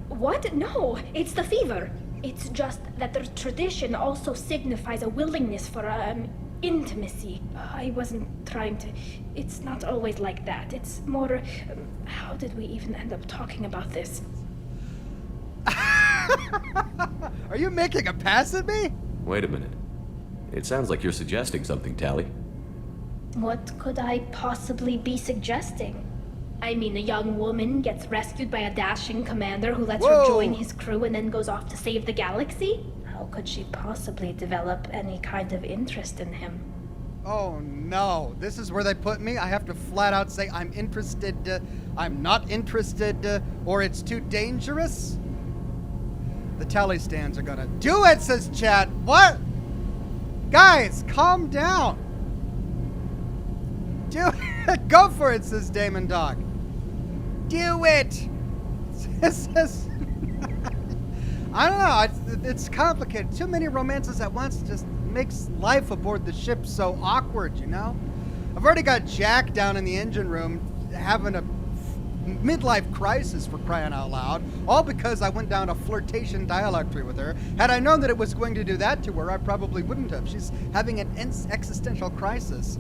What? No, it's the fever. It's just that the tradition also signifies a willingness for, intimacy. I wasn't trying to... It's not always like that. It's more... how did we even end up talking about this? Are you making a pass at me? Wait a minute. It sounds like you're suggesting something, Tally. What could I possibly be suggesting? I mean, a young woman gets rescued by a dashing commander who lets her join his crew and then goes off to save the galaxy? How could she possibly develop any kind of interest in him? Oh no, this is where they put me? I have to flat out say I'm interested, I'm not interested, or it's too dangerous? The Tally stands are gonna do it, says chat. What? Guys, calm down. Do it. Go for it, says Damon Dog. Do it. Says I don't know. It's complicated. Too many romances at once just makes life aboard the ship so awkward, you know? I've already got Jack down in the engine room having a midlife crisis, for crying out loud, all because I went down a flirtation dialogue tree with her. Had I known that it was going to do that to her, I probably wouldn't have. She's having an existential crisis.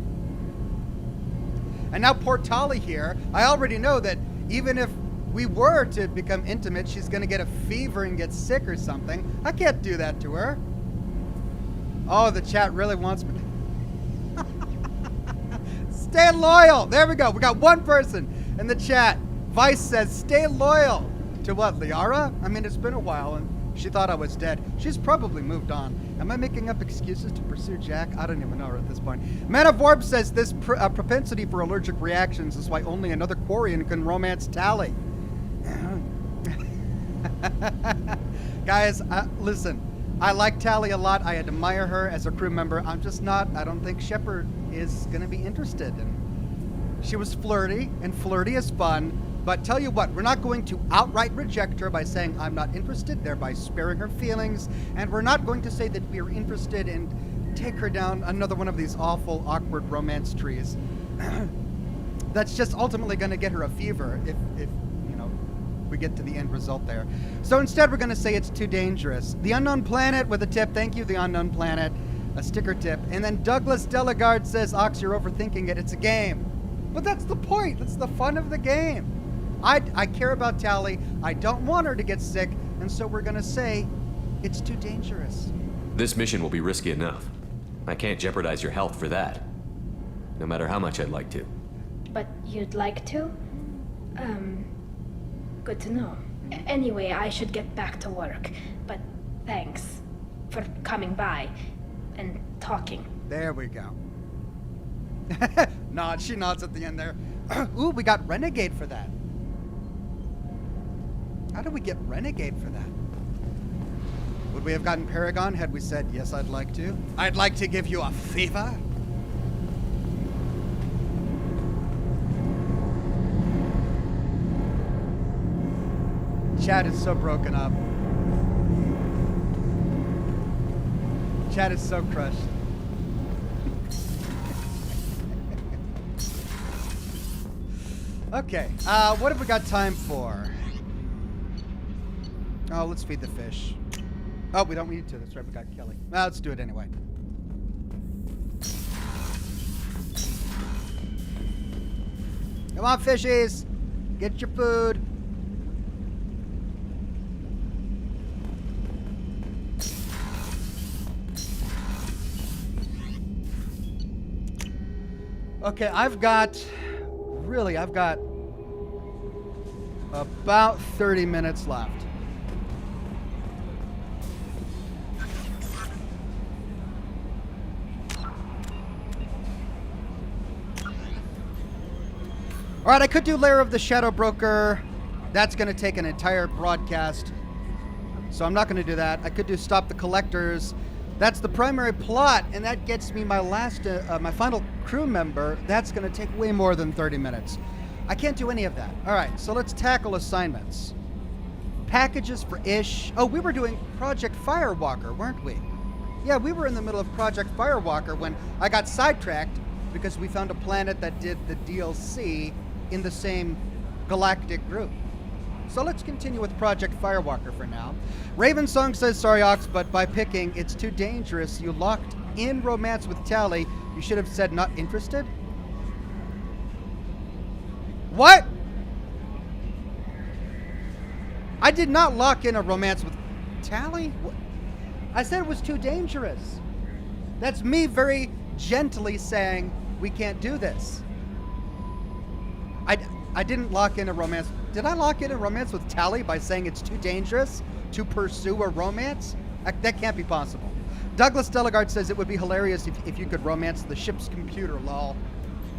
And now poor Tali here, I already know that even if we were to become intimate, she's going to get a fever and get sick or something. I can't do that to her. Oh, the chat really wants me. Stay loyal. There we go. We got one person in the chat. Vice says, stay loyal. To what, Liara? I mean, it's been a while, and she thought I was dead. She's probably moved on. Am I making up excuses to pursue Jack? I don't even know her at this point. Man of Orb says, this propensity for allergic reactions is why only another Quarian can romance Tally. Guys, listen. I like Tally a lot. I admire her as a crew member. I'm just not, I don't think Shepard is going to be interested. And she was flirty, and flirty is fun. But tell you what, we're not going to outright reject her by saying I'm not interested, thereby sparing her feelings. And we're not going to say that we're interested and take her down another one of these awful, awkward romance trees. That's just ultimately going to get her a fever if you know, we get to the end result there. So instead, we're going to say it's too dangerous. The Unknown Planet with a tip. Thank you, The Unknown Planet. A sticker tip. And then Douglas Delegard says, Ox, you're overthinking it. It's a game. But that's the point. That's the fun of the game. I care about Tally. I don't want her to get sick. And so we're going to say it's too dangerous. This mission will be risky enough. I can't jeopardize your health for that. No matter how much I'd like to. But you'd like to? Good to know. Anyway, I should get back to work. But thanks for coming by and talking. There we go. Nod. She nods at the end there. Ooh, we got Renegade for that. How did we get Renegade for that? Would we have gotten Paragon had we said, yes, I'd like to? I'd like to give you a fever? Chat is so broken up. Chat is so crushed. Okay, what have we got time for? Oh, let's feed the fish. Oh, we don't need to. That's right, we got Kelly. Well, let's do it anyway. Come on, fishies. Get your food. Okay, I've got about 30 minutes left. All right, I could do Lair of the Shadow Broker. That's going to take an entire broadcast, so I'm not going to do that. I could do Stop the Collectors. That's the primary plot, and that gets me my my final crew member. That's going to take way more than 30 minutes. I can't do any of that. All right, so let's tackle assignments. Packages for Ish. Oh, we were doing Project Firewalker, weren't we? Yeah, we were in the middle of Project Firewalker when I got sidetracked because we found a planet that did the DLC in the same galactic group. So let's continue with Project Firewalker for now. Ravensong says, sorry, Ox, but by picking, it's too dangerous. You locked in romance with Tally. You should have said not interested. What? I did not lock in a romance with Tally. What? I said it was too dangerous. That's me very gently saying we can't do this. I didn't lock in a romance. Did I lock in a romance with Tally by saying it's too dangerous to pursue a romance? That can't be possible. Douglas Delegard says it would be hilarious if you could romance the ship's computer, lol.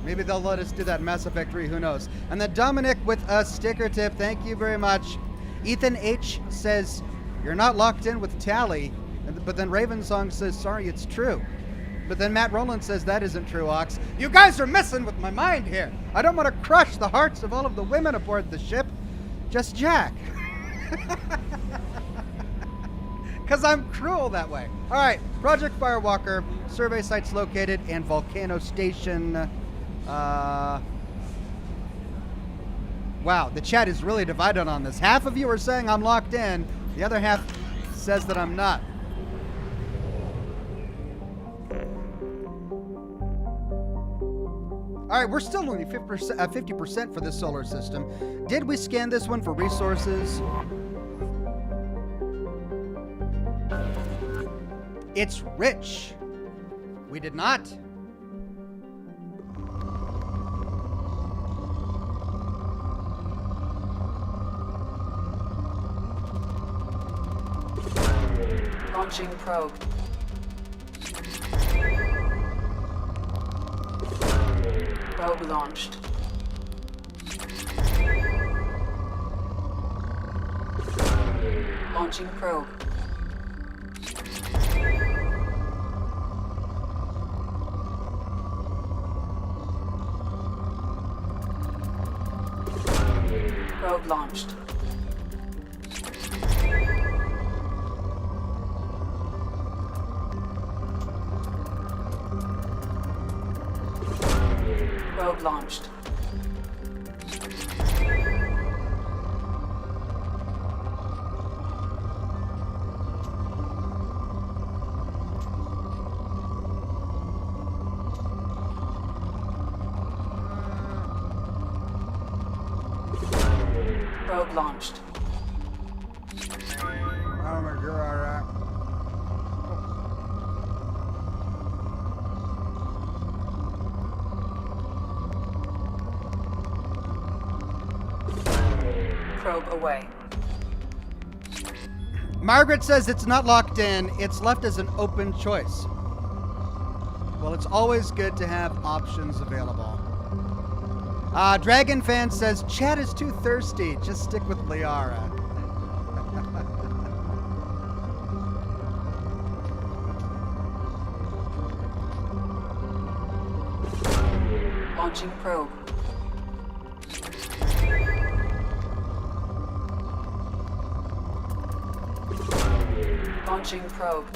Maybe they'll let us do that in Mass Effect 3, who knows. And then Dominic with a sticker tip, thank you very much. Ethan H says, you're not locked in with Tally. But then Ravensong says, sorry, it's true. But then Matt Rowland says, that isn't true, Ox. You guys are messing with my mind here. I don't want to crush the hearts of all of the women aboard the ship. Just Jack. Because I'm cruel that way. All right, Project Firewalker. Survey sites located and Volcano Station. Wow, the chat is really divided on this. Half of you are saying I'm locked in. The other half says that I'm not. All right, we're still only 50% for this solar system. Did we scan this one for resources? It's rich. We did not. Launching probe. Probe launched. Launching probe. Probe launched. Probe launched. Probe launched. Oh my god. Probe away. Margaret says it's not locked in. It's left as an open choice. Well, it's always good to have options available. Dragon Fan says, chat is too thirsty. Just stick with Liara. Launching probe. Launching probe.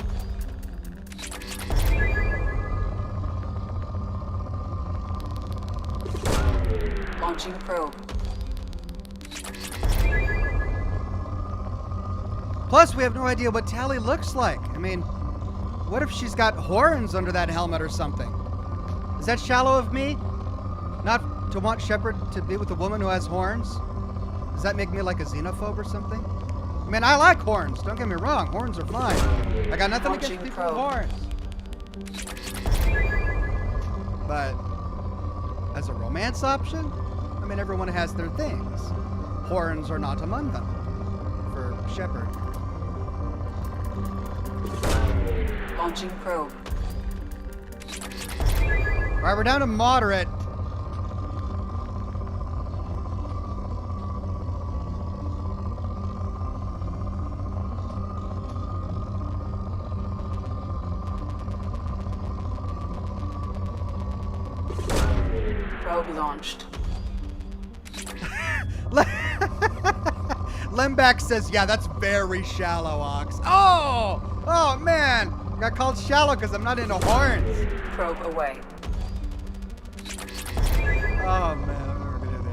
Launching probe. Plus, we have no idea what Tally looks like. I mean, what if she's got horns under that helmet or something? Is that shallow of me? Not to want Shepard to be with a woman who has horns? Does that make me like a xenophobe or something? I mean, I like horns. Don't get me wrong. Horns are fine. I got nothing against people with horns. But as a romance option, I mean, everyone has their things. Horns are not among them for Shepard. Launching probe. All right, we're down to moderate. Probe launched. Lemback says, yeah, that's very shallow, Ox. Oh, man. I got called shallow because I'm not into horns. Probe away. Oh, man, I'm never going to do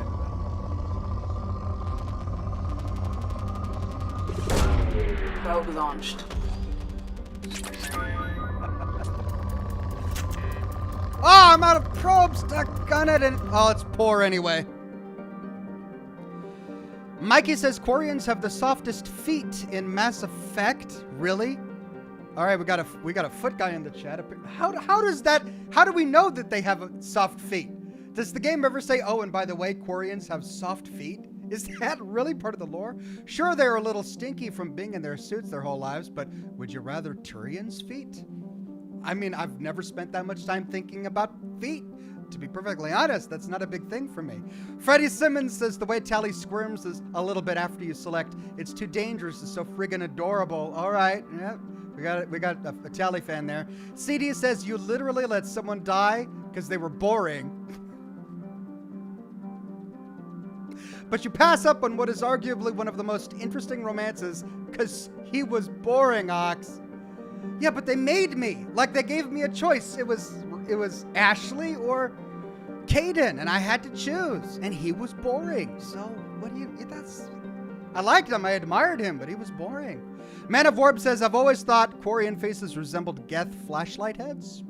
Probe launched. Oh, I'm out of probes. Doggone it. And oh, it's poor anyway. Mikey says Quarians have the softest feet in Mass Effect. Really? All right, we got a foot guy in the chat. How do we know that they have soft feet? Does the game ever say, oh, and by the way, Quarians have soft feet? Is that really part of the lore? Sure, they're a little stinky from being in their suits their whole lives, but would you rather Turian's feet? I mean, I've never spent that much time thinking about feet. To be perfectly honest, that's not a big thing for me. Freddie Simmons says the way Tally squirms is a little bit after you select. It's too dangerous. It's so friggin' adorable. All right, yeah, we got a Tally fan there. CD says you literally let someone die because they were boring. But you pass up on what is arguably one of the most interesting romances because he was boring, Ox. Yeah, but they made me. Like, they gave me a choice. It was Ashley or Caden, and I had to choose. And he was boring. So, I liked him. I admired him, but he was boring. Man of Warb says, I've always thought Quarian faces resembled Geth flashlight heads.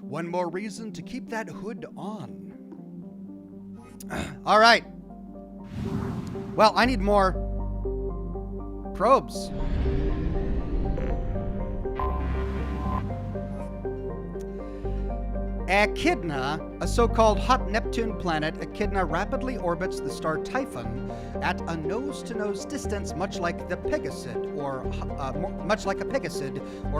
One more reason to keep that hood on. All right. Well, I need more probes. Echidna, a so-called hot Neptune planet, Echidna rapidly orbits the star Typhon at a nose-to-nose distance, much like a Pegasid or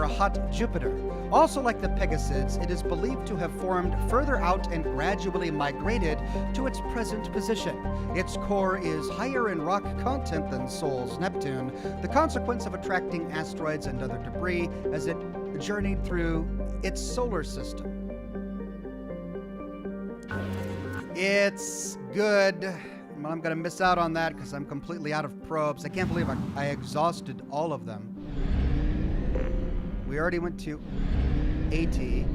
a hot Jupiter. Also like the Pegasids, it is believed to have formed further out and gradually migrated to its present position. Its core is higher in rock content than Sol's Neptune, the consequence of attracting asteroids and other debris as it journeyed through its solar system. It's good. Well, I'm going to miss out on that because I'm completely out of probes. I can't believe I exhausted all of them. We already went to AT.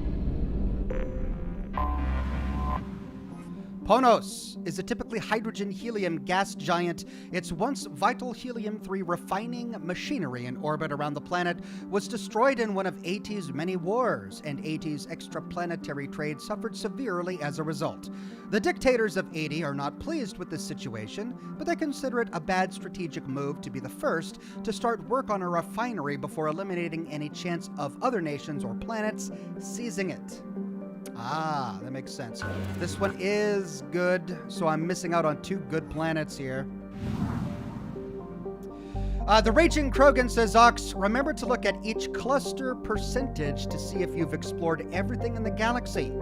Ponos is a typically hydrogen-helium gas giant. Its once vital helium-3 refining machinery in orbit around the planet was destroyed in one of AT's many wars, and AT's extraplanetary trade suffered severely as a result. The dictators of AT are not pleased with this situation, but they consider it a bad strategic move to be the first to start work on a refinery before eliminating any chance of other nations or planets seizing it. Ah, that makes sense. This one is good, so I'm missing out on two good planets here. The Raging Krogan says, Ox, remember to look at each cluster percentage to see if you've explored everything in the galaxy.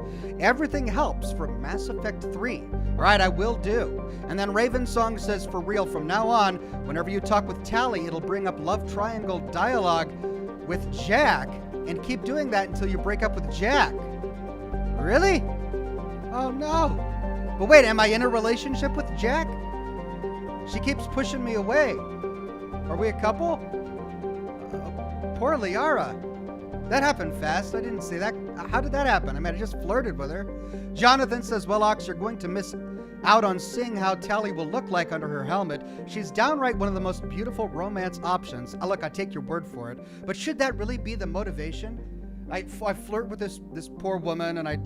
Everything helps for Mass Effect 3. Right, I will do. And then Ravensong says, for real, from now on, whenever you talk with Tally, it'll bring up love triangle dialogue with Jack, and keep doing that until you break up with Jack. Really? Oh no. But wait, am I in a relationship with Jack? She keeps pushing me away. Are we a couple? Poor Liara. That happened fast. I didn't see that. How did that happen? I mean, I just flirted with her. Jonathan says, well, Ox, you're going to miss out on seeing how Tally will look like under her helmet. She's downright one of the most beautiful romance options. Look, I take your word for it. But should that really be the motivation? I flirt with this poor woman, and I,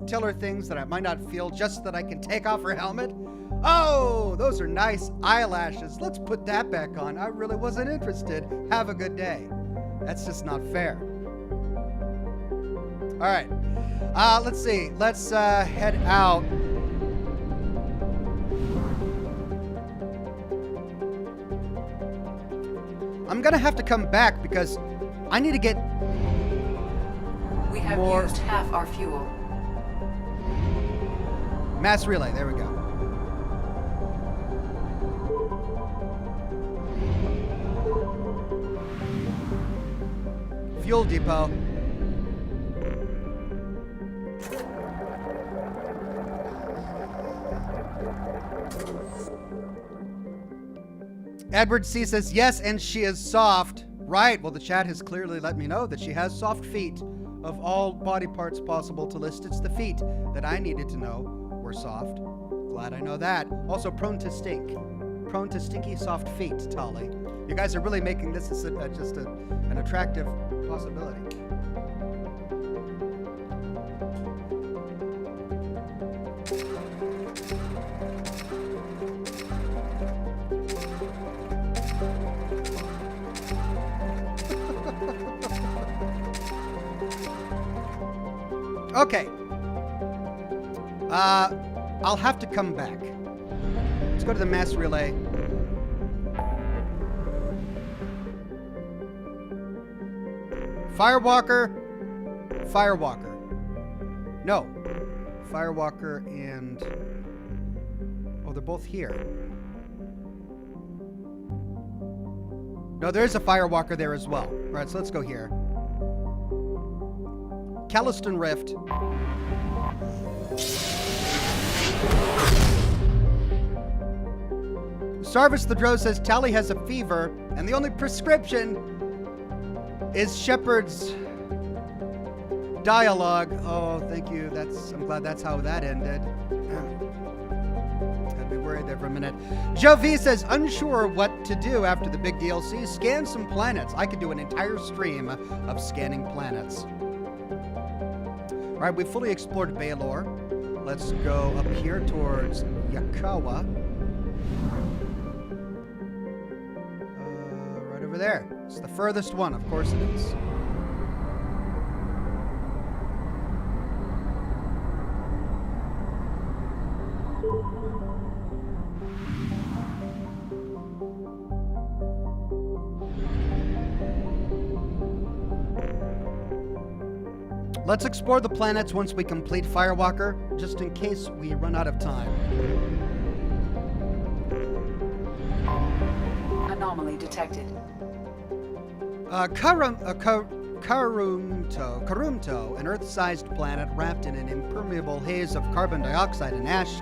tell her things that I might not feel just so that I can take off her helmet. Oh, those are nice eyelashes. Let's put that back on. I really wasn't interested. Have a good day. That's just not fair. All right. Let's see. Let's head out. I'm gonna have to come back because I need to get We have more. used half our fuel. Mass relay. There we go. Fuel depot. Edward C says, yes, and she is soft. Right, well, the chat has clearly let me know that she has soft feet. Of all body parts possible to list, it's the feet that I needed to know were soft. Glad I know that. Also prone to stink. prone to stinky soft feet, Tali. You guys are really making this just an attractive possibility. Okay. I'll have to come back. Let's go to the mass relay. Firewalker. No. Firewalker and... Oh, they're both here. No, there is a Firewalker there as well. All right, so let's go here. Calliston Rift. Sarvis the Drow says Tali has a fever, and the only prescription is Shepard's dialogue. Oh, thank you. I'm glad that's how that ended. I'd be worried there for a minute. Joe V says, unsure what to do after the big DLC. Scan some planets. I could do an entire stream of scanning planets. All right, we fully explored Baylor. Let's go up here towards Yakawa. Right over there. It's the furthest one, of course it is. Let's explore the planets once we complete Firewalker, just in case we run out of time. Anomaly detected. Karumto, an Earth-sized planet wrapped in an impermeable haze of carbon dioxide and ash.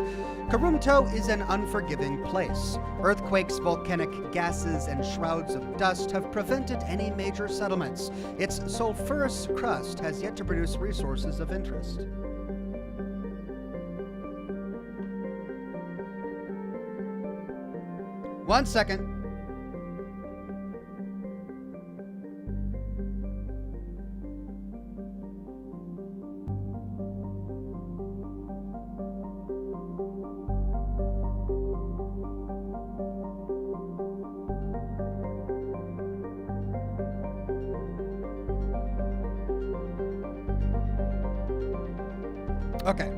Karumto is an unforgiving place. Earthquakes, volcanic gases, and shrouds of dust have prevented any major settlements. Its sulfurous crust has yet to produce resources of interest. One second. Okay.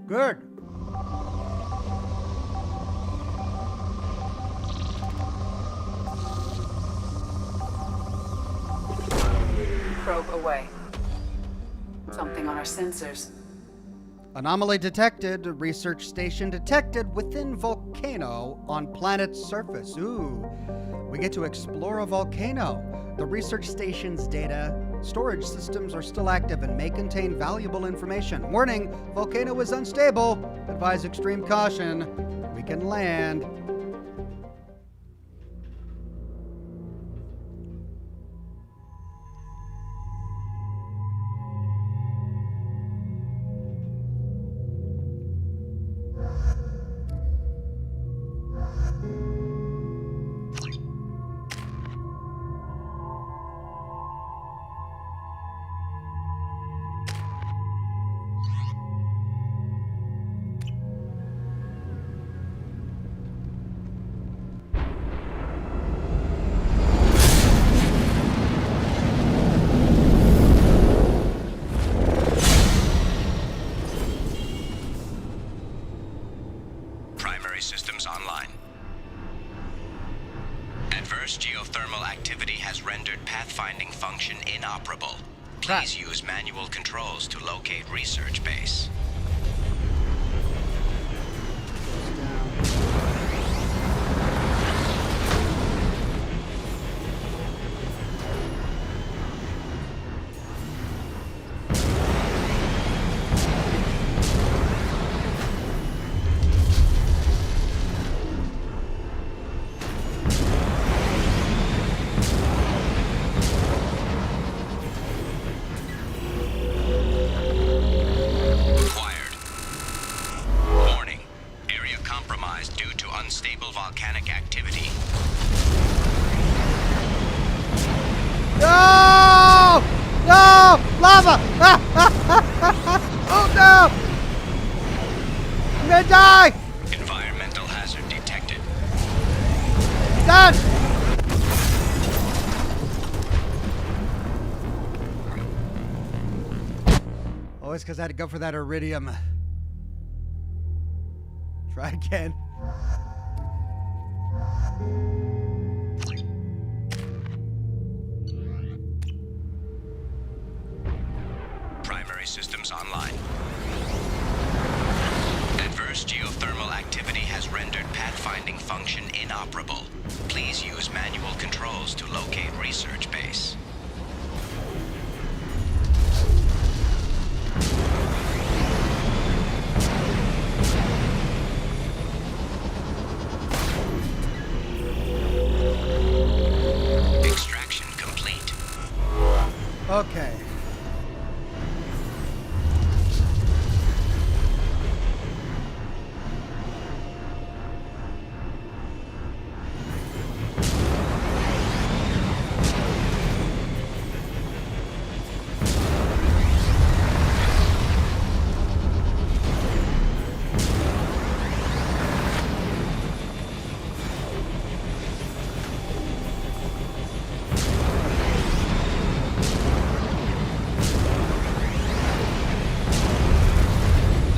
Good. Probe away. Something on our sensors. Anomaly detected. Research station detected within volcano on planet's surface. Ooh. We get to explore a volcano. The research station's data storage systems are still active and may contain valuable information. Warning, volcano is unstable. Advise extreme caution. We can land. Systems online. Adverse geothermal activity has rendered pathfinding function inoperable. Please use manual controls to locate research base. gonna die! Environmental hazard detected. Done! Always because I had to go for that iridium. Try again. Primary systems online. Adverse geothermal activity has rendered pathfinding function inoperable. Please use manual controls to locate research base. Extraction complete. Okay.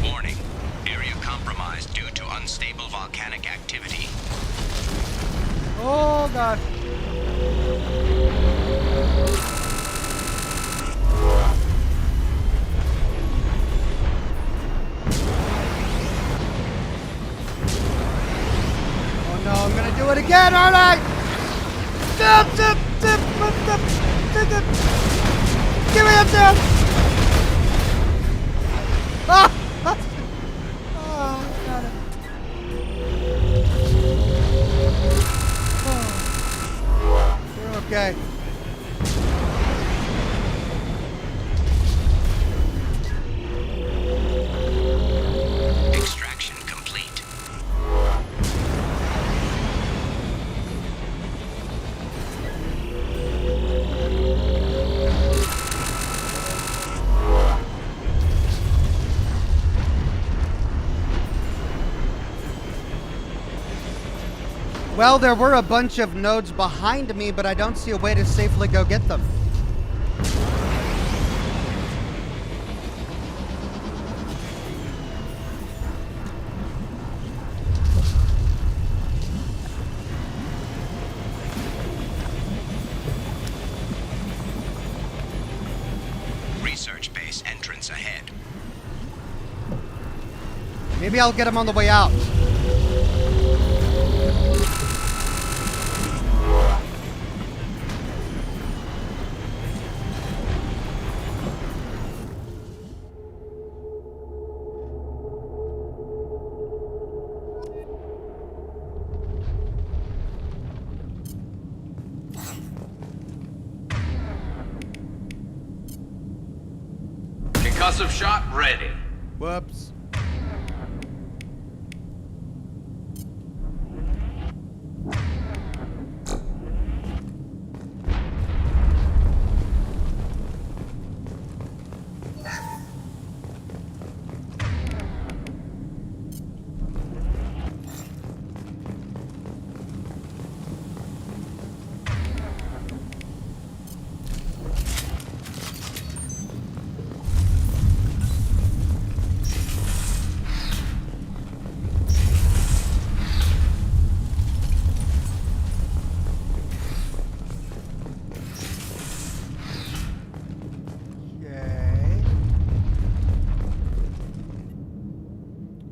Warning. Area compromised due to unstable volcanic activity. Oh, God. Oh, no, I'm gonna do it again, aren't I? Zip, zip, zip, zip, zip, zip, zip. Give me a zip! Ah! Oh, got it. Oh. You're okay. Extraction complete. Well, there were a bunch of nodes behind me, but I don't see a way to safely go get them. Research base entrance ahead. Maybe I'll get them on the way out. Concussive shot ready. Whoops.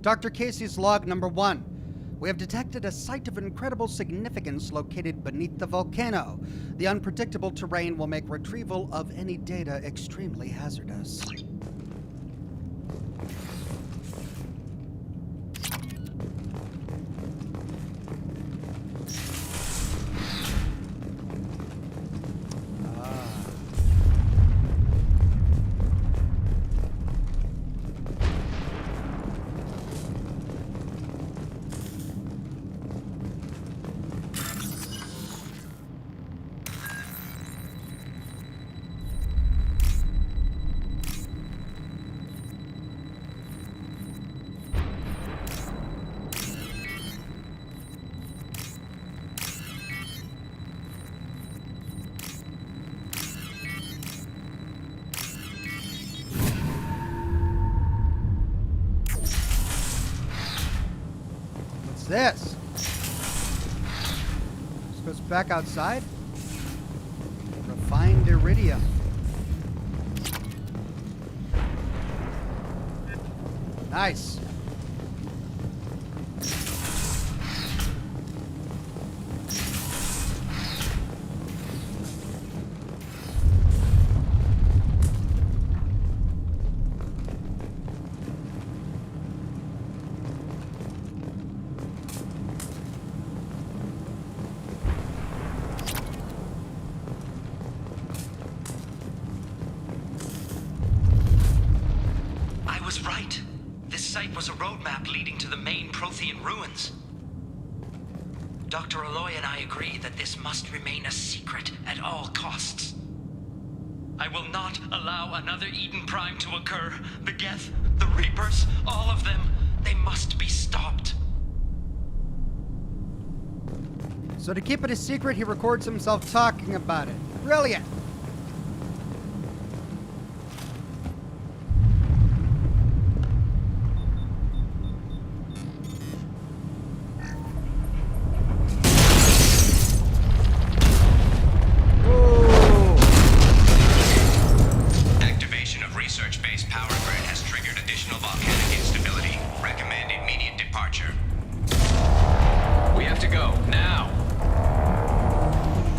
Dr. Casey's log number 1. We have detected a site of incredible significance located beneath the volcano. The unpredictable terrain will make retrieval of any data extremely hazardous. What's this? This goes back outside. Refined iridium. Nice. I was right. This site was a roadmap leading to the main Prothean ruins. Dr. Aloy and I agree that this must remain a secret at all costs. I will not allow another Eden Prime to occur. The Geth, the Reapers, all of them, they must be stopped. So to keep it a secret, he records himself talking about it. Brilliant. Activation of research-based power grid has triggered additional volcanic instability. Recommend immediate departure. We have to go, now!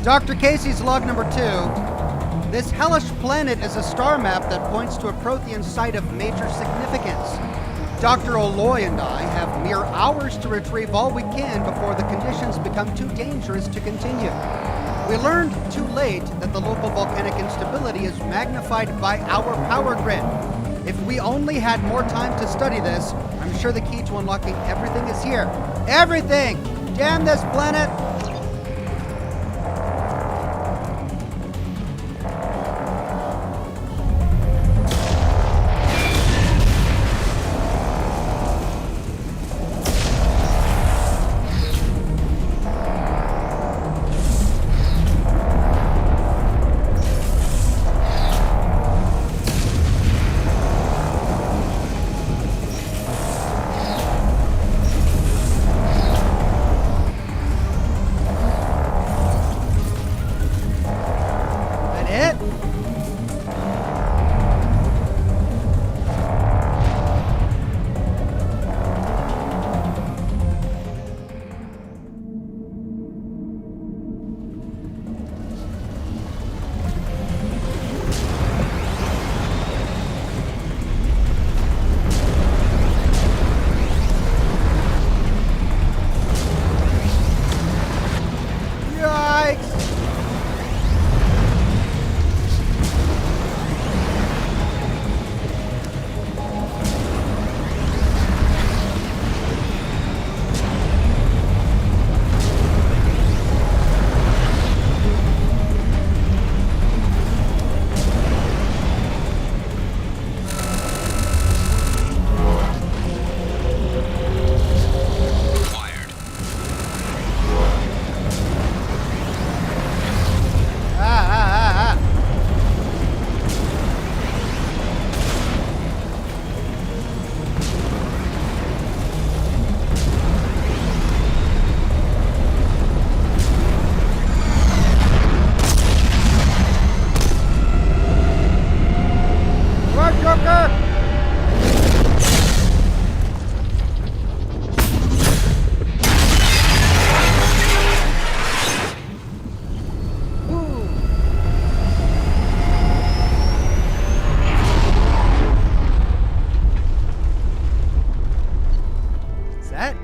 Dr. Casey's log number 2. This hellish planet is a star map that points to a Prothean site of major significance. Dr. Aloy and I have mere hours to retrieve all we can before the conditions become too dangerous to continue. We learned too late that the local volcanic instability is magnified by our power grid. If we only had more time to study this, I'm sure the key to unlocking everything is here. Everything! Damn this planet!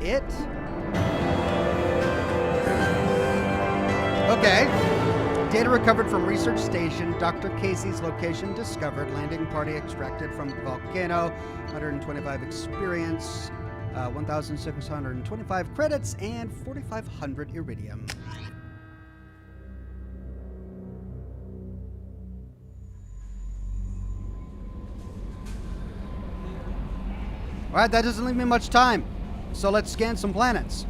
it. Okay. Data recovered from research station. Dr. Casey's location discovered. Landing party extracted from the volcano. 125 experience. 1,625 credits and 4,500 iridium. Alright, that doesn't leave me much time. So let's scan some planets.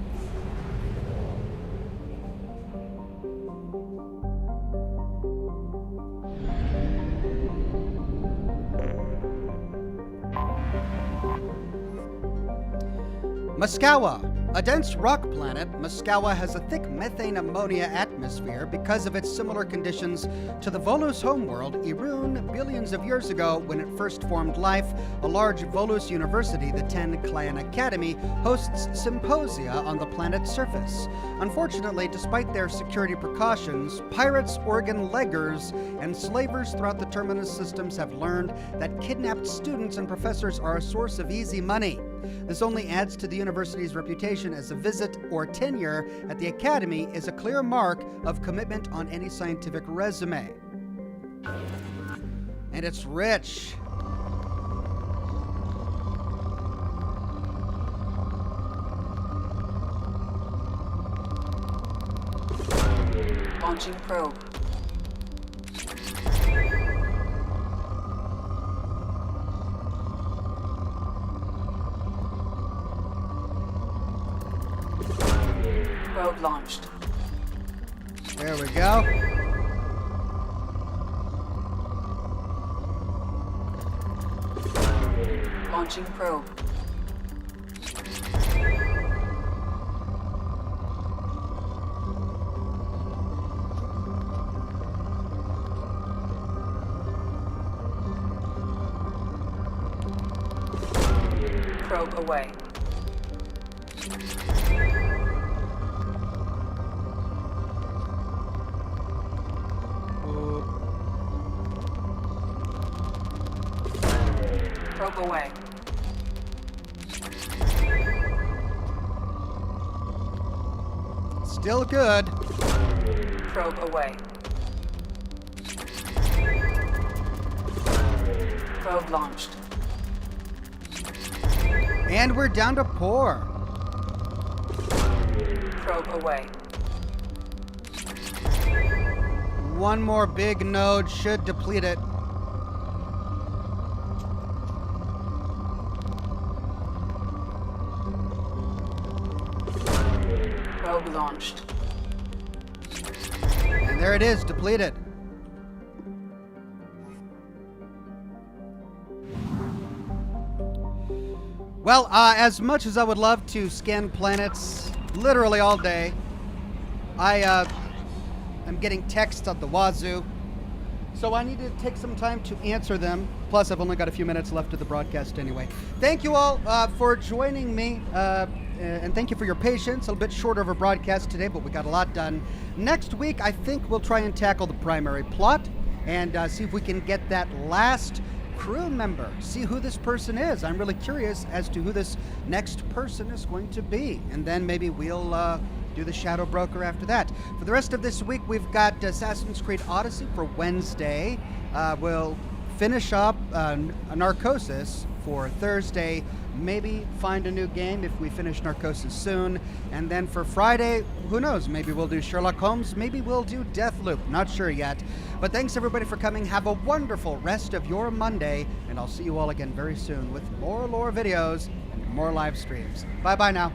Muskawa. A dense rock planet, Muskawa has a thick methane ammonia atmosphere because of its similar conditions to the Volus homeworld, Irun, billions of years ago when it first formed life. A large Volus university, the 10-Clan Academy, hosts symposia on the planet's surface. Unfortunately, despite their security precautions, pirates, organ leggers, and slavers throughout the Terminus systems have learned that kidnapped students and professors are a source of easy money. This only adds to the university's reputation as a visit or tenure at the academy is a clear mark of commitment on any scientific resume. And it's rich. Launching probe. Probe launched. There we go. Launching probe. Probe away. Probe away. Still good. Probe away. Probe launched. And we're down to pour. Probe away. One more big node should deplete it. Probe launched. And there it is, depleted. Well, as much as I would love to scan planets literally all day, I'm getting texts at the wazoo, so I need to take some time to answer them. Plus, I've only got a few minutes left of the broadcast anyway. Thank you all for joining me, and thank you for your patience. A little bit shorter of a broadcast today, but we got a lot done. Next week, I think we'll try and tackle the primary plot and see if we can get that last crew member, see who this person is. I'm really curious as to who this next person is going to be, and then maybe we'll do the Shadow Broker after that. For the rest of this week, we've got Assassin's Creed Odyssey for Wednesday. We'll finish up Narcosis for Thursday, maybe find a new game if we finish Narcosis soon, and then for Friday, who knows, maybe we'll do Sherlock Holmes, maybe we'll do Deathloop, not sure yet. But thanks everybody for coming. Have a wonderful rest of your Monday, and I'll see you all again very soon with more lore videos and more live streams. Bye-bye now.